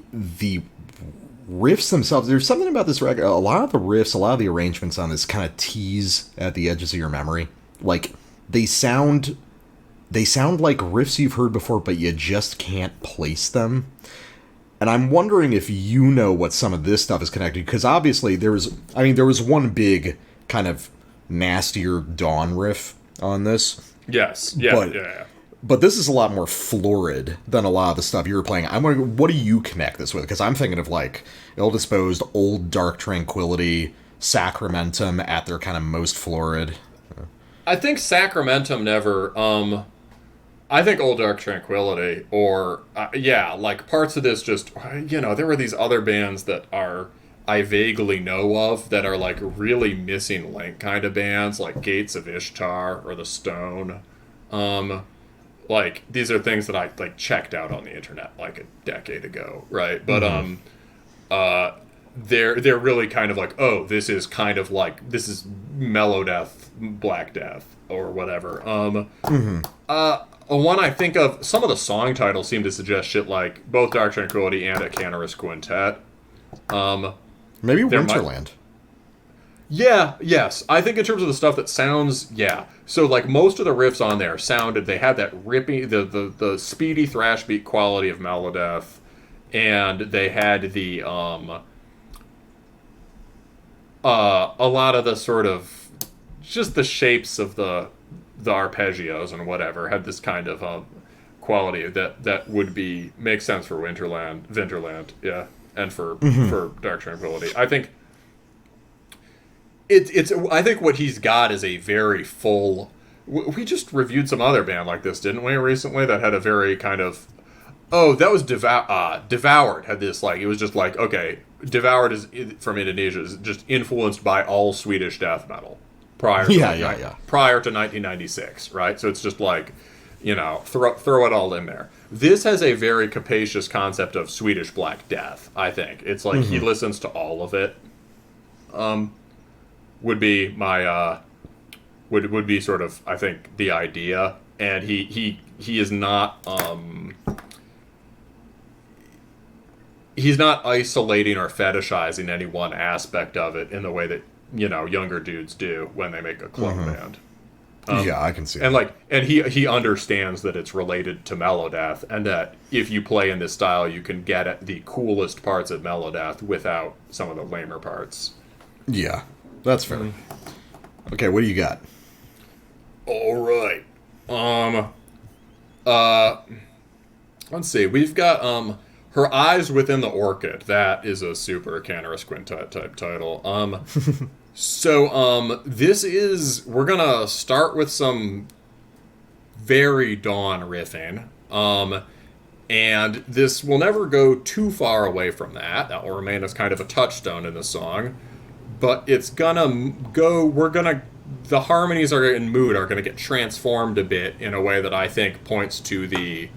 riffs themselves, there's something about this record, a lot of the riffs, a lot of the arrangements on this kind of tease at the edges of your memory. Like, they sound like riffs you've heard before, but you just can't place them. And I'm wondering if you know what some of this stuff is connected, because obviously there was one big kind of nastier Dawn riff on this. Yes, But this is a lot more florid than a lot of the stuff you were playing. I'm wondering, what do you connect this with? Because I'm thinking of, like, Ill Disposed, Old Dark Tranquility, Sacramentum at their kind of most florid. I think Sacramentum never, I think Old Dark Tranquility, or like parts of this just, there were these other bands that I vaguely know of that are like really missing link kind of bands, like Gates of Ishtar or The Stone. Like these are things that I like checked out on the internet like a decade ago, right? But they're really kind of like, oh, this is mellow death, black death, or whatever. One I think of, some of the song titles seem to suggest shit like both Dark Tranquility and a Cantorus Quintet. Maybe Winterland. Yes. I think in terms of the stuff that sounds, So like most of the riffs on there they had that ripping, the speedy thrash beat quality of Melodeath, and they had the a lot of the sort of just the shapes of the arpeggios and whatever had this kind of quality that would make sense for Winterland, and for Dark Tranquility. I think I think what he's got is a very full. We just reviewed some other band like this, didn't we, recently? That had a very kind of. Oh, that was Devoured. Had this like, it was just like, okay, Devoured is from Indonesia, is just influenced by all Swedish death metal prior to 1996, right? So it's just like, throw it all in there. This has a very capacious concept of Swedish Black Death. I think it's like he listens to all of it. Would be my would be sort of, I think, the idea, and he is not he's not isolating or fetishizing any one aspect of it in the way that younger dudes do when they make a clone band. I can see that. And he understands that it's related to Melodeath, and that if you play in this style, you can get at the coolest parts of Melodeath without some of the lamer parts. Yeah. That's fair. Okay, what do you got? All right. Let's see. We've got Her Eyes Within the Orchid. That is a super Cantorus Quintet type title. We're gonna start with some very Dawn riffing. And this will never go too far away from that. That will remain as kind of a touchstone in the song. But it's gonna go, the harmonies in mood are gonna get transformed a bit in a way that I think points to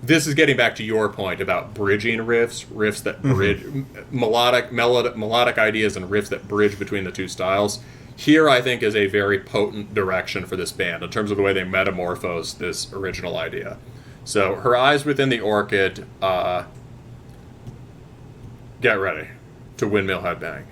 this is getting back to your point about bridging riffs that bridge, melodic ideas and riffs that bridge between the two styles. Here, I think, is a very potent direction for this band in terms of the way they metamorphose this original idea. So, Her Eyes Within the Orchid, get ready to Windmill Headbang.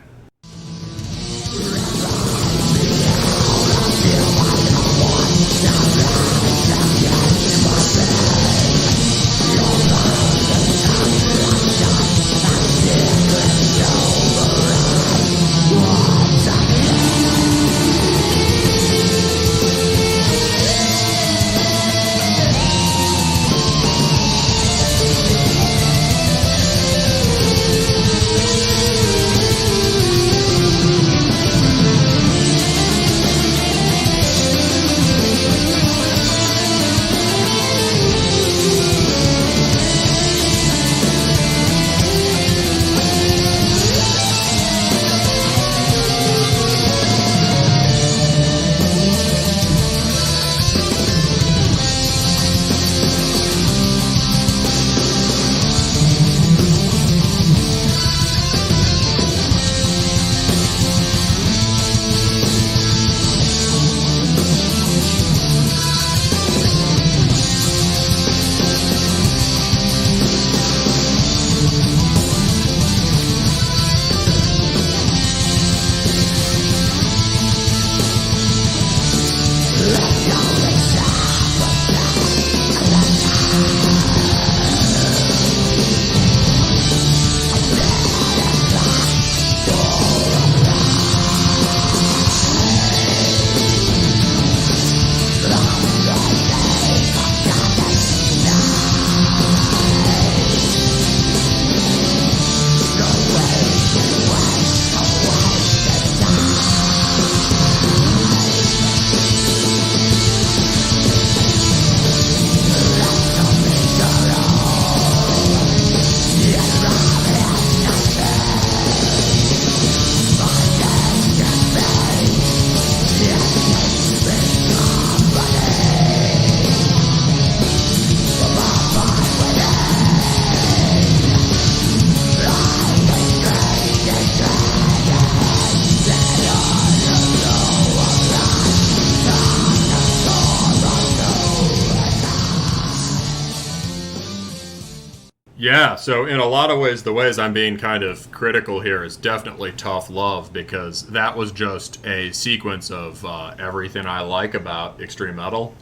Yeah, so in a lot of ways, the ways I'm being kind of critical here is definitely Tough Love, because that was just a sequence of everything I like about extreme metal.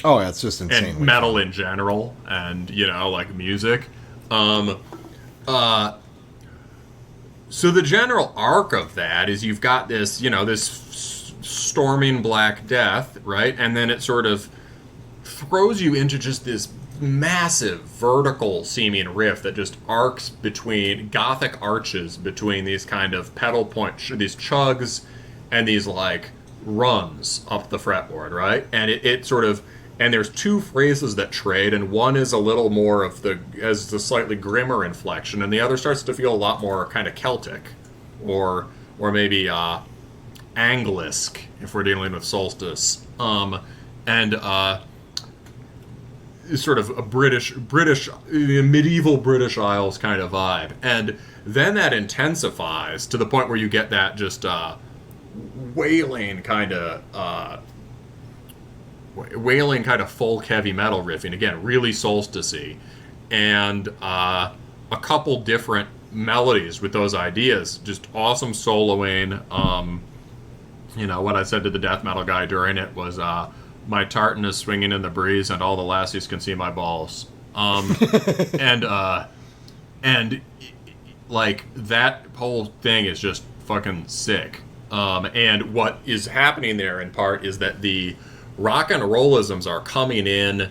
Oh, yeah, it's just insanely And metal fun. in general, and, like music. So the general arc of that is you've got this, this storming Black Death, right? And then it sort of throws you into just this massive vertical seeming riff that just arcs between Gothic arches between these kind of pedal point, these chugs and these like runs up the fretboard, right? And it sort of, and there's two phrases that trade, and one is a little more of the slightly grimmer inflection, and the other starts to feel a lot more kind of Celtic, or maybe Anglisk if we're dealing with Solstice, and sort of a British medieval British Isles kind of vibe, and then that intensifies to the point where you get that just wailing kind of folk heavy metal riffing, again really solsticey, and a couple different melodies with those ideas, just awesome soloing. What I said to the death metal guy during it was my tartan is swinging in the breeze and all the lassies can see my balls. And like that whole thing is just fucking sick. And what is happening there in part is that the rock and rollisms are coming in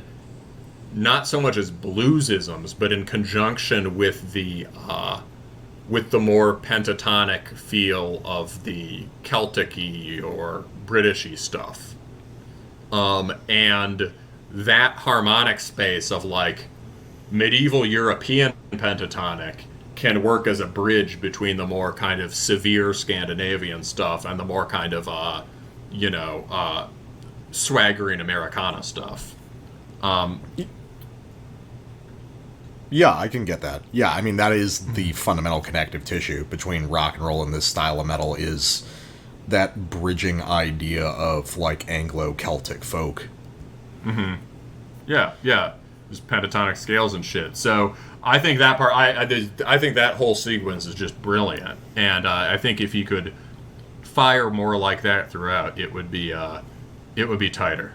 not so much as bluesisms, but in conjunction with the more pentatonic feel of the Celtic-y or British-y stuff. And that harmonic space of like medieval European pentatonic can work as a bridge between the more kind of severe Scandinavian stuff and the more kind of swaggering Americana stuff. Yeah, I can get that. Yeah, I mean, that is the fundamental connective tissue between rock and roll and this style of metal, is that bridging idea of, like, Anglo-Celtic folk. Mm-hmm. Yeah. Just pentatonic scales and shit. So I think that part, I think that whole sequence is just brilliant. And I think if you could fire more like that throughout, it would be tighter.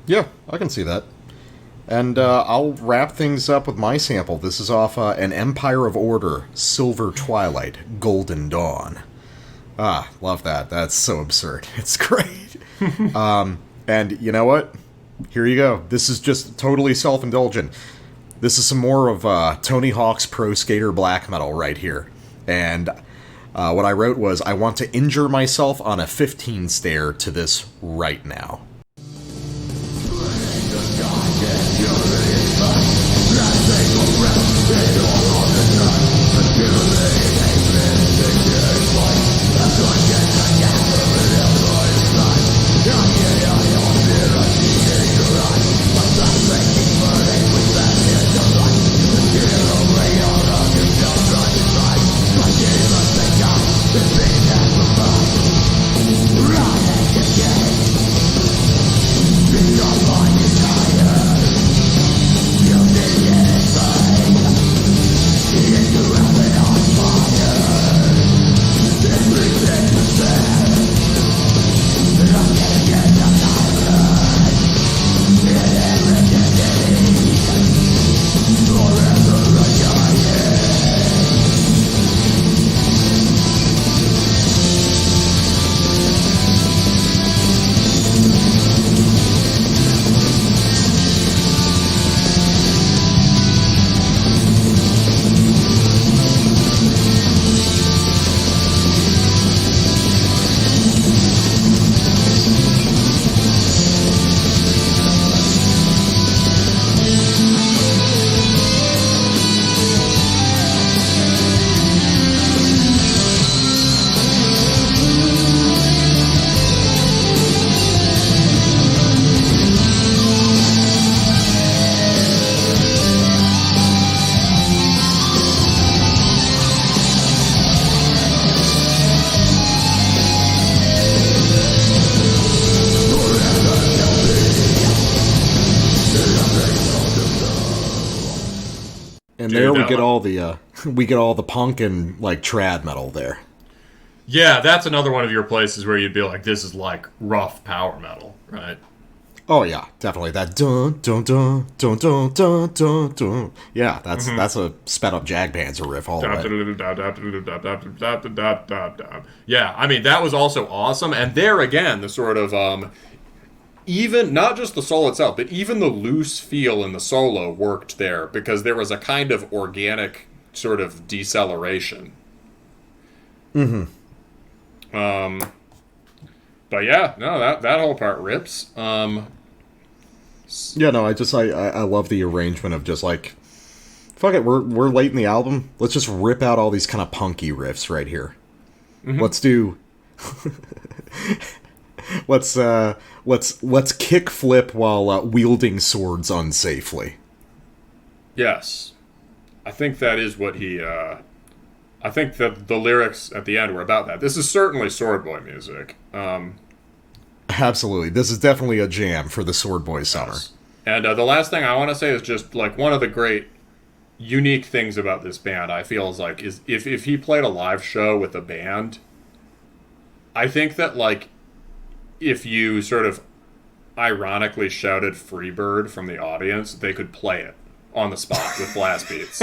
Yeah, I can see that. And I'll wrap things up with my sample. This is off an Empire of Order, Silver Twilight, Golden Dawn. Ah, love that. That's so absurd. It's great. And you know what? Here you go. This is just totally self-indulgent. This is some more of Tony Hawk's Pro Skater black metal right here. And what I wrote was, I want to injure myself on a 15 stair to this right now. And Dude, there we that get one- all the we get all the punk and like trad metal there. Yeah, that's another one of your places where you'd be like, this is like rough power metal, right? Oh yeah, definitely that dun dun dun dun dun dun dun dun. Yeah, that's a sped up Jag Panzer riff all the way. Yeah, I mean that was also awesome, and there again the sort of even not just the solo itself, but even the loose feel in the solo worked there because there was a kind of organic sort of deceleration. But yeah, no, that whole part rips. Yeah, no, I love the arrangement of just like, fuck it, we're late in the album. Let's just rip out all these kind of punky riffs right here. Let's do. let's kick flip while wielding swords unsafely. Yes, I think that is what he. I think that the lyrics at the end were about that. This is certainly Sword Boy music. Absolutely, this is definitely a jam for the Sword Boy summer. Yes. And the last thing I want to say is just like one of the great unique things about this band. I feel is like is if he played a live show with a band, I think that like if you sort of ironically shouted "Freebird" from the audience, they could play it on the spot with blast beats.